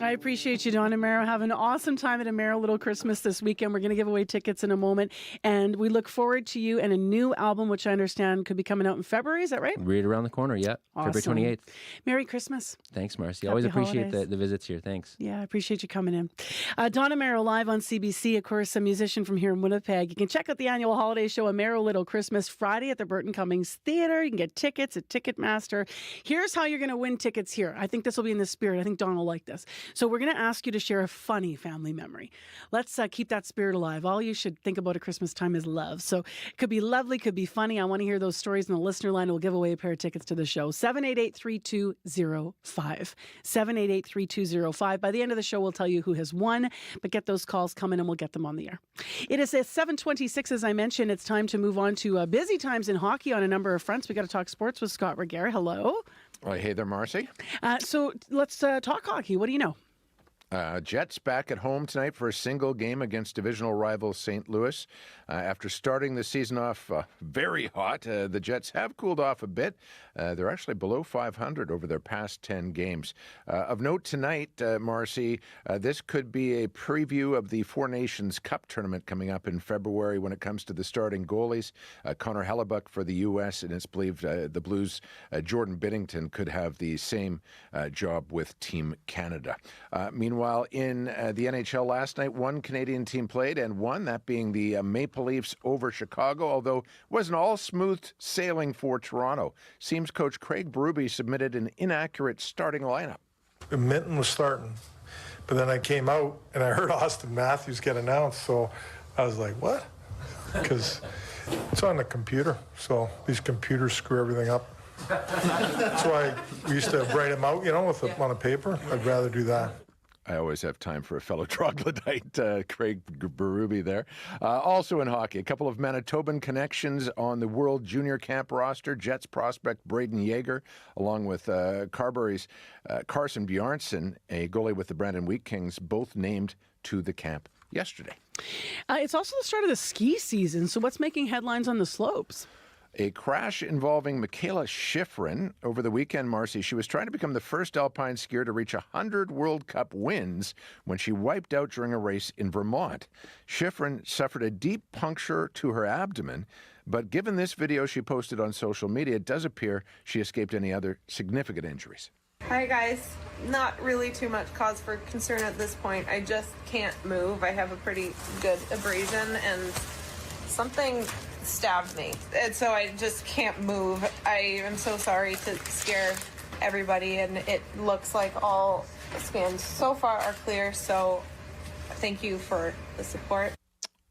I appreciate you, Dawn Amaro. Have an awesome time at Amaro Little Christmas this weekend. We're going to give away tickets in a moment, and we look forward to you and a new album, which I understand could be coming out in February. Is that right? Right around the corner, yeah. Awesome. February 28th. Merry Christmas. Thanks, Marcy. Happy Always appreciate holidays. the visits here. Thanks. Yeah, I appreciate you coming in. Dawn Amaro live on CBC, of course, a musician from here in Winnipeg. You can check out the annual holiday show, Amaro Little Christmas, Friday at the Burton Cummings Theatre. You can get tickets at Ticketmaster. Here's how you're going to win tickets here. I think this will be in the spirit. I think Dawn will like this. So we're going to ask you to share a funny family memory. Let's keep that spirit alive. All you should think about at Christmas time is love. So it could be lovely, could be funny. I want to hear those stories in the listener line. We'll give away a pair of tickets to the show. 788-3205. 788-3205. By the end of the show, we'll tell you who has won, but get those calls coming and we'll get them on the air. It is at 7:26, as I mentioned. It's time to move on to busy times in hockey on a number of fronts. We got to talk sports with Scott Regehr. Hello. Well, hey there, Marcy. So let's talk hockey. What do you know? Jets back at home tonight for a single game against divisional rival St. Louis. After starting the season off very hot, the Jets have cooled off a bit. They're actually below 500 over their past 10 games. Of note tonight, Marcy, this could be a preview of the Four Nations Cup tournament coming up in February when it comes to the starting goalies. Connor Hellebuck for the U.S., and it's believed the Blues' Jordan Binnington could have the same job with Team Canada. Meanwhile, in the NHL last night, one Canadian team played and won, that being the Maple Leafs over Chicago, although it wasn't all smooth sailing for Toronto. Seems coach Craig Berube submitted an inaccurate starting lineup. Minton was starting, but then I came out and I heard Austin Matthews get announced, so I was like, what? Because it's on the computer, so these computers screw everything up. That's why we used to write them out, on a paper. I'd rather do that. I always have time for a fellow troglodyte, Craig Berube there. Also in hockey, a couple of Manitoban connections on the World Junior Camp roster. Jets prospect Braden Yeager, along with Carberry's Carson Bjarnson, a goalie with the Brandon Wheat Kings, both named to the camp yesterday. It's also the start of the ski season, so what's making headlines on the slopes? A crash involving Michaela Schifrin over the weekend, Marcy. She was trying to become the first alpine skier to reach 100 World Cup wins when she wiped out during a race in Vermont. Schifrin suffered a deep puncture to her abdomen, but given this video she posted on social media, it does appear she escaped any other significant injuries. Hi guys, not really too much cause for concern at this point. I just can't move. I have a pretty good abrasion and something stabbed me, and so I just can't move. I am so sorry to scare everybody, and it looks like all scans so far are clear, so thank you for the support.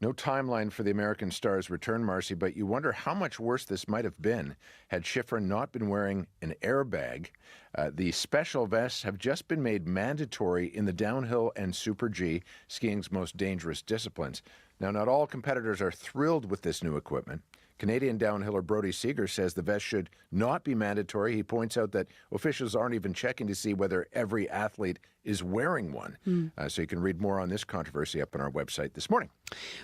No timeline for the American star's return, Marcy, but you wonder how much worse this might have been had Schifrin not been wearing an airbag. The special vests have just been made mandatory in the downhill and Super G, skiing's most dangerous disciplines. Now, not all competitors are thrilled with this new equipment. Canadian downhiller Brody Seeger says the vest should not be mandatory. He points out that officials aren't even checking to see whether every athlete is wearing one. So you can read more on this controversy up on our website this morning.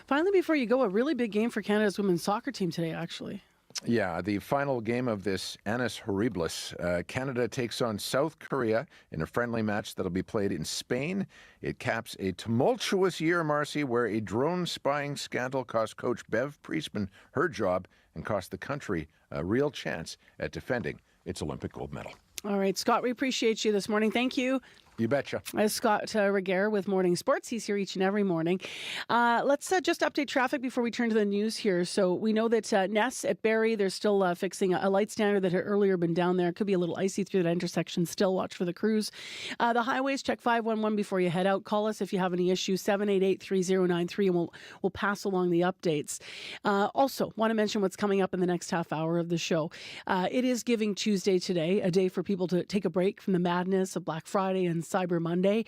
Finally, before you go, a really big game for Canada's women's soccer team today, actually. Yeah, the final game of this Annus Horribilis. Canada takes on South Korea in a friendly match that'll be played in Spain. It caps a tumultuous year, Marcy, where a drone spying scandal cost coach Bev Priestman her job and cost the country a real chance at defending its Olympic gold medal. All right, Scott, we appreciate you this morning. Thank you. You betcha. Scott Regehr with Morning Sports. He's here each and every morning. Let's just update traffic before we turn to the news here. So we know that Ness at Barrie, they're still fixing a light standard that had earlier been down there. It could be a little icy through that intersection. Still watch for the crews. The highways, check 511 before you head out. Call us if you have any issues, 788-3093, and we'll pass along the updates. Also, want to mention what's coming up in the next half hour of the show. It is Giving Tuesday today, a day for people to take a break from the madness of Black Friday and Cyber Monday.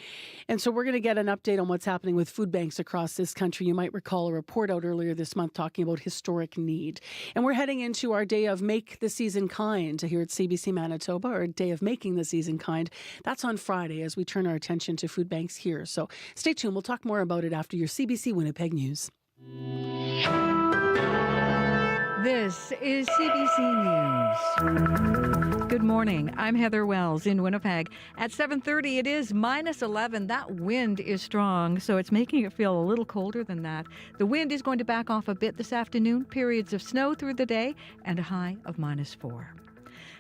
And so we're going to get an update on what's happening with food banks across this country. You might recall a report out earlier this month talking about historic need. And we're heading into our day of Make the Season Kind here at CBC Manitoba, or Day of Making the Season Kind. That's on Friday as we turn our attention to food banks here. So stay tuned. We'll talk more about it after your CBC Winnipeg News. This is CBC News. Good morning. I'm Heather Wells in Winnipeg. At 7:30, it is -11. That wind is strong, so it's making it feel a little colder than that. The wind is going to back off a bit this afternoon. Periods of snow through the day and a high of -4.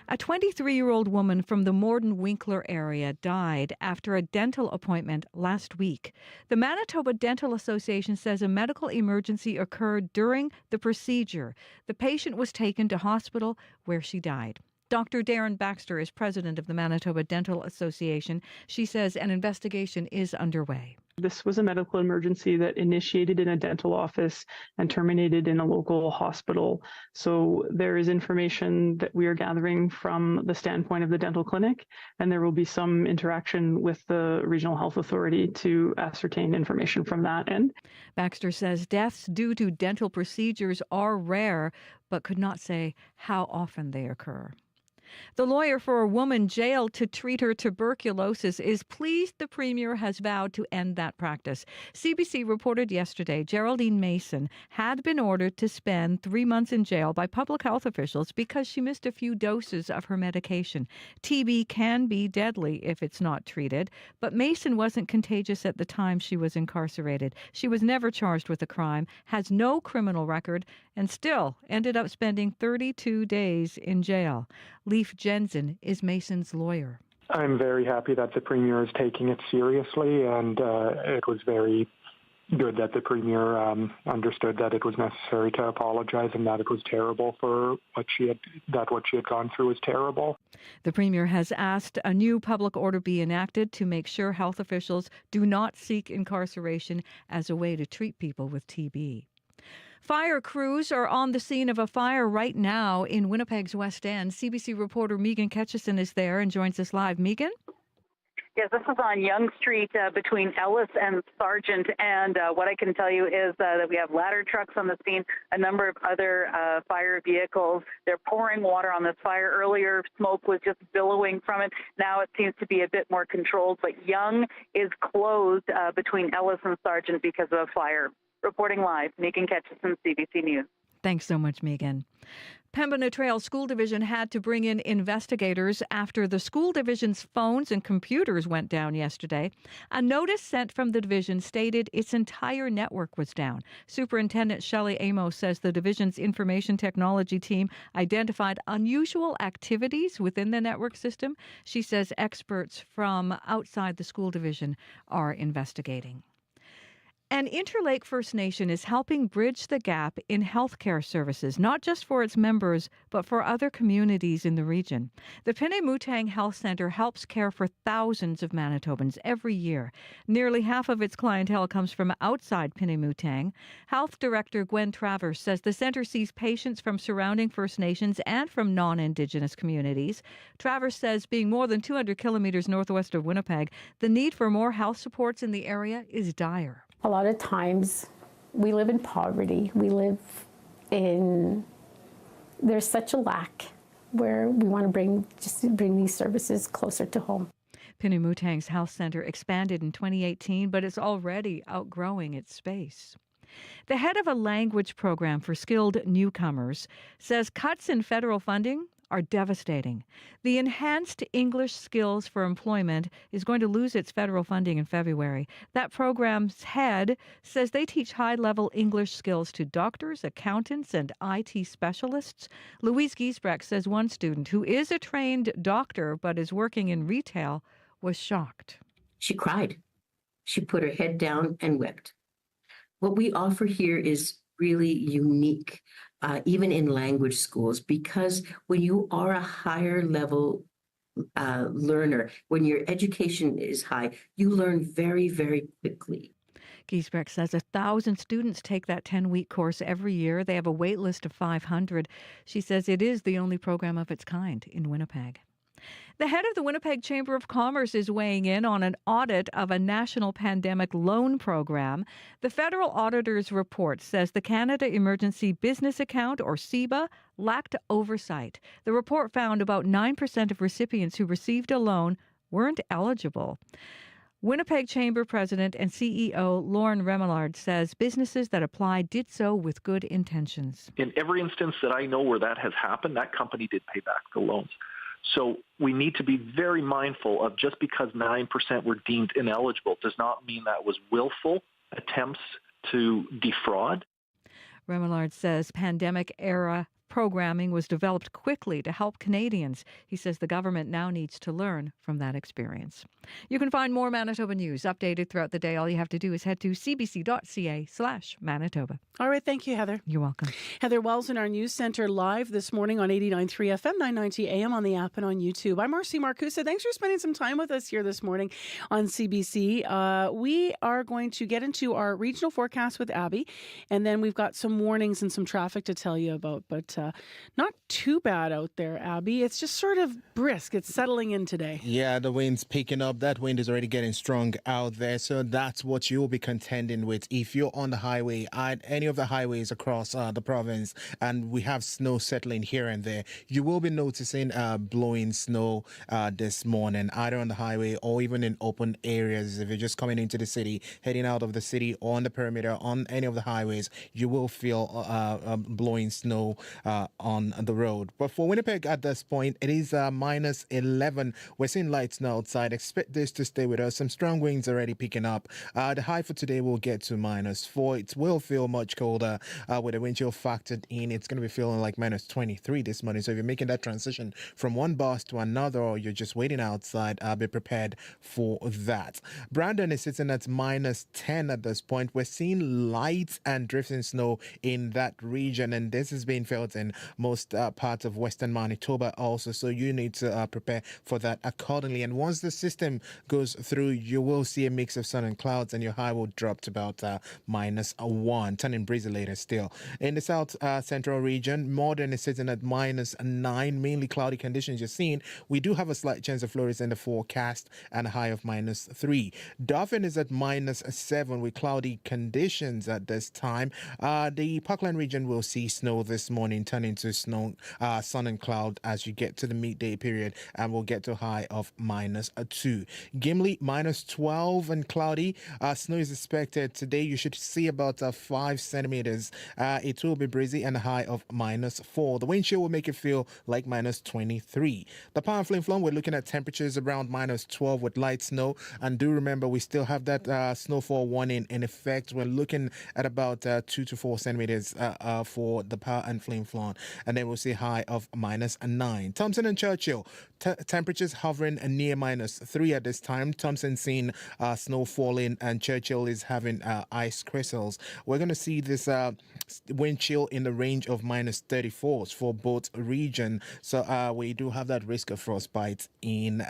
A 23-year-old woman from the Morden-Winkler area died after a dental appointment last week. The Manitoba Dental Association says a medical emergency occurred during the procedure. The patient was taken to hospital where she died. Dr. Darren Baxter is president of the Manitoba Dental Association. She says an investigation is underway. This was a medical emergency that initiated in a dental office and terminated in a local hospital. So there is information that we are gathering from the standpoint of the dental clinic, and there will be some interaction with the regional health authority to ascertain information from that end. Baxter says deaths due to dental procedures are rare, but could not say how often they occur. The lawyer for a woman jailed to treat her tuberculosis is pleased the Premier has vowed to end that practice. CBC reported yesterday Geraldine Mason had been ordered to spend 3 months in jail by public health officials because she missed a few doses of her medication. TB can be deadly if it's not treated, but Mason wasn't contagious at the time she was incarcerated. She was never charged with a crime, has no criminal record, and still ended up spending 32 days in jail. Leif Jensen is Mason's lawyer. I'm very happy that the Premier is taking it seriously, and it was very good that the Premier understood that it was necessary to apologize and that it was terrible for what she had gone through was terrible. The Premier has asked a new public order be enacted to make sure health officials do not seek incarceration as a way to treat people with TB. Fire crews are on the scene of a fire right now in Winnipeg's West End. CBC reporter Megan Ketchison is there and joins us live. Megan? Yes, this is on Yonge Street between Ellis and Sargent, and what I can tell you is that we have ladder trucks on the scene, a number of other fire vehicles. They're pouring water on this fire. Earlier, smoke was just billowing from it. Now it seems to be a bit more controlled, but Yonge is closed between Ellis and Sargent because of a fire. Reporting live, Megan Ketchison, CBC News. Thanks so much, Megan. Pembina Trail School Division had to bring in investigators after the school division's phones and computers went down yesterday. A notice sent from the division stated its entire network was down. Superintendent Shelley Amos says the division's information technology team identified unusual activities within the network system. She says experts from outside the school division are investigating. And Interlake First Nation is helping bridge the gap in healthcare services, not just for its members, but for other communities in the region. The Pinemutang Health Centre helps care for thousands of Manitobans every year. Nearly half of its clientele comes from outside Pinemutang. Health Director Gwen Travers says the centre sees patients from surrounding First Nations and from non-Indigenous communities. Travers says being more than 200 kilometres northwest of Winnipeg, the need for more health supports in the area is dire. A lot of times we live in poverty. There's such a lack where we want to bring these services closer to home. Pinemutang's health centre expanded in 2018, but it's already outgrowing its space. The head of a language program for skilled newcomers says cuts in federal funding are devastating. The Enhanced English Skills for Employment is going to lose its federal funding in February. That program's head says they teach high-level English skills to doctors, accountants, and IT specialists. Louise Giesbrecht says one student who is a trained doctor but is working in retail was shocked. She cried. She put her head down and wept. What we offer here is really unique, even in language schools, because when you are a higher level learner, when your education is high, you learn very, very quickly. Giesbrecht says 1,000 students take that 10-week course every year. They have a wait list of 500. She says it is the only program of its kind in Winnipeg. The head of the Winnipeg Chamber of Commerce is weighing in on an audit of a national pandemic loan program. The federal auditor's report says the Canada Emergency Business Account, or CEBA, lacked oversight. The report found about 9% of recipients who received a loan weren't eligible. Winnipeg Chamber President and CEO Lauren Remillard says businesses that applied did so with good intentions. In every instance that I know where that has happened, that company did pay back the loans. So we need to be very mindful of just because 9% were deemed ineligible does not mean that was willful attempts to defraud. Remillard says pandemic-era programming was developed quickly to help Canadians. He says the government now needs to learn from that experience. You can find more Manitoba news updated throughout the day. All you have to do is head to cbc.ca/Manitoba. All right. Thank you, Heather. You're welcome. Heather Wells in our news center live this morning on 89.3 FM, 990 AM on the app and on YouTube. I'm Marcy Marcusa. Thanks for spending some time with us here this morning on CBC. We are going to get into our regional forecast with Abby, and then we've got some warnings and some traffic to tell you about, but not too bad out there, Abby. It's just sort of brisk. It's settling in today. Yeah, the wind's picking up. That wind is already getting strong out there. So that's what you'll be contending with if you're on the highway, at any of the highways across the province, and we have snow settling here and there. You will be noticing blowing snow this morning, either on the highway or even in open areas. If you're just coming into the city, heading out of the city or on the perimeter, on any of the highways, you will feel blowing snow on the road. But for Winnipeg at this point, it is minus 11. We're seeing lights now outside. Expect this to stay with us. Some strong winds already picking up. The high for today will get to minus 4. It will feel much colder with the wind chill factored in. It's going to be feeling like minus 23 this morning. So if you're making that transition from one bus to another, or you're just waiting outside, be prepared for that. Brandon is sitting at minus 10 at this point. We're seeing light and drifting snow in that region, and this is being felt in most parts of western Manitoba also, so you need to prepare for that accordingly. And once the system goes through, you will see a mix of sun and clouds, and your high will drop to about minus 1, turning breezy later still. In the south central region, Morden is sitting at minus 9, mainly cloudy conditions you're seeing. We do have a slight chance of flurries in the forecast and a high of minus 3. Dauphin is at minus 7 with cloudy conditions at this time. The Parkland region will see snow this morning, turning to snow, sun and cloud as you get to the midday period, and we'll get to a high of minus 2. Gimli, minus 12 and cloudy. Snow is expected today. You should see about 5 centimeters. It will be breezy and a high of minus 4. The wind chill will make it feel like minus 23. The Power and Flin Flon, we're looking at temperatures around minus 12 with light snow. And do remember, we still have that snowfall warning in effect. We're looking at about 2 to 4 centimeters for the Power and Flin Flon. And then we'll see high of minus 9. Thompson and Churchill, temperatures hovering near minus 3 at this time. Thompson seeing snow falling, and Churchill is having ice crystals. We're going to see this wind chill in the range of minus 34 for both region. So we do have that risk of frostbite in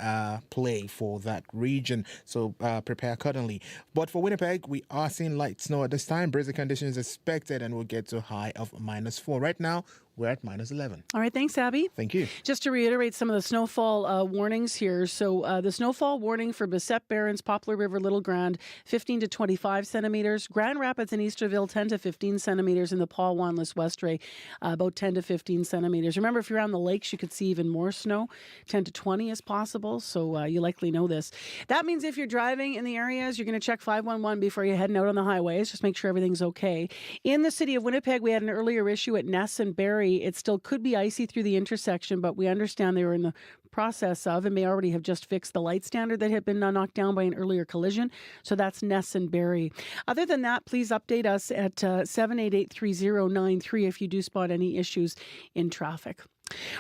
play for that region. So prepare accordingly. But for Winnipeg, we are seeing light snow at this time. Breezy conditions expected, and we'll get to a high of minus 4. Right now, we're at minus 11. All right. Thanks, Abby. Thank you. Just to reiterate some of the snowfall warnings here. So the snowfall warning for Bessette Barons, Poplar River, Little Grand, 15 to 25 centimeters. Grand Rapids and Easterville, 10 to 15 centimeters. In the Paul Wanless Westray, about 10 to 15 centimeters. Remember, if you're on the lakes, you could see even more snow. 10 to 20 is possible. So you likely know this. That means if you're driving in the areas, you're going to check 511 before you're heading out on the highways. Just make sure everything's okay. In the city of Winnipeg, we had an earlier issue at Ness and Barrie. It still could be icy through the intersection, but we understand they were in the process of and may already have just fixed the light standard that had been knocked down by an earlier collision. So that's Ness and Barrie. Other than that, please update us at 788-3093 if you do spot any issues in traffic.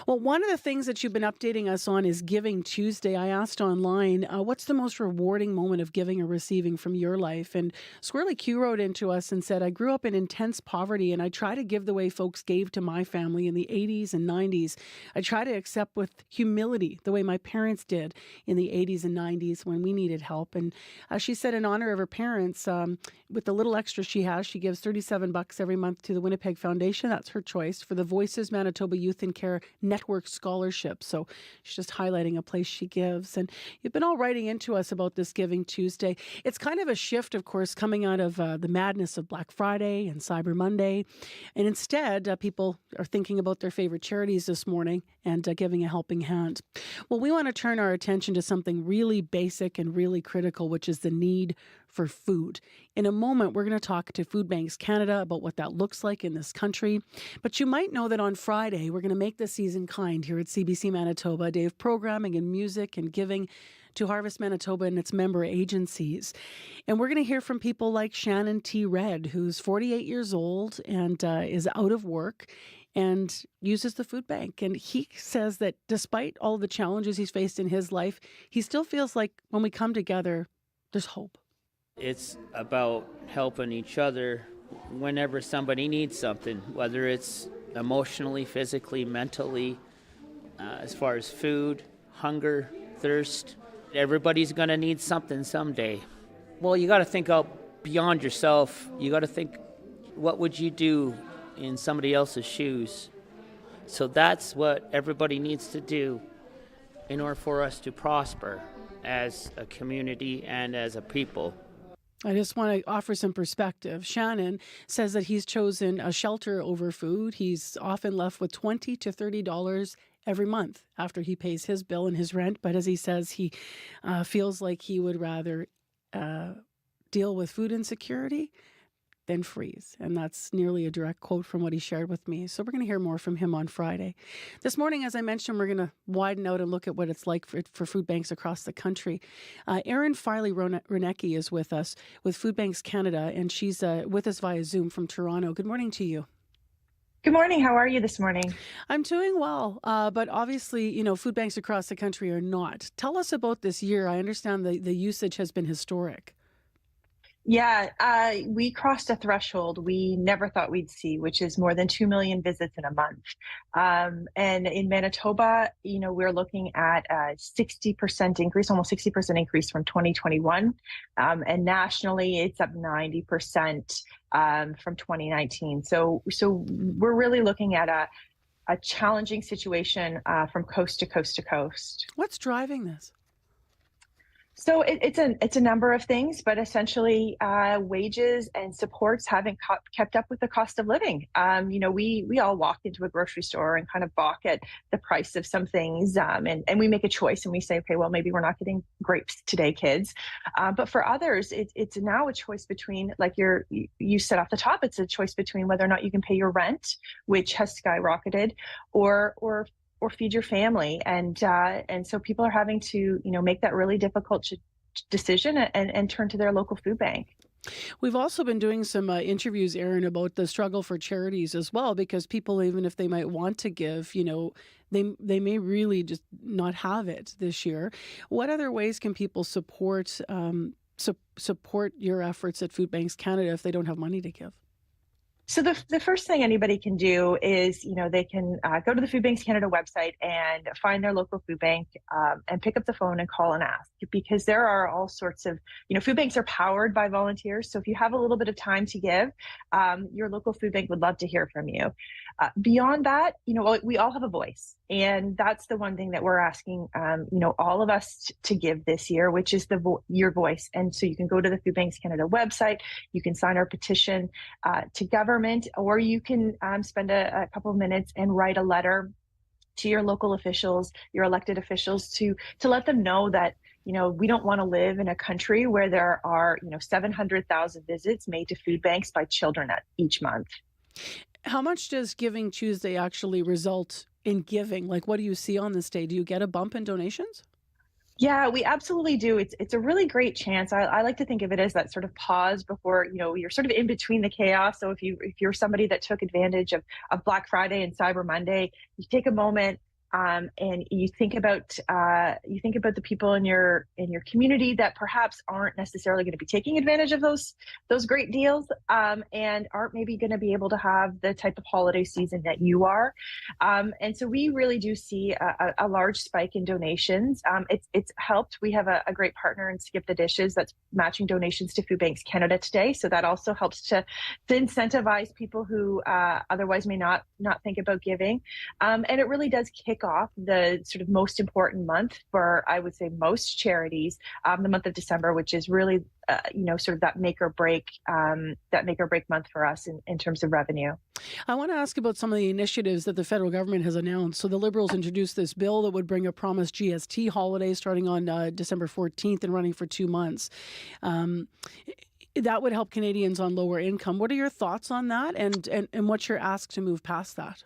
Well, one of the things that you've been updating us on is Giving Tuesday. I asked online, what's the most rewarding moment of giving or receiving from your life? And Squirrely Q wrote into us and said, I grew up in intense poverty, and I try to give the way folks gave to my family in the 80s and 90s. I try to accept with humility the way my parents did in the 80s and 90s when we needed help. And she said in honor of her parents, with the little extra she has, she gives $37 every month to the Winnipeg Foundation. That's her choice. For the Voices Manitoba Youth in Care network scholarships. So she's just highlighting a place she gives. And you've been all writing into us about this Giving Tuesday. It's kind of a shift, of course, coming out of the madness of Black Friday and Cyber Monday. And instead, people are thinking about their favorite charities this morning and giving a helping hand. Well, we want to turn our attention to something really basic and really critical, which is the need for food. In a moment, we're going to talk to Food Banks Canada about what that looks like in this country. But you might know that on Friday, we're going to make the season kind here at CBC Manitoba, a day of programming and music and giving to Harvest Manitoba and its member agencies. And we're going to hear from people like Shannon T. Red, who's 48 years old and is out of work and uses the food bank. And he says that despite all the challenges he's faced in his life, he still feels like when we come together, there's hope. It's about helping each other whenever somebody needs something, whether it's emotionally, physically, mentally, as far as food, hunger, thirst. Everybody's going to need something someday. Well, you got to think out beyond yourself. You got to think, what would you do in somebody else's shoes? So that's what everybody needs to do in order for us to prosper as a community and as a people. I just want to offer some perspective. Shannon says that he's chosen a shelter over food. He's often left with $20 to $30 every month after he pays his bill and his rent. But as he says, he feels like he would rather deal with food insecurity than freeze. And that's nearly a direct quote from what he shared with me. So we're going to hear more from him on Friday. This morning, as I mentioned, we're going to widen out and look at what it's like for food banks across the country. Erin Farley-Renecki is with us with Food Banks Canada, and she's with us via Zoom from Toronto. Good morning to you. Good morning. How are you this morning? I'm doing well, but obviously, food banks across the country are not. Tell us about this year. I understand the usage has been historic. Yeah, we crossed a threshold we never thought we'd see, which is more than 2 million visits in a month. And in Manitoba, we're looking at a 60% increase, almost 60% increase from 2021. And nationally, it's up 90% from 2019. So we're really looking at a challenging situation from coast to coast to coast. What's driving this? So it's a number of things, but essentially wages and supports haven't kept up with the cost of living. We all walk into a grocery store and kind of balk at the price of some things, and we make a choice and we say, okay, well, maybe we're not getting grapes today, kids. But for others, it's now a choice between, like you said off the top, it's a choice between whether or not you can pay your rent, which has skyrocketed, or feed your family. And so people are having to, make that really difficult decision and turn to their local food bank. We've also been doing some interviews, Erin, about the struggle for charities as well, because people, even if they might want to give, they may really just not have it this year. What other ways can people support your efforts at Food Banks Canada if they don't have money to give? So the first thing anybody can do is, they can go to the Food Banks Canada website and find their local food bank and pick up the phone and call and ask, because there are all sorts of, food banks are powered by volunteers. So if you have a little bit of time to give, your local food bank would love to hear from you. Beyond that, we all have a voice. And that's the one thing that we're asking, all of us to give this year, which is your voice. And so you can go to the Food Banks Canada website, you can sign our petition to government, or you can spend a couple of minutes and write a letter to your local officials, your elected officials, to let them know that, we don't want to live in a country where there are, 700,000 visits made to food banks by children each month. How much does Giving Tuesday actually result in giving? Like, what do you see on this day? Do you get a bump in donations? Yeah, we absolutely do. It's a really great chance. I like to think of it as that sort of pause before, you're sort of in between the chaos. So if you're somebody that took advantage of Black Friday and Cyber Monday, you take a moment, and you think about the people in your community that perhaps aren't necessarily going to be taking advantage of those great deals, and aren't maybe going to be able to have the type of holiday season that you are. And so we really do see a large spike in donations. It's helped. We have a great partner in Skip the Dishes that's matching donations to Food Banks Canada today. So that also helps to incentivize people who otherwise may not think about giving. And it really does kick off the sort of most important month for, I would say, most charities, the month of December, which is really, sort of that make or break month for us in terms of revenue. I want to ask about some of the initiatives that the federal government has announced. So the Liberals introduced this bill that would bring a promised GST holiday starting on December 14th and running for 2 months. That would help Canadians on lower income. What are your thoughts on that, and what's your ask to move past that?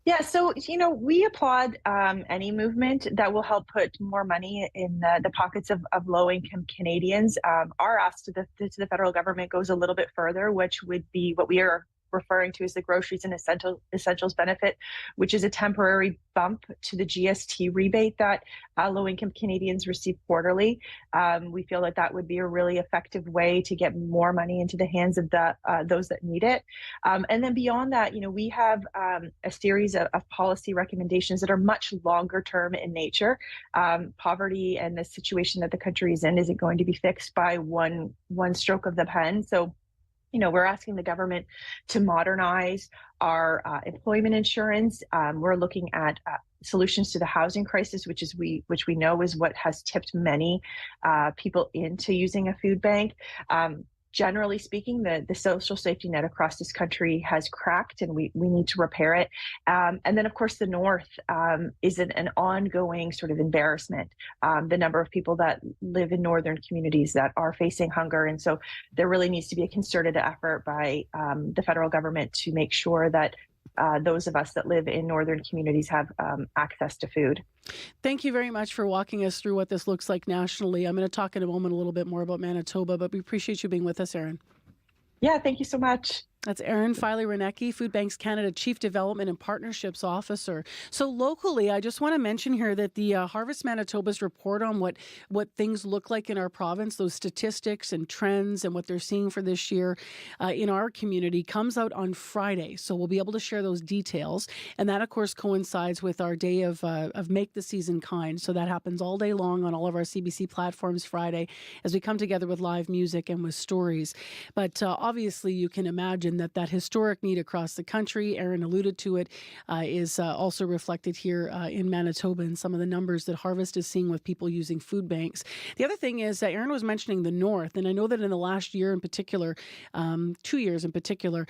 Yeah, so, we applaud any movement that will help put more money in the pockets of low-income Canadians. Our ask to the federal government goes a little bit further, which would be what we are referring to as the groceries and essentials benefit, which is a temporary bump to the GST rebate that low-income Canadians receive quarterly. We feel that that would be a really effective way to get more money into the hands of those that need it. And then beyond that, we have a series of policy recommendations that are much longer term in nature. Poverty and the situation that the country is in isn't going to be fixed by one stroke of the pen. So we're asking the government to modernize our employment insurance. We're looking at solutions to the housing crisis, which we know is what has tipped many people into using a food bank. Generally speaking, the social safety net across this country has cracked, and we need to repair it. And then, of course, the North is an ongoing sort of embarrassment. The number of people that live in northern communities that are facing hunger. And so there really needs to be a concerted effort by the federal government to make sure that those of us that live in northern communities have access to food. Thank you very much for walking us through what this looks like nationally. I'm going to talk in a moment a little bit more about Manitoba, but we appreciate you being with us, Erin. Yeah, thank you so much. That's Erin Filey-Renecki, Food Banks Canada Chief Development and Partnerships Officer. So locally, I just want to mention here that the Harvest Manitoba's report on what things look like in our province, those statistics and trends and what they're seeing for this year in our community comes out on Friday. So we'll be able to share those details. And that, of course, coincides with our day of Make the Season Kind. So that happens all day long on all of our CBC platforms Friday as we come together with live music and with stories. But obviously, you can imagine that historic need across the country, Erin alluded to it, is also reflected here in Manitoba and some of the numbers that Harvest is seeing with people using food banks. The other thing is that Erin was mentioning the North, and I know that in the last year in particular, 2 years in particular,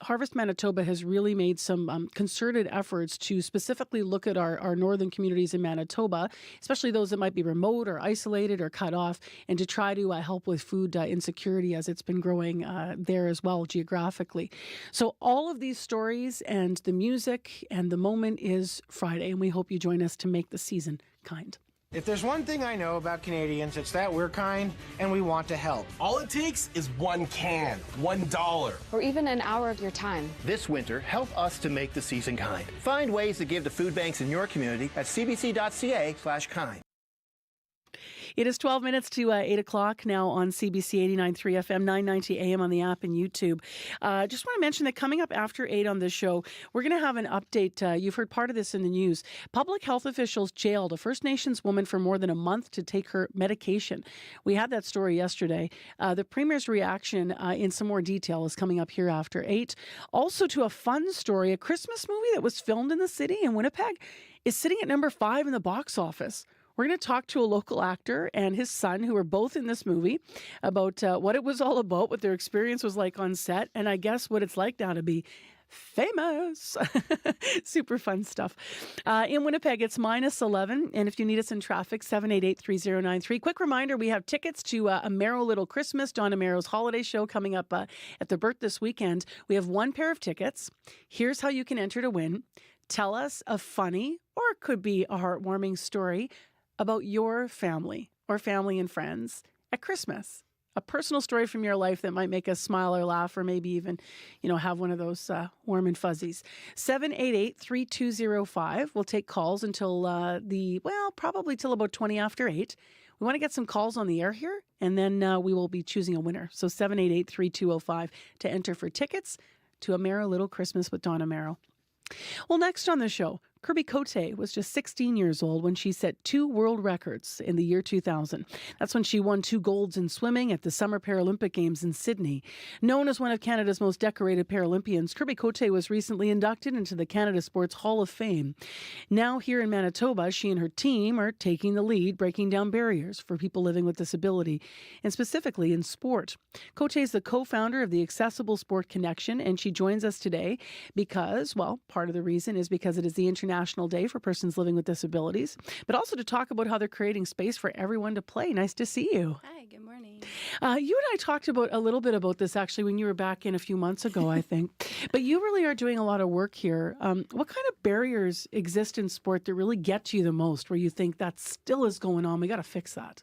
Harvest Manitoba has really made some concerted efforts to specifically look at our northern communities in Manitoba, especially those that might be remote or isolated or cut off, and to try to help with food insecurity as it's been growing there as well geographically. So all of these stories and the music and the moment is Friday, and we hope you join us to make the season kind. If there's one thing I know about Canadians, it's that we're kind and we want to help. All it takes is one can, $1. Or even an hour of your time. This winter, help us to make the season kind. Find ways to give to food banks in your community at cbc.ca/kind. It is 12 minutes to 8 o'clock now on CBC 89.3 FM, 990 AM on the app and YouTube. Just want to mention that coming up after 8 on this show, we're going to have an update. You've heard part of this in the news. Public health officials jailed a First Nations woman for more than a month to take her medication. We had that story yesterday. The Premier's reaction in some more detail is coming up here after 8. Also to a fun story, a Christmas movie that was filmed in the city in Winnipeg is sitting at number 5 in the box office. We're going to talk to a local actor and his son, who are both in this movie, about what it was all about, what their experience was like on set, and I guess what it's like now to be famous. Super fun stuff. In Winnipeg, it's -11, and if you need us in traffic, 788-3093. Quick reminder, we have tickets to A Merrow Little Christmas, Donna Merrow's holiday show coming up at the Burt this weekend. We have one pair of tickets. Here's how you can enter to win. Tell us a funny, or it could be a heartwarming story about your family or family and friends at Christmas. a personal story from your life that might make us smile or laugh or maybe even, have one of those warm and fuzzies. 788-3205. We'll take calls until probably till about 20 after 8. We want to get some calls on the air here, and then we will be choosing a winner. So 788-3205 to enter for tickets to A Merry Little Christmas with Donna Merrill. Well, next on the show, Kirby Cote was just 16 years old when she set 2 world records in the year 2000. That's when she won 2 golds in swimming at the Summer Paralympic Games in Sydney. Known as one of Canada's most decorated Paralympians, Kirby Cote was recently inducted into the Canada Sports Hall of Fame. Now here in Manitoba, she and her team are taking the lead, breaking down barriers for people living with disability, and specifically in sport. Cote is the co-founder of the Accessible Sport Connection, and she joins us today because, part of the reason is because it is the International Day for persons living with disabilities, but also to talk about how they're creating space for everyone to play. Nice to see you. Hi, good morning. You and I talked about a little bit about this actually when you were back in a few months ago, I think. But you really are doing a lot of work here. What kind of barriers exist in sport that really get to you the most, where you think that still is going on? We got to fix that.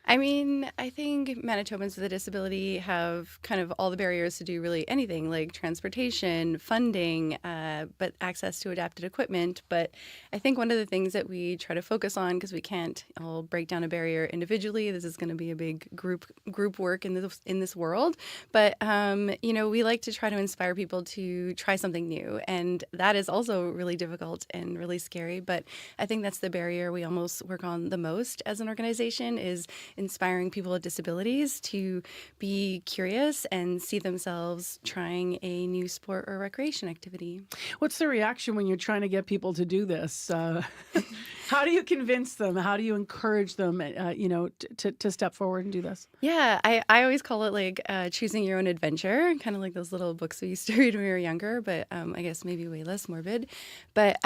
I mean, I think Manitobans with a disability have kind of all the barriers to do really anything, like transportation, funding, but access to adapted equipment. But I think one of the things that we try to focus on, because we can't all break down a barrier individually, this is going to be a big group work in this world. But we like to try to inspire people to try something new, and that is also really difficult and really scary. But I think that's the barrier we almost work on the most as an organization, is inspiring people with disabilities to be curious and see themselves trying a new sport or recreation activity. What's the reaction when you're trying to get people to do this? How do you convince them? How do you encourage them, to step forward and do this? Yeah, I always call it like choosing your own adventure, kind of like those little books we used to read when we were younger, but I guess maybe way less morbid. But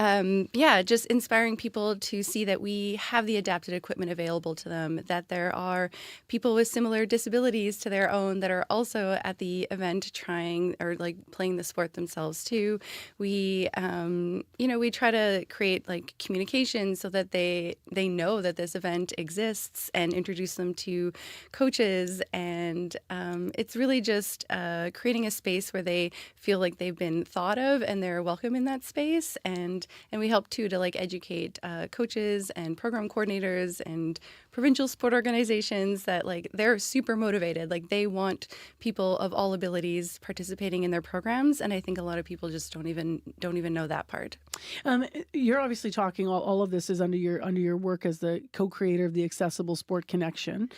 just inspiring people to see that we have the adapted equipment available to them, that there are people with similar disabilities to their own that are also at the event trying or like playing the sport themselves too. We try to create like communication so that they know that this event exists and introduce them to coaches. And it's really just creating a space where they feel like they've been thought of and they're welcome in that space. And we help too to like educate coaches and program coordinators and provincial sport organizations that like they're super motivated. Like they want people of all abilities participating in their programs, and I think a lot of people just don't even know that part. You're obviously talking all of this is under your work as the co-creator of the Accessible Sport Connection.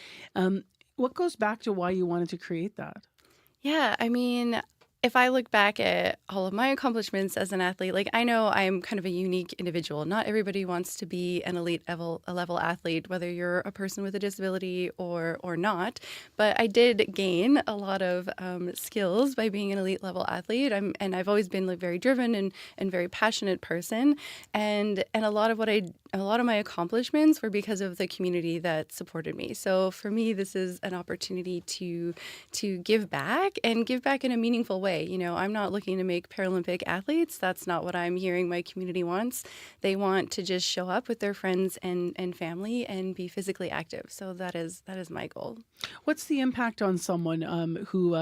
What goes back to why you wanted to create that? Yeah, I mean, if I look back at all of my accomplishments as an athlete, like I know I'm kind of a unique individual. Not everybody wants to be an elite level athlete, whether you're a person with a disability or not. But I did gain a lot of skills by being an elite level athlete. I've always been like very driven and very passionate person. And a lot of my accomplishments were because of the community that supported me. So for me, this is an opportunity to give back and give back in a meaningful way. I'm not looking to make Paralympic athletes. That's not what I'm hearing my community wants. They want to just show up with their friends and family and be physically active. So that is my goal. What's the impact on someone who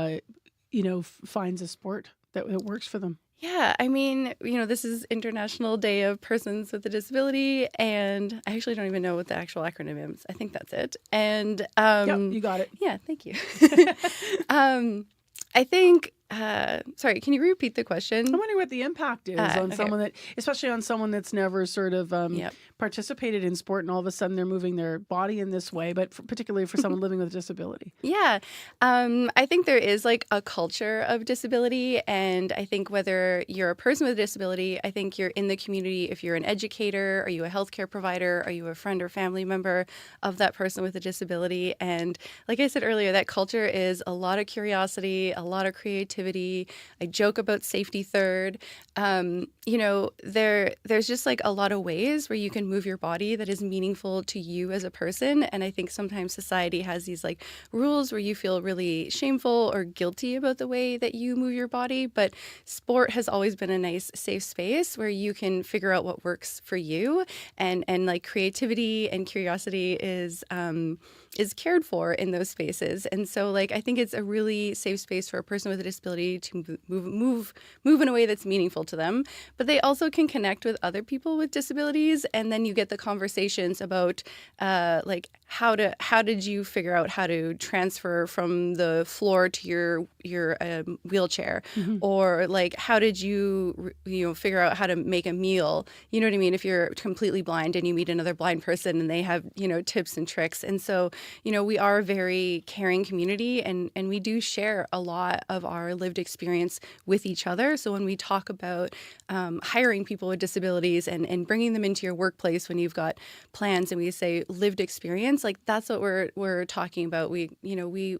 finds a sport that works for them? Yeah, I mean, this is International Day of Persons with a Disability, and I actually don't even know what the actual acronym is. I think that's it. And yep, you got it. Yeah, thank you. I think, sorry, can you repeat the question? I'm wondering what the impact is on someone that, especially on someone that's never sort of participated in sport and all of a sudden they're moving their body in this way, but particularly for someone living with a disability. Yeah, I think there is like a culture of disability, and I think whether you're a person with a disability, I think you're in the community. If you're an educator, are you a healthcare provider, are you a friend or family member of that person with a disability? And like I said earlier, that culture is a lot of curiosity, a lot of creativity. I joke about safety third. There's just like a lot of ways where you can move your body that is meaningful to you as a person. And I think sometimes society has these like rules where you feel really shameful or guilty about the way that you move your body. But sport has always been a nice, safe space where you can figure out what works for you. And like creativity and curiosity is cared for in those spaces. And so like I think it's a really safe space for a person with a disability to move in a way that's meaningful to them. But they also can connect with other people with disabilities, and then you get the conversations about like how did you figure out how to transfer from the floor to your wheelchair, or like how did you figure out how to make a meal, you know what I mean, if you're completely blind and you meet another blind person and they have tips and tricks. And so we are a very caring community, and we do share a lot of our lived experience with each other. So when we talk about hiring people with disabilities and bringing them into your workplace when you've got plans, and we say lived experience, like that's what we're talking about. We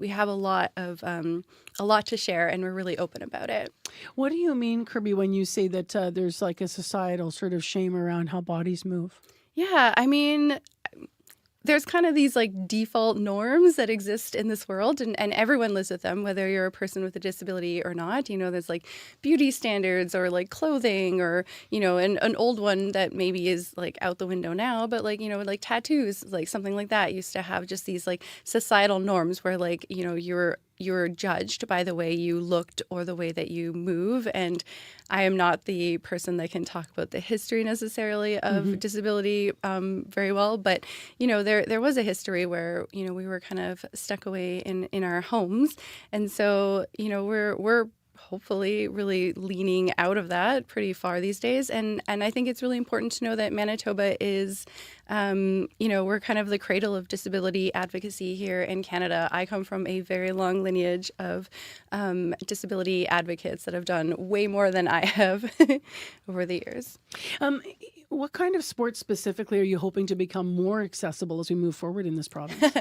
have a lot to share, and we're really open about it. What do you mean, Kirby, when you say that there's like a societal sort of shame around how bodies move? Yeah, I mean, there's kind of these like default norms that exist in this world, and everyone lives with them, whether you're a person with a disability or not. There's like beauty standards or like clothing, or, an old one that maybe is like out the window now, but like, like tattoos, like something like that used to have just these like societal norms where like, you're judged by the way you looked or the way that you move. And I am not the person that can talk about the history necessarily of disability very well. But, there was a history where, we were kind of stuck away in our homes. And so, we're hopefully really leaning out of that pretty far these days. And I think it's really important to know that Manitoba is, we're kind of the cradle of disability advocacy here in Canada. I come from a very long lineage of disability advocates that have done way more than I have over the years. What kind of sports specifically are you hoping to become more accessible as we move forward in this province?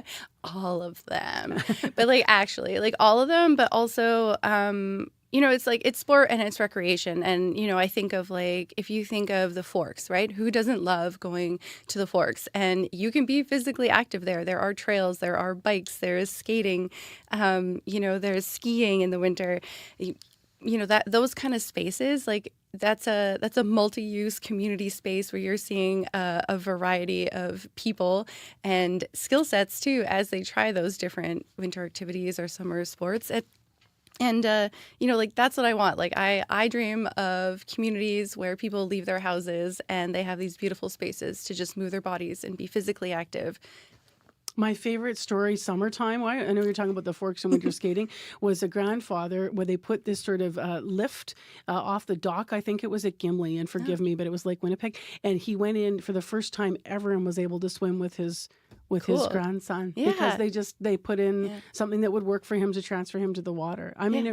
All of them. But actually all of them, but also it's sport and it's recreation. And, I think of if you think of the Forks, right? Who doesn't love going to the Forks? And you can be physically active there. There are trails, there are bikes, there is skating, there's skiing in the winter. Those kind of spaces, that's a multi-use community space where you're seeing a variety of people and skill sets too as they try those different winter activities or summer sports. And that's what I want. I dream of communities where people leave their houses and they have these beautiful spaces to just move their bodies and be physically active. My favorite story, summertime, I know you're talking about the Forks and winter skating, was a grandfather where they put this sort of lift off the dock. I think it was at Gimli, and forgive me, but it was Lake Winnipeg. And he went in for the first time ever and was able to swim with his grandson because they put in something that would work for him to transfer him to the water. I mean,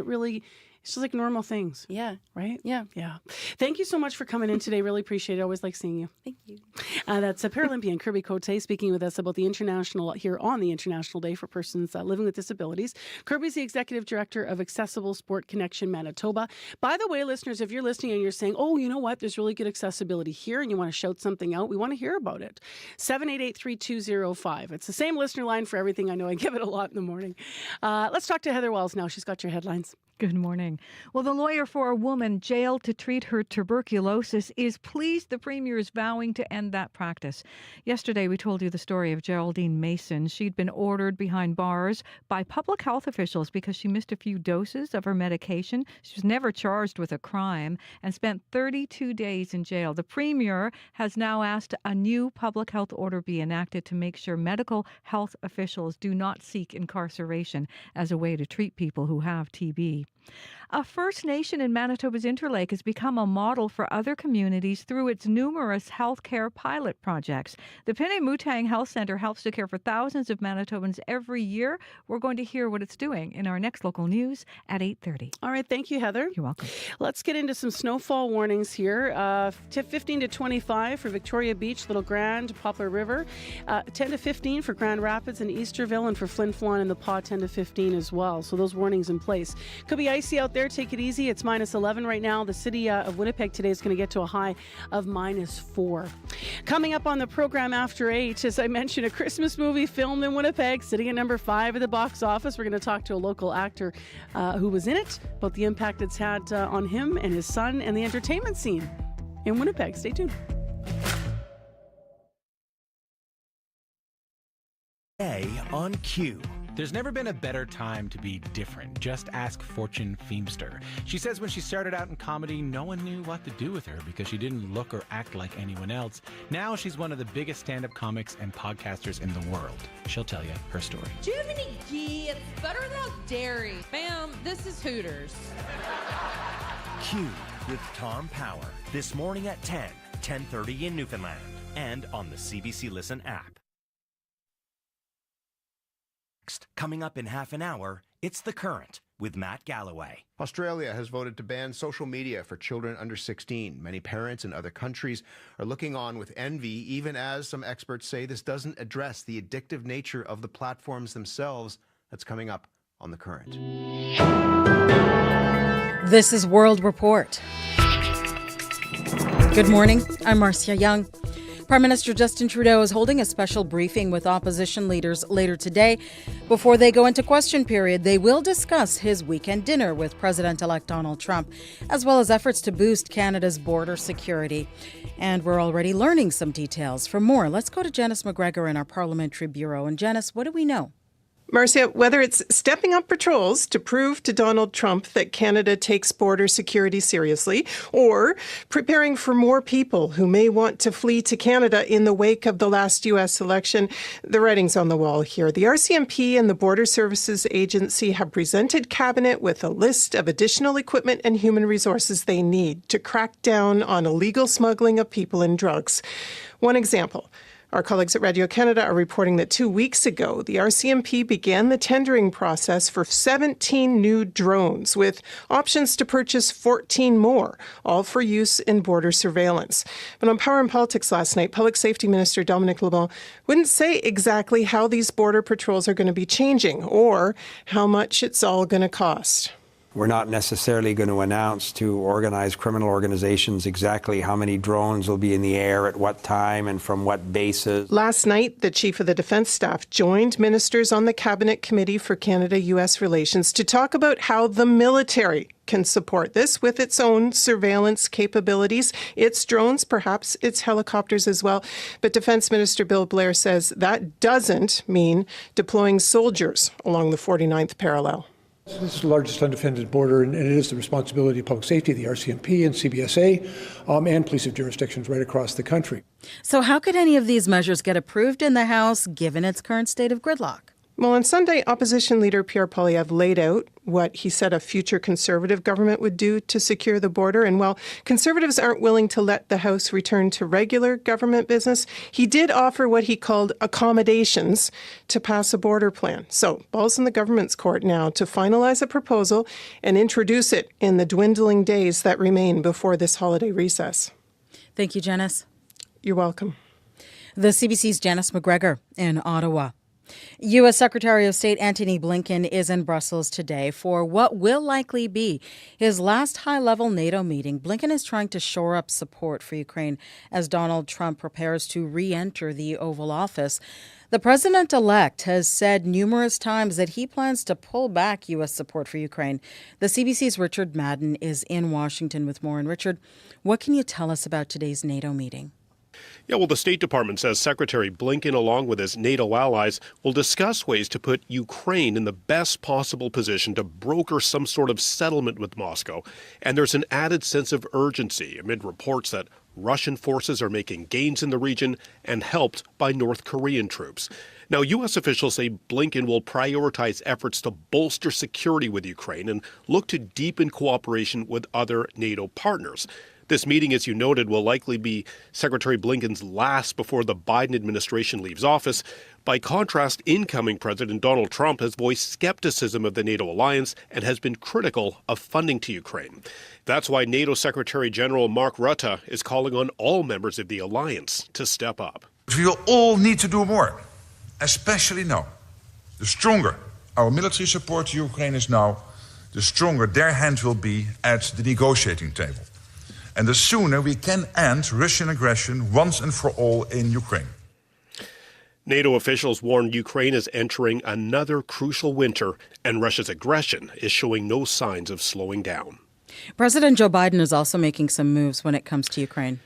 it's just like normal things. Yeah. Right? Yeah. Yeah. Thank you so much for coming in today. Really appreciate it. Always like seeing you. Thank you. That's a Paralympian Kirby Cote speaking with us about the International Day for Persons Living with Disabilities. Kirby's the Executive Director of Accessible Sport Connection Manitoba. By the way, listeners, if you're listening and you're saying, oh, you know what, there's really good accessibility here and you want to shout something out, we want to hear about it. 788-3205. It's the same listener line for everything. I know I give it a lot in the morning. Let's talk to Heather Wells now. She's got your headlines. Good morning. Well, the lawyer for a woman jailed to treat her tuberculosis is pleased the Premier is vowing to end that practice. Yesterday, we told you the story of Geraldine Mason. She'd been ordered behind bars by public health officials because she missed a few doses of her medication. She was never charged with a crime and spent 32 days in jail. The Premier has now asked a new public health order be enacted to make sure medical health officials do not seek incarceration as a way to treat people who have TB. A First Nation in Manitoba's Interlake has become a model for other communities through its numerous healthcare pilot projects. The Pinemutang Health Centre helps to care for thousands of Manitobans every year. We're going to hear what it's doing in our next local news at 8:30. All right. Thank you, Heather. You're welcome. Let's get into some snowfall warnings here. 15 to 25 for Victoria Beach, Little Grand, Poplar River. 10 to 15 for Grand Rapids and Easterville, and for Flin Flon and the Paw, 10 to 15 as well. So those warnings in place. Could be icy out there. Take it easy. It's minus 11 right now. The city of Winnipeg today is going to get to a high of minus 4. Coming up on the program after 8, as I mentioned, a Christmas movie filmed in Winnipeg, sitting at number 5 at the box office. We're going to talk to a local actor who was in it, about the impact it's had on him and his son and the entertainment scene in Winnipeg. Stay tuned. on cue. There's never been a better time to be different. Just ask Fortune Feimster. She says when she started out in comedy, no one knew what to do with her because she didn't look or act like anyone else. Now she's one of the biggest stand-up comics and podcasters in the world. She'll tell you her story. Jiminy Gee, it's butter without dairy. Ma'am, this is Hooters. Q with Tom Power. This morning at 10:30 in Newfoundland. And on the CBC Listen app. Coming up in half an hour, it's The Current with Matt Galloway. Australia has voted to ban social media for children under 16. Many parents in other countries are looking on with envy, even as some experts say this doesn't address the addictive nature of the platforms themselves. That's coming up on The Current. This is World Report. Good morning. I'm Marcia Young. Prime Minister Justin Trudeau is holding a special briefing with opposition leaders later today. Before they go into question period, they will discuss his weekend dinner with President-elect Donald Trump, as well as efforts to boost Canada's border security. And we're already learning some details. For more, let's go to Janice McGregor in our Parliamentary Bureau. And Janice, what do we know? Marcia, whether it's stepping up patrols to prove to Donald Trump that Canada takes border security seriously, or preparing for more people who may want to flee to Canada in the wake of the last U.S. election, the writing's on the wall here. The RCMP and the Border Services Agency have presented Cabinet with a list of additional equipment and human resources they need to crack down on illegal smuggling of people and drugs. One example. Our colleagues at Radio Canada are reporting that 2 weeks ago, the RCMP began the tendering process for 17 new drones, with options to purchase 14 more, all for use in border surveillance. But on Power and Politics last night, Public Safety Minister Dominic Leban wouldn't say exactly how these border patrols are going to be changing or how much it's all going to cost. We're not necessarily going to announce to organized criminal organizations exactly how many drones will be in the air at what time and from what bases. Last night, the Chief of the Defence Staff joined ministers on the Cabinet Committee for Canada-US Relations to talk about how the military can support this with its own surveillance capabilities, its drones, perhaps its helicopters as well. But Defence Minister Bill Blair says that doesn't mean deploying soldiers along the 49th parallel. This is the largest undefended border, and it is the responsibility of public safety, the RCMP and CBSA, and police of jurisdictions right across the country. So how could any of these measures get approved in the House, given its current state of gridlock? Well, on Sunday, opposition leader Pierre Poilievre laid out what he said a future Conservative government would do to secure the border. And while Conservatives aren't willing to let the House return to regular government business, he did offer what he called accommodations to pass a border plan. So, ball's in the government's court now to finalize a proposal and introduce it in the dwindling days that remain before this holiday recess. Thank you, Janice. You're welcome. The CBC's Janice McGregor in Ottawa. U.S. Secretary of State Antony Blinken is in Brussels today for what will likely be his last high-level NATO meeting. Blinken is trying to shore up support for Ukraine as Donald Trump prepares to re-enter the Oval Office. The president-elect has said numerous times that he plans to pull back U.S. support for Ukraine. The CBC's Richard Madden is in Washington with more. And Richard, what can you tell us about today's NATO meeting? Yeah, well, the State Department says Secretary Blinken, along with his NATO allies, will discuss ways to put Ukraine in the best possible position to broker some sort of settlement with Moscow. And there's an added sense of urgency amid reports that Russian forces are making gains in the region and helped by North Korean troops. Now, U.S. officials say Blinken will prioritize efforts to bolster security with Ukraine and look to deepen cooperation with other NATO partners. This meeting, as you noted, will likely be Secretary Blinken's last before the Biden administration leaves office. By contrast, incoming President Donald Trump has voiced skepticism of the NATO alliance and has been critical of funding to Ukraine. That's why NATO Secretary General Mark Rutte is calling on all members of the alliance to step up. We will all need to do more, especially now. The stronger our military support to Ukraine is now, the stronger their hand will be at the negotiating table. And the sooner we can end Russian aggression once and for all in Ukraine. NATO officials warned Ukraine is entering another crucial winter, and Russia's aggression is showing no signs of slowing down. President Joe Biden is also making some moves when it comes to Ukraine.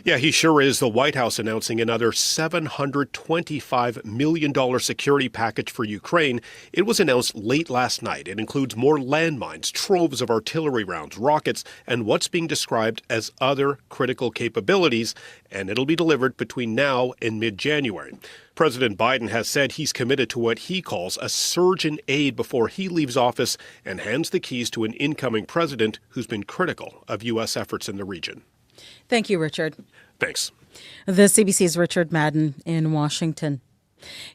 Yeah, he sure is. The White House announcing another $725 million security package for Ukraine. It was announced late last night. It includes more landmines, troves of artillery rounds, rockets, and what's being described as other critical capabilities, and it'll be delivered between now and mid-January. President Biden has said he's committed to what he calls a surge in aid before he leaves office and hands the keys to an incoming president who's been critical of U.S. efforts in the region. Thank you, Richard. Thanks. The CBC's Richard Madden in Washington.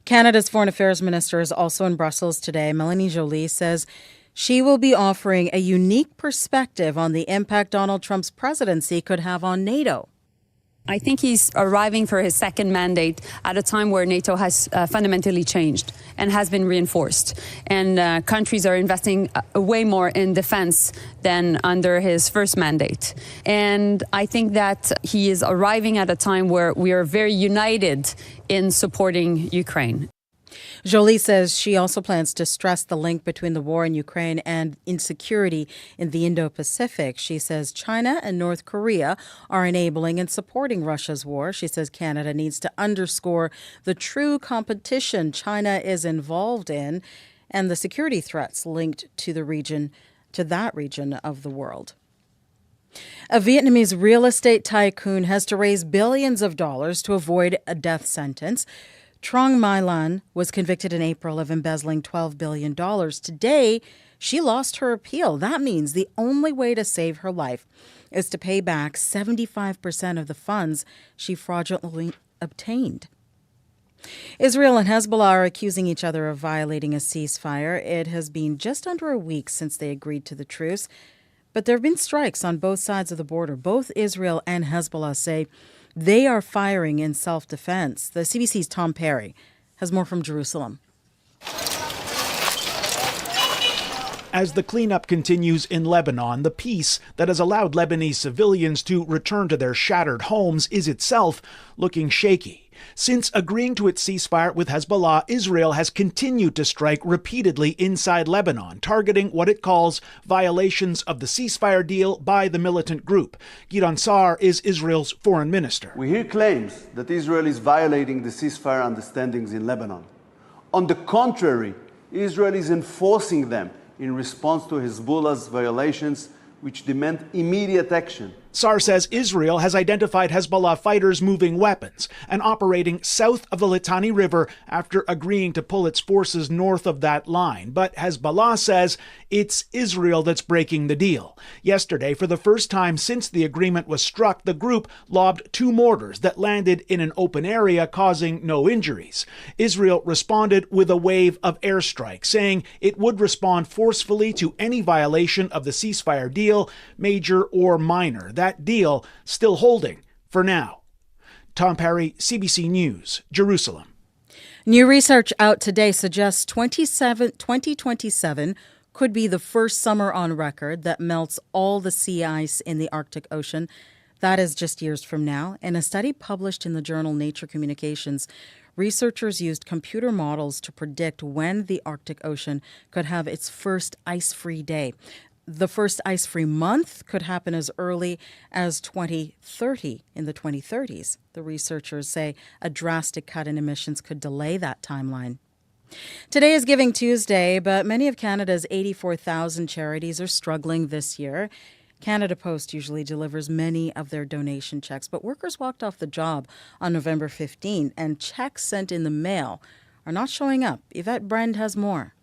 Canada's Foreign Affairs Minister is also in Brussels today. Mélanie Joly says she will be offering a unique perspective on the impact Donald Trump's presidency could have on NATO. I think he's arriving for his second mandate at a time where NATO has fundamentally changed and has been reinforced. And countries are investing way more in defense than under his first mandate. And I think that he is arriving at a time where we are very united in supporting Ukraine. Joly says she also plans to stress the link between the war in Ukraine and insecurity in the Indo-Pacific. She says China and North Korea are enabling and supporting Russia's war. She says Canada needs to underscore the true competition China is involved in and the security threats linked to that region of the world. A Vietnamese real estate tycoon has to raise billions of dollars to avoid a death sentence. Trong My Lan was convicted in April of embezzling $12 billion. Today, she lost her appeal. That means the only way to save her life is to pay back 75% of the funds she fraudulently obtained. Israel and Hezbollah are accusing each other of violating a ceasefire. It has been just under a week since they agreed to the truce, but there have been strikes on both sides of the border. Both Israel and Hezbollah say they are firing in self-defense. The CBC's Tom Perry has more from Jerusalem. As the cleanup continues in Lebanon, the peace that has allowed Lebanese civilians to return to their shattered homes is itself looking shaky. Since agreeing to its ceasefire with Hezbollah, Israel has continued to strike repeatedly inside Lebanon, targeting what it calls violations of the ceasefire deal by the militant group. Gideon Sa'ar is Israel's foreign minister. We hear claims that Israel is violating the ceasefire understandings in Lebanon. On the contrary, Israel is enforcing them in response to Hezbollah's violations, which demand immediate action. Sa'ar says Israel has identified Hezbollah fighters moving weapons and operating south of the Litani River after agreeing to pull its forces north of that line. But Hezbollah says it's Israel that's breaking the deal. Yesterday, for the first time since the agreement was struck, the group lobbed 2 mortars that landed in an open area, causing no injuries. Israel responded with a wave of airstrikes, saying it would respond forcefully to any violation of the ceasefire deal, major or minor. That deal still holding for now. Tom Perry, CBC News, Jerusalem. New research out today suggests 2027 could be the first summer on record that melts all the sea ice in the Arctic Ocean. That is just years from now. In a study published in the journal Nature Communications, researchers used computer models to predict when the Arctic Ocean could have its first ice-free day. The first ice-free month could happen as early as 2030, in the 2030s. The researchers say a drastic cut in emissions could delay that timeline. Today is Giving Tuesday, but many of Canada's 84,000 charities are struggling this year. Canada Post usually delivers many of their donation checks, but workers walked off the job on November 15, and checks sent in the mail are not showing up. Yvette Brand has more.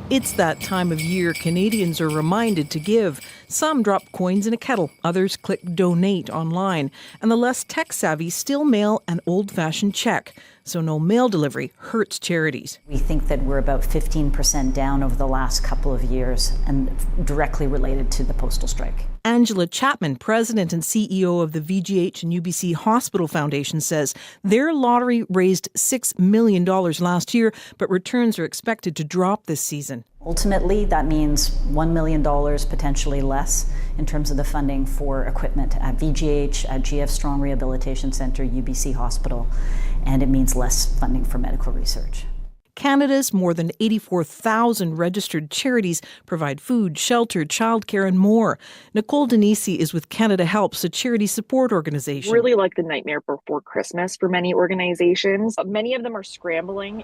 It's that time of year Canadians are reminded to give. Some drop coins in a kettle, others click donate online, and the less tech-savvy still mail an old-fashioned check. So no mail delivery hurts charities. We think that we're about 15% down over the last couple of years and directly related to the postal strike. Angela Chapman, president and CEO of the VGH and UBC Hospital Foundation, says their lottery raised $6 million last year, but returns are expected to drop this season. Ultimately, that means $1 million potentially less in terms of the funding for equipment at VGH, at GF Strong Rehabilitation Center, UBC Hospital, and it means less funding for medical research. Canada's more than 84,000 registered charities provide food, shelter, childcare, and more. Nicole Denisi is with Canada Helps, a charity support organization. Really like the nightmare before Christmas for many organizations. Many of them are scrambling.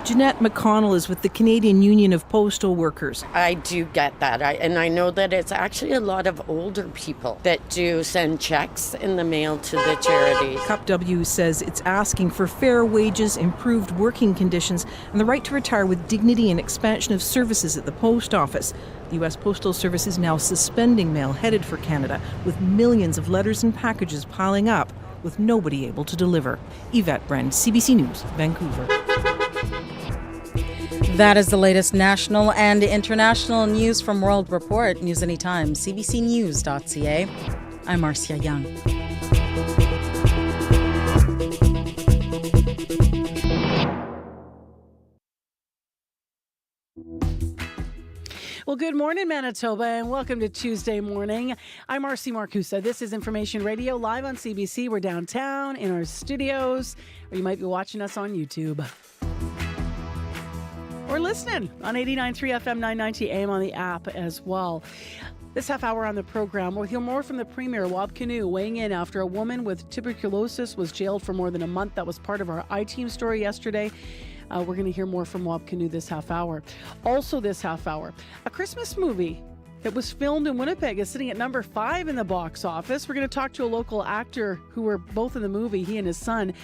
Jeanette McConnell is with the Canadian Union of Postal Workers. I do get that. And I know that it's actually a lot of older people that do send checks in the mail to the charities. CUPW says it's asking for fair wages, improved working conditions, and the right to retire with dignity and expansion of services at the post office. The U.S. Postal Service is now suspending mail headed for Canada, with millions of letters and packages piling up, with nobody able to deliver. Yvette Brand, CBC News, Vancouver. That is the latest national and international news from World Report. News anytime, cbcnews.ca. I'm Marcia Young. Well, good morning, Manitoba, and welcome to Tuesday morning. I'm Marcy Marcusa. This is Information Radio live on CBC. We're downtown in our studios, or you might be watching us on YouTube. Or listening on 89.3 FM 990 AM on the app as well. This half hour on the program, we'll hear more from the Premier, Wab Kinew, weighing in after a woman with tuberculosis was jailed for more than a month. That was part of our I-Team story yesterday. We're going to hear more from Wab Kinew this half hour. Also this half hour, a Christmas movie that was filmed in Winnipeg is sitting at number 5 in the box office. We're going to talk to a local actor who were both in the movie, he and his son,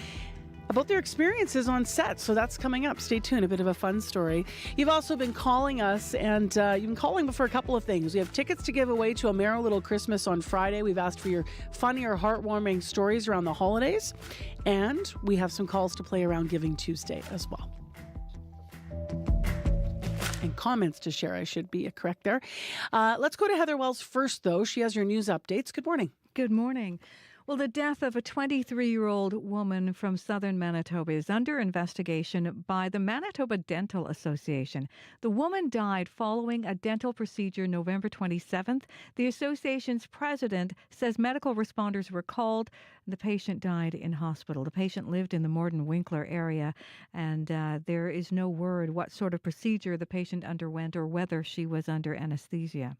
about their experiences on set. So that's coming up. Stay tuned. A bit of a fun story. You've also been calling us, and you've been calling for a couple of things. We have tickets to give away to a Merry Little Christmas on Friday. We've asked for your funny or heartwarming stories around the holidays. And we have some calls to play around Giving Tuesday as well. And comments to share, I should be correct there. Let's go to Heather Wells first, though. She has your news updates. Good morning. Good morning. Well, the death of a 23-year-old woman from southern Manitoba is under investigation by the Manitoba Dental Association. The woman died following a dental procedure November 27th. The association's president says medical responders were called. The patient died in hospital. The patient lived in the Morden-Winkler area, and there is no word what sort of procedure the patient underwent or whether she was under anesthesia.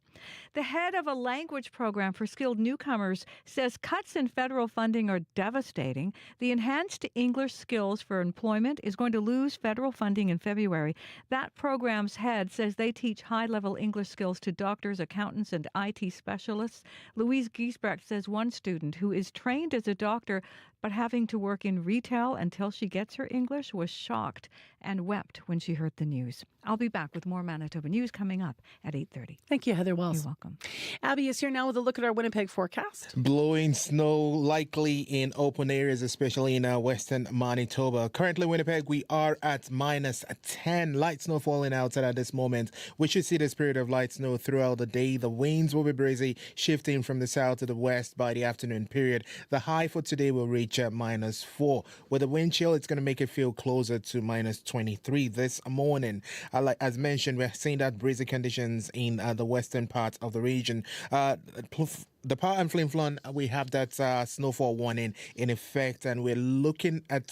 The head of a language program for skilled newcomers says cuts in federal funding are devastating. The Enhanced English Skills for Employment is going to lose federal funding in February. That program's head says they teach high-level English skills to doctors, accountants, and IT specialists. Louise Giesbrecht says one student who is trained as a doctor but having to work in retail until she gets her English was shocked and wept when she heard the news. I'll be back with more Manitoba news coming up at 8:30. Thank you, Heather Wells. You're welcome. Abby is here now with a look at our Winnipeg forecast. Blowing snow likely in open areas, especially in western Manitoba. Currently, Winnipeg, we are at -10. Light snow falling outside at this moment. We should see this period of light snow throughout the day. The winds will be breezy, shifting from the south to the west by the afternoon period. The high for today will reach -4. With the wind chill, it's going to make it feel closer to -23 this morning. As mentioned, we're seeing that breezy conditions in the western part of the region. The Power and Flin Flon, we have that snowfall warning in effect, and we're looking at,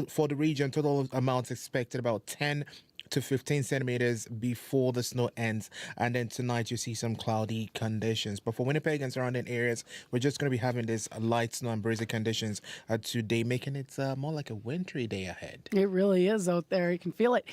for the region, total amounts expected about 10 to 15 centimeters before the snow ends. And then tonight you see some cloudy conditions. But for Winnipeg and surrounding areas, we're just going to be having this light snow and breezy conditions today, making it more like a wintry day ahead. It really is out there. You can feel it.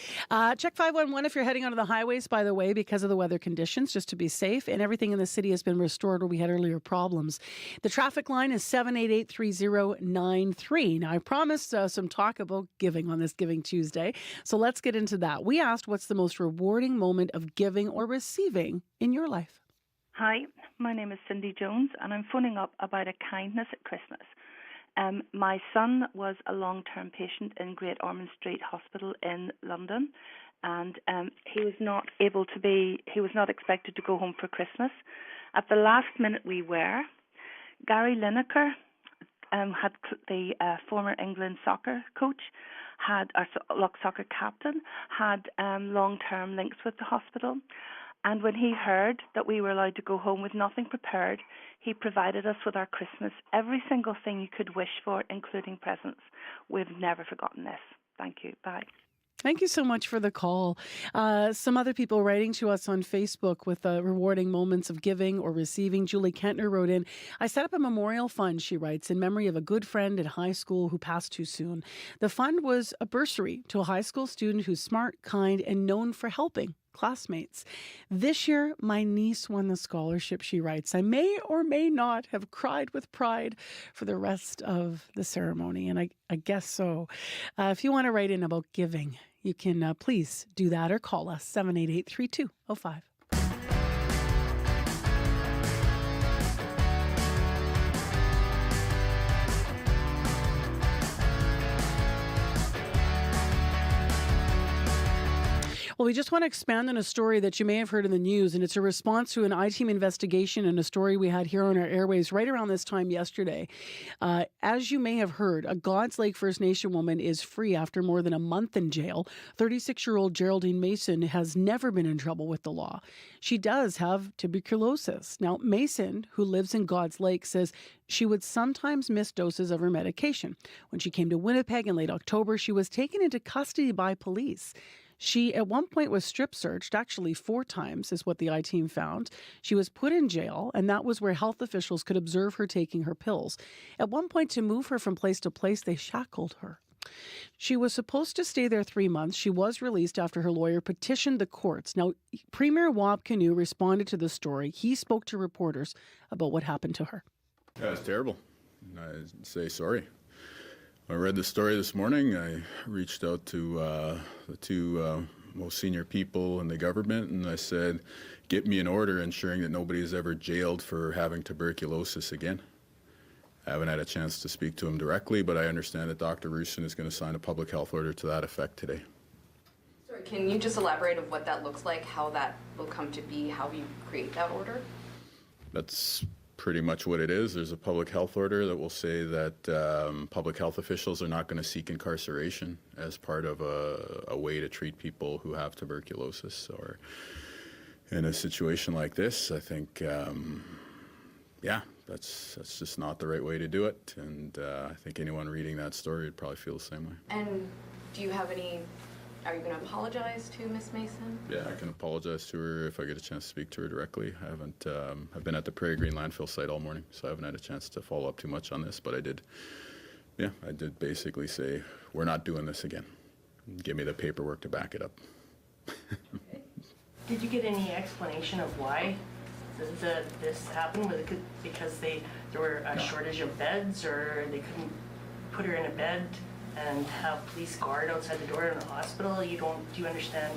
Check 511 if you're heading onto the highways, by the way, because of the weather conditions, just to be safe. And everything in the city has been restored where we had earlier problems. The traffic line is 788-3093. Now, I promised some talk about giving on this Giving Tuesday. So let's get into that. We asked what's the most rewarding moment of giving or receiving in your life. Hi, my name is Cindy Jones, and I'm phoning up about a kindness at Christmas. My son was a long-term patient in Great Ormond Street Hospital in London, and he was not expected to go home for Christmas. At the last minute we were. Gary Lineker, had the former England soccer coach, had our soccer captain, had long-term links with the hospital. And when he heard that we were allowed to go home with nothing prepared, he provided us with our Christmas, every single thing you could wish for, including presents. We've never forgotten this. Thank you. Bye. Thank you so much for the call. Some other people writing to us on Facebook with rewarding moments of giving or receiving. Julie Kentner wrote in, I set up a memorial fund, she writes, in memory of a good friend in high school who passed too soon. The fund was a bursary to a high school student who's smart, kind, and known for helping classmates. This year, my niece won the scholarship, she writes. I may or may not have cried with pride for the rest of the ceremony, and I guess so. If you want to write in about giving, you can please do that or call us 788-3205. Well, we just want to expand on a story that you may have heard in the news, and it's a response to an I-Team investigation and a story we had here on our airwaves right around this time yesterday. As you may have heard, a God's Lake First Nation woman is free after more than a month in jail. 36-year-old Geraldine Mason has never been in trouble with the law. She does have tuberculosis. Now, Mason, who lives in God's Lake, says she would sometimes miss doses of her medication. When she came to Winnipeg in late October, she was taken into custody by police. She, at one point, was strip searched, actually 4 times, is what the I-Team found. She was put in jail, and that was where health officials could observe her taking her pills. At one point, to move her from place to place, they shackled her. She was supposed to stay there 3 months. She was released after her lawyer petitioned the courts. Now, Premier Wab Kinew responded to the story. He spoke to reporters about what happened to her. Yeah, it's terrible. I say sorry. I read the story this morning. I reached out to the 2 most senior people in the government, and I said, get me an order ensuring that nobody is ever jailed for having tuberculosis again. I haven't had a chance to speak to him directly, but I understand that Dr. Roussin is going to sign a public health order to that effect today. Sorry, can you just elaborate on what that looks like, how that will come to be, how you create that order? That's pretty much what it is. There's a public health order that will say that public health officials are not going to seek incarceration as part of a way to treat people who have tuberculosis. Or in a situation like this, I think, that's just not the right way to do it. And I think anyone reading that story would probably feel the same way. And do you have any, are you going to apologize to Miss Mason? Yeah, I can apologize to her if I get a chance to speak to her directly. I haven't, I've been at the Prairie Green landfill site all morning, so I haven't had a chance to follow up too much on this, but I did basically say, we're not doing this again. Give me the paperwork to back it up. Did you get any explanation of why this happened? Was it because there were a shortage of beds, or they couldn't put her in a bed and have police guard outside the door in the hospital? Do you understand?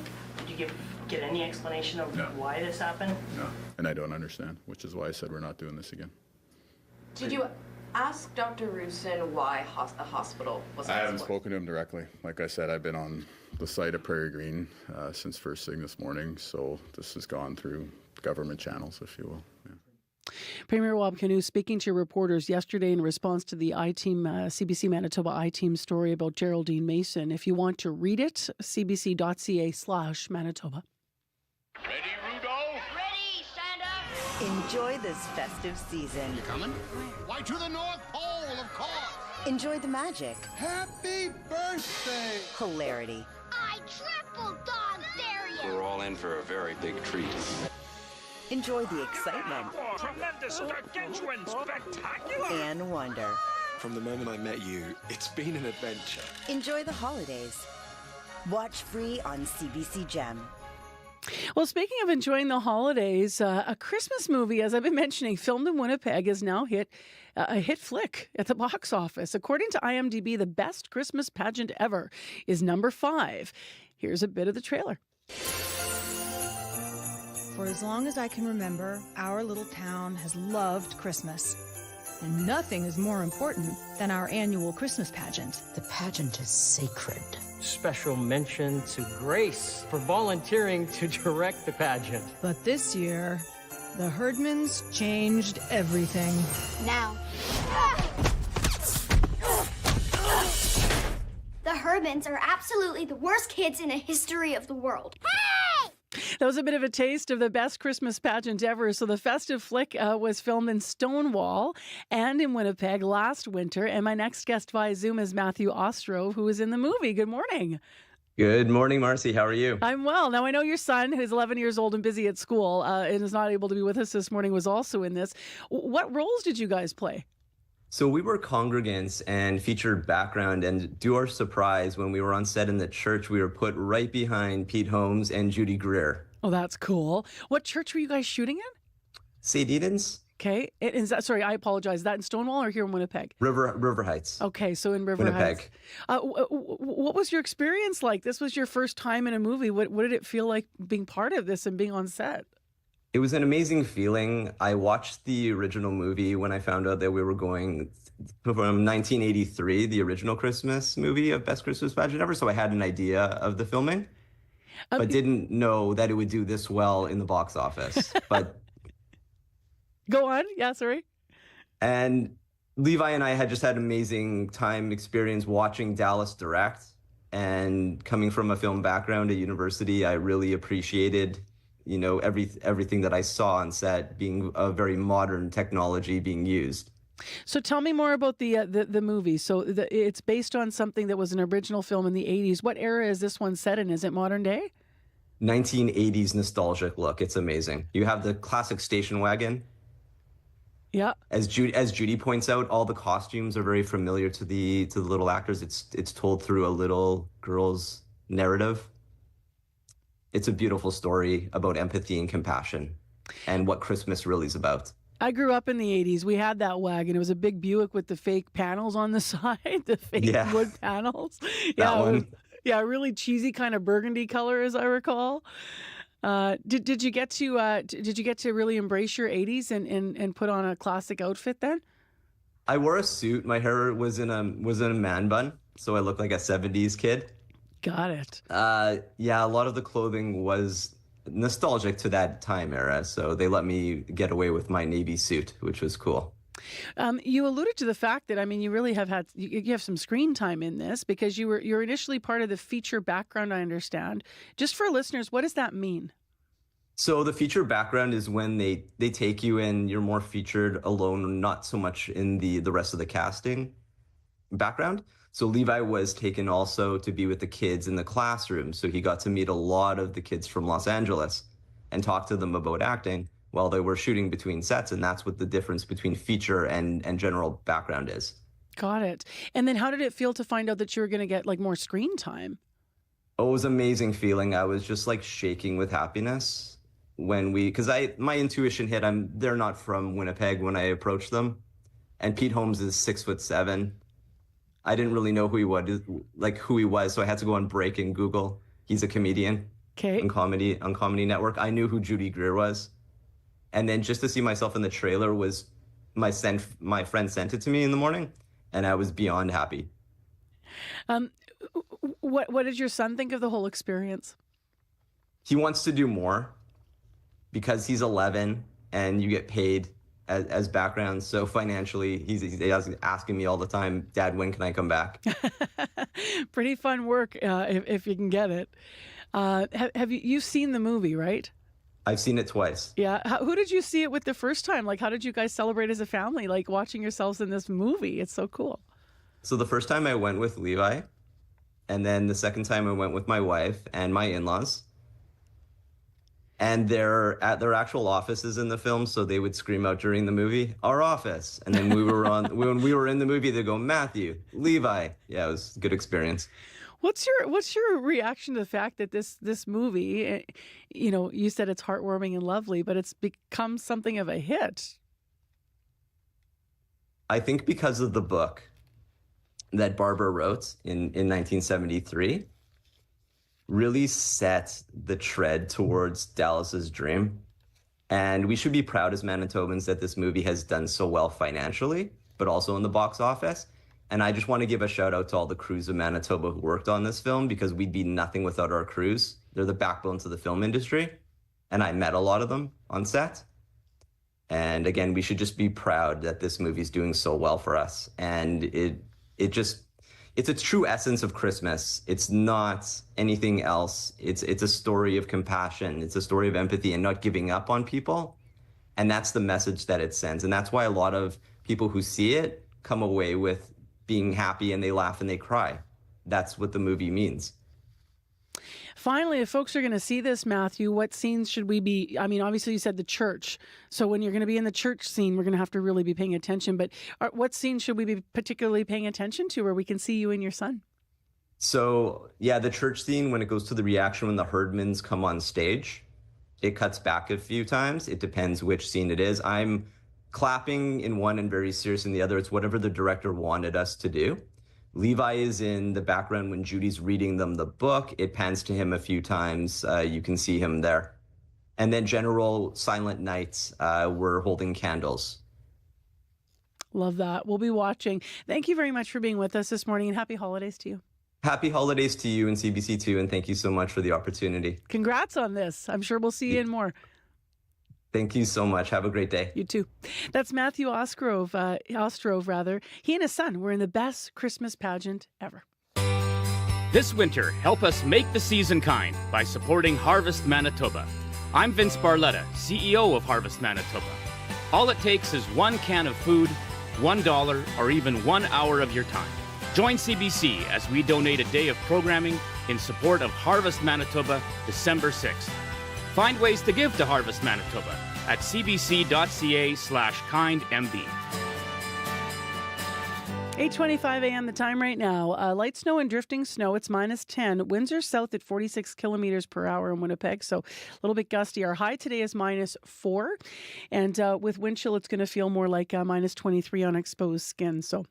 Did you get any explanation of why this happened? No, and I don't understand, which is why I said we're not doing this again. Did you ask Dr. Roussin why a hospital was? I haven't spoken to him directly. Like I said, I've been on the site of Prairie Green since first thing this morning, so this has gone through government channels, if you will. Yeah. Premier Wab Kinew speaking to reporters yesterday in response to the I-Team, CBC Manitoba I-Team story about Geraldine Mason. If you want to read it, cbc.ca/Manitoba. Ready, Rudolph? Ready, Santa! Enjoy this festive season. You coming? Why, to the North Pole, of course! Enjoy the magic. Happy birthday! Hilarity. I triple dog dare you! We're all in for a very big treat. Enjoy the excitement. Tremendous, gargantuan, spectacular! And wonder. From the moment I met you, it's been an adventure. Enjoy the holidays. Watch free on CBC Gem. Well, speaking of enjoying the holidays, a Christmas movie, as I've been mentioning, filmed in Winnipeg, has now hit a hit flick at the box office. According to IMDb, the best Christmas pageant ever is number 5. Here's a bit of the trailer. For as long as I can remember, our little town has loved Christmas. And nothing is more important than our annual Christmas pageant. The pageant is sacred. Special mention to Grace for volunteering to direct the pageant. But this year, the Herdmans changed everything. Now. The Herdmans are absolutely the worst kids in the history of the world. Hey! That was a bit of a taste of the best Christmas pageant ever. So the festive flick was filmed in Stonewall and in Winnipeg last winter. And my next guest via Zoom is Matthew Ostrov, who is in the movie. Good morning. Good morning, Marcy. How are you? I'm well. Now, I know your son, who's 11 years old and busy at school and is not able to be with us this morning, was also in this. What roles did you guys play? So we were congregants and featured background, and to our surprise, when we were on set in the church, we were put right behind Pete Holmes and Judy Greer. Oh, that's cool. What church were you guys shooting in? St. Eden's? Okay. Is that, sorry, I apologize. Is that in Stonewall or here in Winnipeg? River Heights. Okay, so in River Winnipeg. Heights. What was your experience like? This was your first time in a movie. What did it feel like being part of this and being on set? It was an amazing feeling. I watched the original movie when I found out that we were going from 1983, the original Christmas movie of Best Christmas Pageant Ever, so I had an idea of the filming, but didn't know that it would do this well in the box office. But go on. Yeah, sorry. And Levi and I had just had an amazing time experience watching Dallas direct, and coming from a film background at university, I really appreciated everything that I saw on set being a very modern technology being used. So tell me more about the movie. So it's based on something that was an original film in the 80s. What era is this one set in? Is it modern day? 1980s nostalgic look. It's amazing. You have the classic station wagon. Yeah. As Judy points out, all the costumes are very familiar to the little actors. It's told through a little girl's narrative. It's a beautiful story about empathy and compassion and what Christmas really is about. I grew up in the 80s. We had that wagon. It was a big Buick with the fake panels on the side, the fake wood panels. That one. Really cheesy kind of burgundy color, as I recall. Did you get to really embrace your 80s and put on a classic outfit then? I wore a suit. My hair was in a man bun, so I looked like a 70s kid. Got it. A lot of the clothing was nostalgic to that time era, so they let me get away with my navy suit, which was cool. You alluded to the fact that, you really you have some screen time in this because you're initially part of the feature background, I understand. Just for listeners, what does that mean? So the feature background is when they take you and you're more featured alone, not so much in the rest of the casting background. So Levi was taken also to be with the kids in the classroom. So he got to meet a lot of the kids from Los Angeles and talk to them about acting while they were shooting between sets. And that's what the difference between feature and general background is. Got it. And then how did it feel to find out that you were going to get more screen time? Oh, it was an amazing feeling. I was just shaking with happiness because my intuition hit. They're not from Winnipeg when I approached them. And Pete Holmes is 6'7". I didn't really know who he was, so I had to go on break and Google. He's a comedian on Comedy Network. I knew who Judy Greer was, and then just to see myself in the trailer was my friend sent it to me in the morning, and I was beyond happy. What did your son think of the whole experience? He wants to do more because he's 11 and you get paid as background. So financially, he's asking me all the time, Dad, when can I come back? Pretty fun work if you can get it. Have you've seen the movie, right? I've seen it twice. Yeah. Who did you see it with the first time? How did you guys celebrate as a family, watching yourselves in this movie? It's so cool. So the first time I went with Levi, and then the second time I went with my wife and my in-laws. And they're at their actual offices in the film, so they would scream out during the movie, "Our office!" And then when we were in the movie, they'd go, "Matthew, Levi." Yeah, it was a good experience. What's your reaction to the fact that this movie, you said it's heartwarming and lovely, but it's become something of a hit? I think because of the book that Barbara wrote in 1973. Really set the tread towards Dallas's dream. And we should be proud as Manitobans that this movie has done so well financially, but also in the box office. And I just want to give a shout out to all the crews of Manitoba who worked on this film, because we'd be nothing without our crews. They're the backbones of the film industry. And I met a lot of them on set. And again, we should just be proud that this movie's doing so well for us. And it just, it's a true essence of Christmas. It's not anything else. It's a story of compassion. It's a story of empathy and not giving up on people. And that's the message that it sends. And that's why a lot of people who see it come away with being happy, and they laugh and they cry. That's what the movie means. Finally, if folks are going to see this, Matthew, what scenes should we be? I mean, obviously you said the church. So when you're going to be in the church scene, we're going to have to really be paying attention. But what scenes should we be particularly paying attention to where we can see you and your son? So, yeah, the church scene, when it goes to the reaction when the Herdmans come on stage, it cuts back a few times. It depends which scene it is. I'm clapping in one and very serious in the other. It's whatever the director wanted us to do. Levi is in the background when Judy's reading them the book. It pans to him a few times. You can see him there. And then general silent nights, we're holding candles. Love that. We'll be watching. Thank you very much for being with us this morning, and happy holidays to you. Happy holidays to you and CBC too, and thank you so much for the opportunity. Congrats on this. I'm sure we'll see you in more. Thank you so much. Have a great day. You too. That's Matthew Ostrove. He and his son were in the best Christmas pageant ever. This winter, help us make the season kind by supporting Harvest Manitoba. I'm Vince Barletta, CEO of Harvest Manitoba. All it takes is one can of food, $1, or even 1 hour of your time. Join CBC as we donate a day of programming in support of Harvest Manitoba December 6th. Find ways to give to Harvest Manitoba at cbc.ca/kindmb. 8:25 a.m. the time right now. Light snow and drifting snow. It's -10. Winds are south at 46 kilometers per hour in Winnipeg, so a little bit gusty. Our high today is -4, and with wind chill, it's going to feel more like -23 on exposed skin. So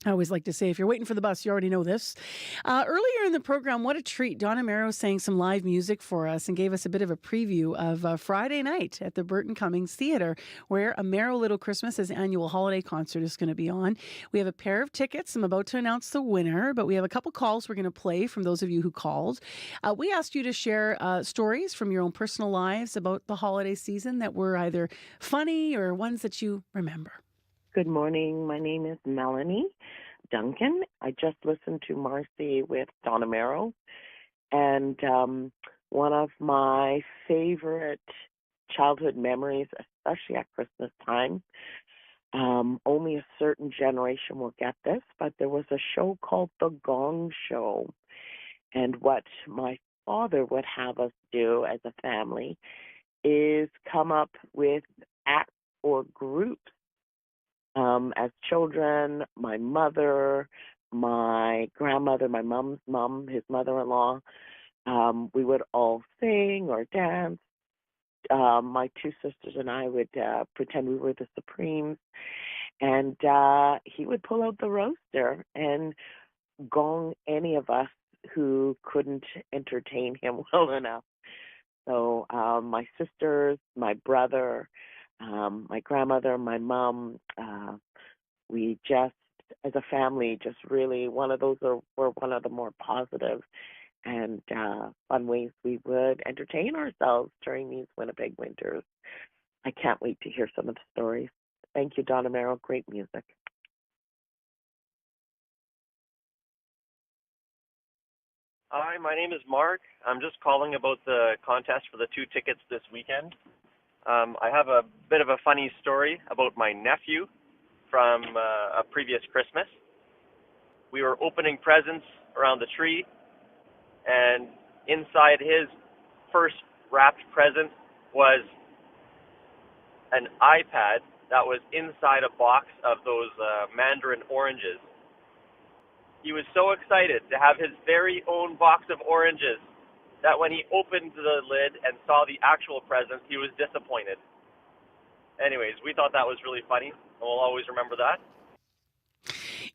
I always like to say, if you're waiting for the bus, you already know this. Earlier in the program, what a treat. Donna Merrow sang some live music for us and gave us a bit of a preview of Friday night at the Burton Cummings Theatre, where A Merrow Little Christmas, his annual holiday concert, is going to be on. We have a pair of tickets. I'm about to announce the winner, but we have a couple calls we're going to play from those of you who called. We asked you to share stories from your own personal lives about the holiday season that were either funny or ones that you remember. Good morning. My name is Melanie Duncan. I just listened to Marcy with Donna Merrow, and one of my favorite childhood memories, especially at Christmas time, only a certain generation will get this, but there was a show called The Gong Show, and what my father would have us do as a family is come up with acts or groups. As children, my mother, my grandmother, my mom's mom, his mother-in-law, we would all sing or dance. My two sisters and I would pretend we were the Supremes, and he would pull out the roaster and gong any of us who couldn't entertain him well enough. So my sisters, my brother, my grandmother, my mom, we just, as a family, just really, one of those were one of the more positive and fun ways we would entertain ourselves during these Winnipeg winters. I can't wait to hear some of the stories. Thank you, Donna Merrow. Great music. Hi, my name is Mark. I'm just calling about the contest for the 2 tickets this weekend. I have a bit of a funny story about my nephew from a previous Christmas. We were opening presents around the tree, and inside his first wrapped present was an iPad that was inside a box of those mandarin oranges. He was so excited to have his very own box of oranges that when he opened the lid and saw the actual present, he was disappointed. Anyways, we thought that was really funny, and we'll always remember that.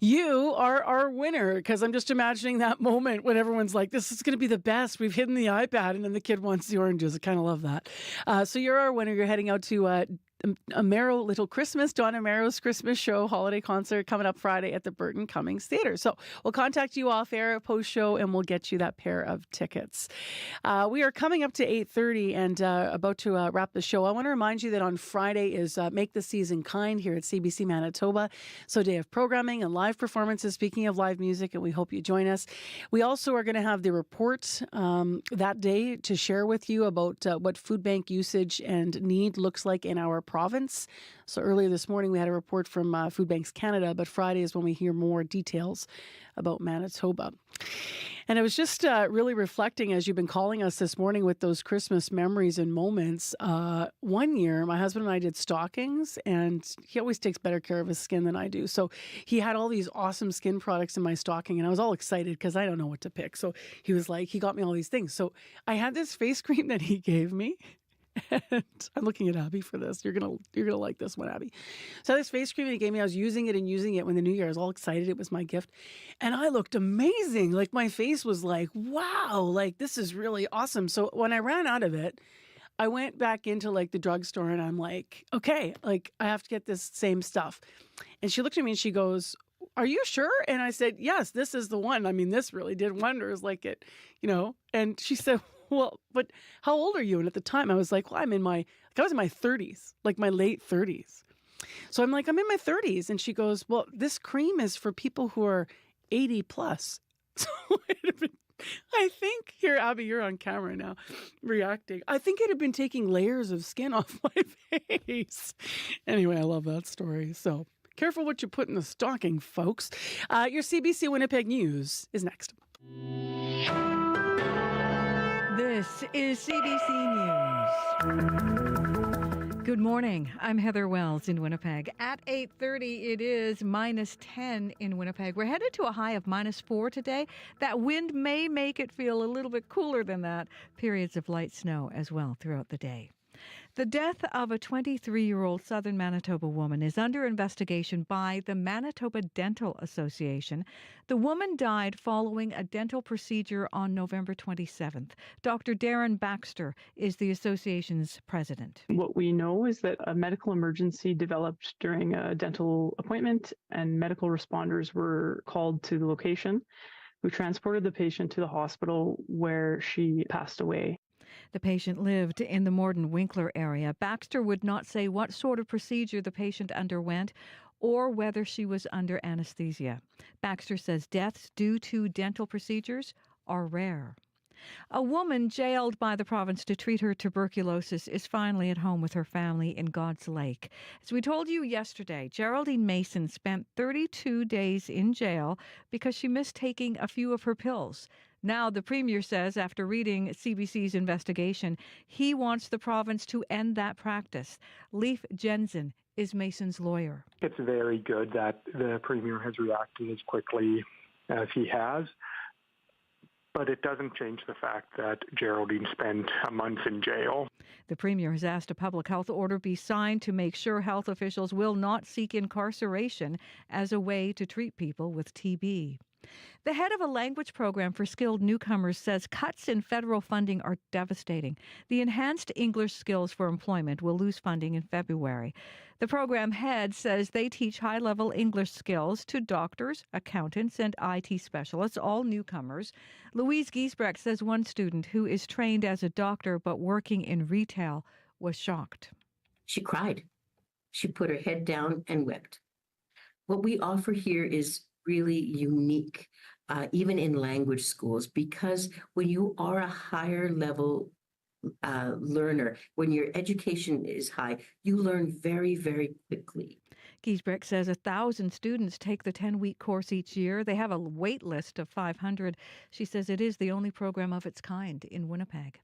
You are our winner, because I'm just imagining that moment when everyone's like, this is going to be the best. We've hidden the iPad, and then the kid wants the oranges. I kind of love that. So you're our winner. You're heading out to Amaro Little Christmas, Don Amaro's Christmas show, holiday concert coming up Friday at the Burton Cummings Theatre. So we'll contact you off air post-show and we'll get you that pair of tickets. We are coming up to 8:30 and about to wrap the show. I want to remind you that on Friday is Make the Season Kind here at CBC Manitoba. So day of programming and live performances, speaking of live music, and we hope you join us. We also are going to have the report that day to share with you about what food bank usage and need looks like in our province. So earlier this morning we had a report from Food Banks Canada, but Friday is when we hear more details about Manitoba. And I was just really reflecting as you've been calling us this morning with those Christmas memories and moments. One year, my husband and I did stockings, and he always takes better care of his skin than I do. So he had all these awesome skin products in my stocking, and I was all excited because I don't know what to pick. So he was like, he got me all these things. So I had this face cream that he gave me. And I'm looking at Abby for this. You're gonna like this one, Abby. So this face cream that he gave me, I was using it when the new year. I was all excited. It was my gift. And I looked amazing. Like my face was like, wow, like this is really awesome. So when I ran out of it, I went back into like the drugstore and I'm like, okay, like I have to get this same stuff. And she looked at me and she goes, are you sure? And I said, yes, this is the one. I mean, this really did wonders, like it, and she said, well, but how old are you? And at the time I was like, well, I was in my 30s, like my late 30s. So I'm like, I'm in my 30s. And she goes, well, this cream is for people who are 80 plus. So I think, here, Abby, you're on camera now reacting. I think it had been taking layers of skin off my face. Anyway, I love that story. So careful what you put in the stocking, folks. Your CBC Winnipeg News is next. This is CBC News. Good morning. I'm Heather Wells in Winnipeg. At 8:30, it is -10 in Winnipeg. We're headed to a high of -4 today. That wind may make it feel a little bit cooler than that. Periods of light snow as well throughout the day. The death of a 23-year-old southern Manitoba woman is under investigation by the Manitoba Dental Association. The woman died following a dental procedure on November 27th. Dr. Darren Baxter is the association's president. What we know is that a medical emergency developed during a dental appointment, and medical responders were called to the location, who transported the patient to the hospital where she passed away. The patient lived in the Morden-Winkler area. Baxter would not say what sort of procedure the patient underwent or whether she was under anesthesia. Baxter says deaths due to dental procedures are rare. A woman jailed by the province to treat her tuberculosis is finally at home with her family in God's Lake. As we told you yesterday, Geraldine Mason spent 32 days in jail because she missed taking a few of her pills. Now, the Premier says, after reading CBC's investigation, he wants the province to end that practice. Leif Jensen is Mason's lawyer. It's very good that the Premier has reacted as quickly as he has, but it doesn't change the fact that Geraldine spent a month in jail. The Premier has asked a public health order be signed to make sure health officials will not seek incarceration as a way to treat people with TB. The head of a language program for skilled newcomers says cuts in federal funding are devastating. The Enhanced English Skills for Employment will lose funding in February. The program head says they teach high-level English skills to doctors, accountants, and IT specialists, all newcomers. Louise Giesbrecht says one student who is trained as a doctor but working in retail was shocked. She cried. She put her head down and wept. What we offer here is really unique, even in language schools, because when you are a higher level learner, when your education is high, you learn very, very quickly. Giesbrecht says 1,000 students take the 10-week course each year. They have a wait list of 500. She says it is the only program of its kind in Winnipeg.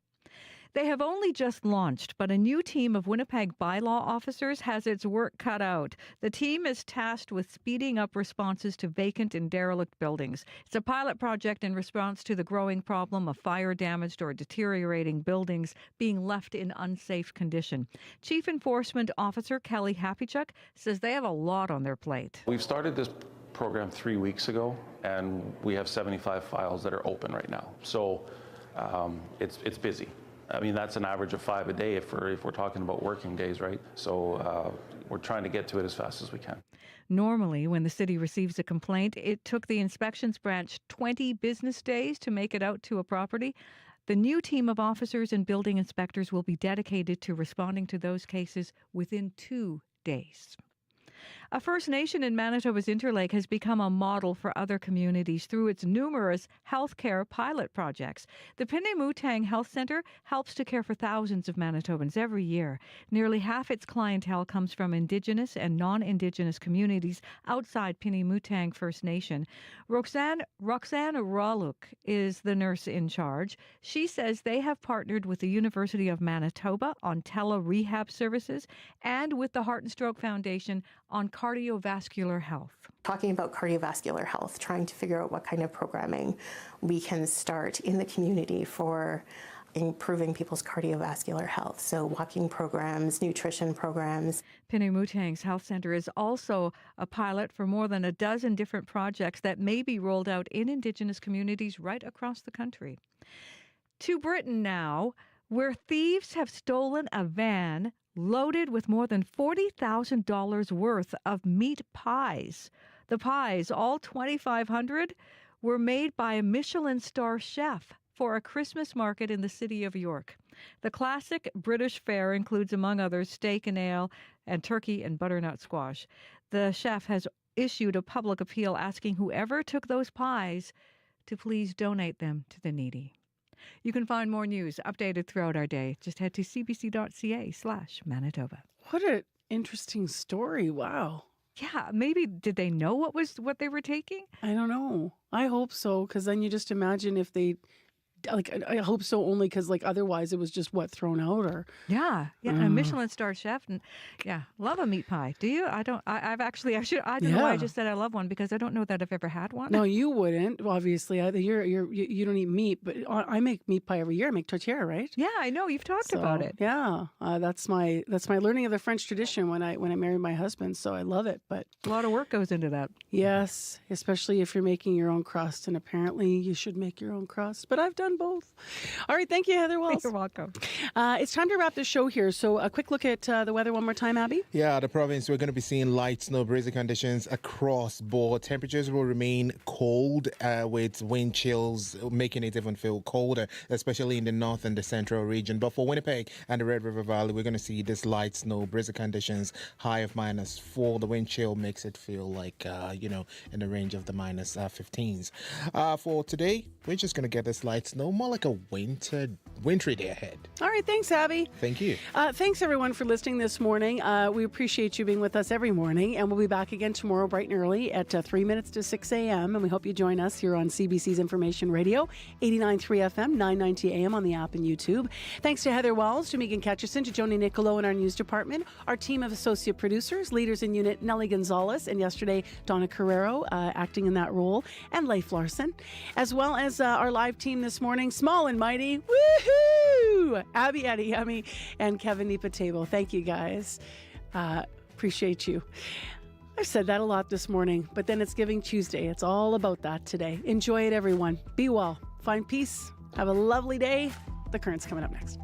They have only just launched, but a new team of Winnipeg bylaw officers has its work cut out. The team is tasked with speeding up responses to vacant and derelict buildings. It's a pilot project in response to the growing problem of fire-damaged or deteriorating buildings being left in unsafe condition. Chief Enforcement Officer Kelly Happychuk says they have a lot on their plate. We've started this program 3 weeks ago, and we have 75 files that are open right now. So it's busy. I mean, that's an average of 5 a day if we're talking about working days, right? So we're trying to get to it as fast as we can. Normally, when the city receives a complaint, it took the inspections branch 20 business days to make it out to a property. The new team of officers and building inspectors will be dedicated to responding to those cases within 2 days. A First Nation in Manitoba's Interlake has become a model for other communities through its numerous healthcare pilot projects. The Pinnimutang Health Centre helps to care for thousands of Manitobans every year. Nearly half its clientele comes from Indigenous and non-Indigenous communities outside Pinnimutang First Nation. Roxanne Rawluk is the nurse in charge. She says they have partnered with the University of Manitoba on tele-rehab services and with the Heart and Stroke Foundation on cardiovascular health. Talking about cardiovascular health, trying to figure out what kind of programming we can start in the community for improving people's cardiovascular health. So walking programs, nutrition programs. Pinnimutang's Health Centre is also a pilot for more than a dozen different projects that may be rolled out in Indigenous communities right across the country. To Britain now, where thieves have stolen a van loaded with more than $40,000 worth of meat pies. The pies, all 2,500, were made by a Michelin star chef for a Christmas market in the city of York. The classic British fare includes, among others, steak and ale and turkey and butternut squash. The chef has issued a public appeal asking whoever took those pies to please donate them to the needy. You can find more news updated throughout our day. Just head to cbc.ca/Manitoba. What an interesting story. Wow. Yeah, maybe did they know what they were taking? I don't know. I hope so, because then you just imagine if they, like, I hope so only because, like, otherwise it was just thrown out or. Yeah, a Michelin star chef, and love a meat pie. Do you? I don't. I don't know why I just said I love one, because I don't know that I've ever had one. No, you wouldn't. Obviously, you don't eat meat, but I make meat pie every year. I make tortilla, right? Yeah, I know you've talked about it. Yeah, that's my learning of the French tradition when I married my husband. So I love it, but a lot of work goes into that. Yes, especially if you're making your own crust, and apparently you should make your own crust. But I've done both. All right, thank you, Heather Wells. You're welcome. It's time to wrap the show here. So a quick look at the weather one more time, Abby. Yeah, the province, we're going to be seeing light snow, breezy conditions across board. Temperatures will remain cold with wind chills making it even feel colder, especially in the north and the central region. But for Winnipeg and the Red River Valley, we're going to see this light snow, breezy conditions, high of -4. The wind chill makes it feel like, in the range of the -15s. For today, we're just going to get this light snow, more like a wintry day ahead. All right, thanks, Abby. Thank you. Thanks, everyone, for listening this morning. We appreciate you being with us every morning, and we'll be back again tomorrow bright and early at 3 minutes to 6 a.m., and we hope you join us here on CBC's Information Radio, 89.3 FM, 990 AM on the app and YouTube. Thanks to Heather Wells, to Megan Ketcherson, to Joni Nicolo in our news department, our team of associate producers, leaders in unit Nellie Gonzalez, and yesterday Donna Carrero acting in that role, and Leif Larson, as well as our live team this morning, small and mighty, woohoo! Abby Adiyemi and Kevin Nipatebo. Thank you, guys. Appreciate you. I've said that a lot this morning, but then it's Giving Tuesday. It's all about that today. Enjoy it, everyone. Be well. Find peace. Have a lovely day. The Current's coming up next.